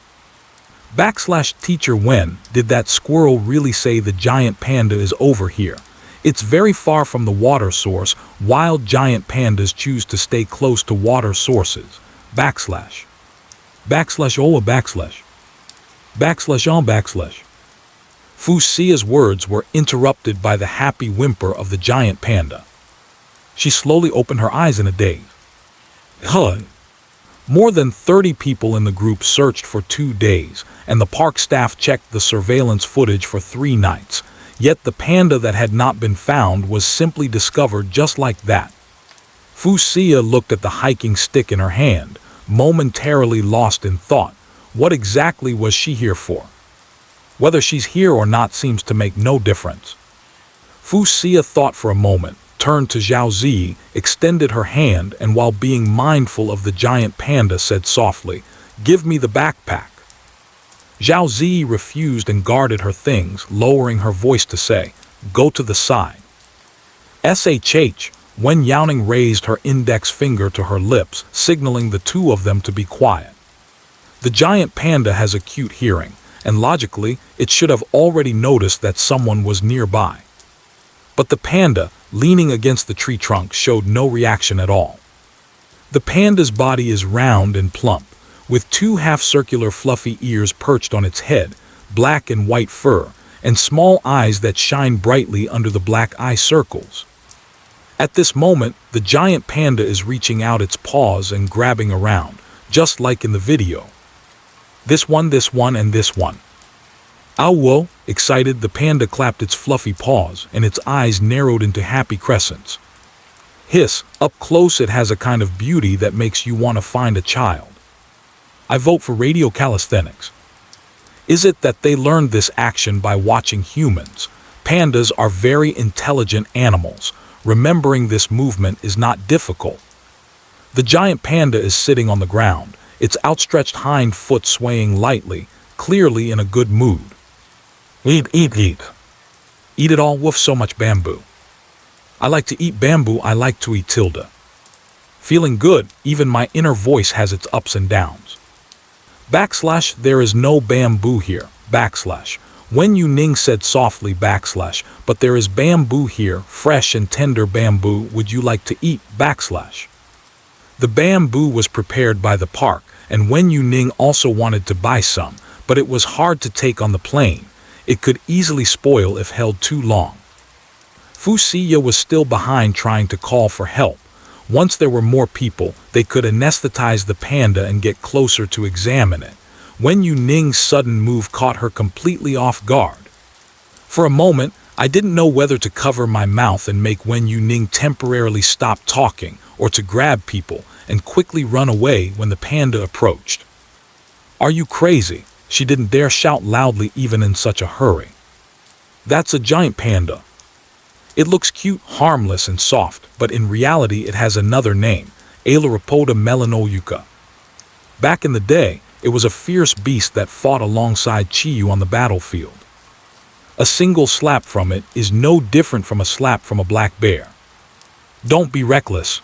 Teacher Wen, did that squirrel really say the giant panda is over here? It's very far from the water source. Wild giant pandas choose to stay close to water sources. Fu Xia's words were interrupted by the happy whimper of the giant panda. She slowly opened her eyes in a daze. More than 30 people in the group searched for 2 days, and the park staff checked the surveillance footage for 3 nights. Yet the panda that had not been found was simply discovered just like that. Fu Xia looked at the hiking stick in her hand, momentarily lost in thought. What exactly was she here for? Whether she's here or not seems to make no difference. Fu Xia thought for a moment, turned to Zhao Zi, extended her hand, and while being mindful of the giant panda said softly, "Give me the backpack." Zhao Zi refused and guarded her things, lowering her voice to say, "Go to the side." SHH, Wen Youning raised her index finger to her lips, signaling the two of them to be quiet. The giant panda has acute hearing, and logically, it should have already noticed that someone was nearby. But the panda, leaning against the tree trunk, showed no reaction at all. The panda's body is round and plump, with 2 half-circular fluffy ears perched on its head, black and white fur, and small eyes that shine brightly under the black eye circles. At this moment, the giant panda is reaching out its paws and grabbing around, just like in the video. This one, and this one. "Ow, whoa!" Excited, the panda clapped its fluffy paws, and its eyes narrowed into happy crescents. Hiss, up close it has a kind of beauty that makes you want to find a child. I vote for radio calisthenics. Is it that they learned this action by watching humans? Pandas are very intelligent animals. Remembering this movement is not difficult. The giant panda is sitting on the ground, its outstretched hind foot swaying lightly, clearly in a good mood. Eat. Eat it all, woof, so much bamboo. I like to eat bamboo, I like to eat tilde. Feeling good, even my inner voice has its ups and downs. There is no bamboo here, Wen Youning said softly, but there is bamboo here, fresh and tender bamboo, would you like to eat, The bamboo was prepared by the park, and Wen Youning also wanted to buy some, but it was hard to take on the plane. It could easily spoil if held too long. Fu Xia was still behind trying to call for help. Once there were more people, they could anesthetize the panda and get closer to examine it. Wen Youning's sudden move caught her completely off guard. For a moment, I didn't know whether to cover my mouth and make Wen Youning temporarily stop talking, or to grab people and quickly run away when the panda approached. "Are you crazy?" She didn't dare shout loudly even in such a hurry. "That's a giant panda. It looks cute, harmless, and soft, but in reality it has another name, Ailuropoda melanoliuca. Back in the day, it was a fierce beast that fought alongside Chiyu on the battlefield. A single slap from it is no different from a slap from a black bear. Don't be reckless.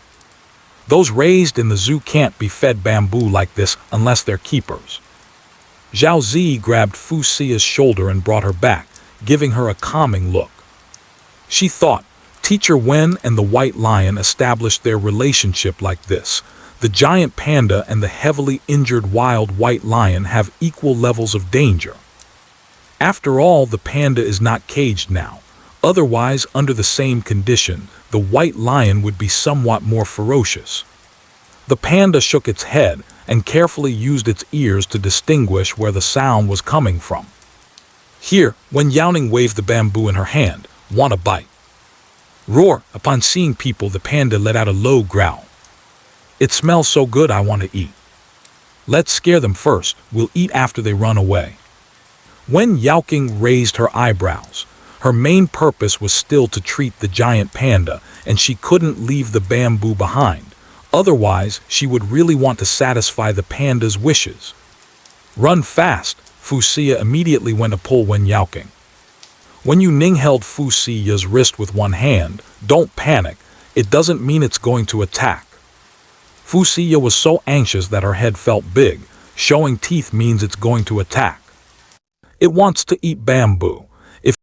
Those raised in the zoo can't be fed bamboo like this unless they're keepers." Zhao Zi grabbed Fu Xia's shoulder and brought her back, giving her a calming look. She thought, Teacher Wen and the white lion established their relationship like this. The giant panda and the heavily injured wild white lion have equal levels of danger. After all, the panda is not caged now. Otherwise, under the same condition, the white lion would be somewhat more ferocious. The panda shook its head and carefully used its ears to distinguish where the sound was coming from. Here, Wen Youning waved the bamboo in her hand. Want a bite? Roar! Upon seeing people, the panda let out a low growl. It smells so good I want to eat. Let's scare them first. We'll eat after they run away. Wen Youning raised her eyebrows. Her main purpose was still to treat the giant panda, and she couldn't leave the bamboo behind. Otherwise, she would really want to satisfy the panda's wishes. Run fast! Fuxia immediately went to pull Wen Youning. Wen Youning held Fuxia's wrist with one hand. Don't panic. It doesn't mean it's going to attack. Fuxia was so anxious that her head felt big. Showing teeth means it's going to attack. It wants to eat bamboo.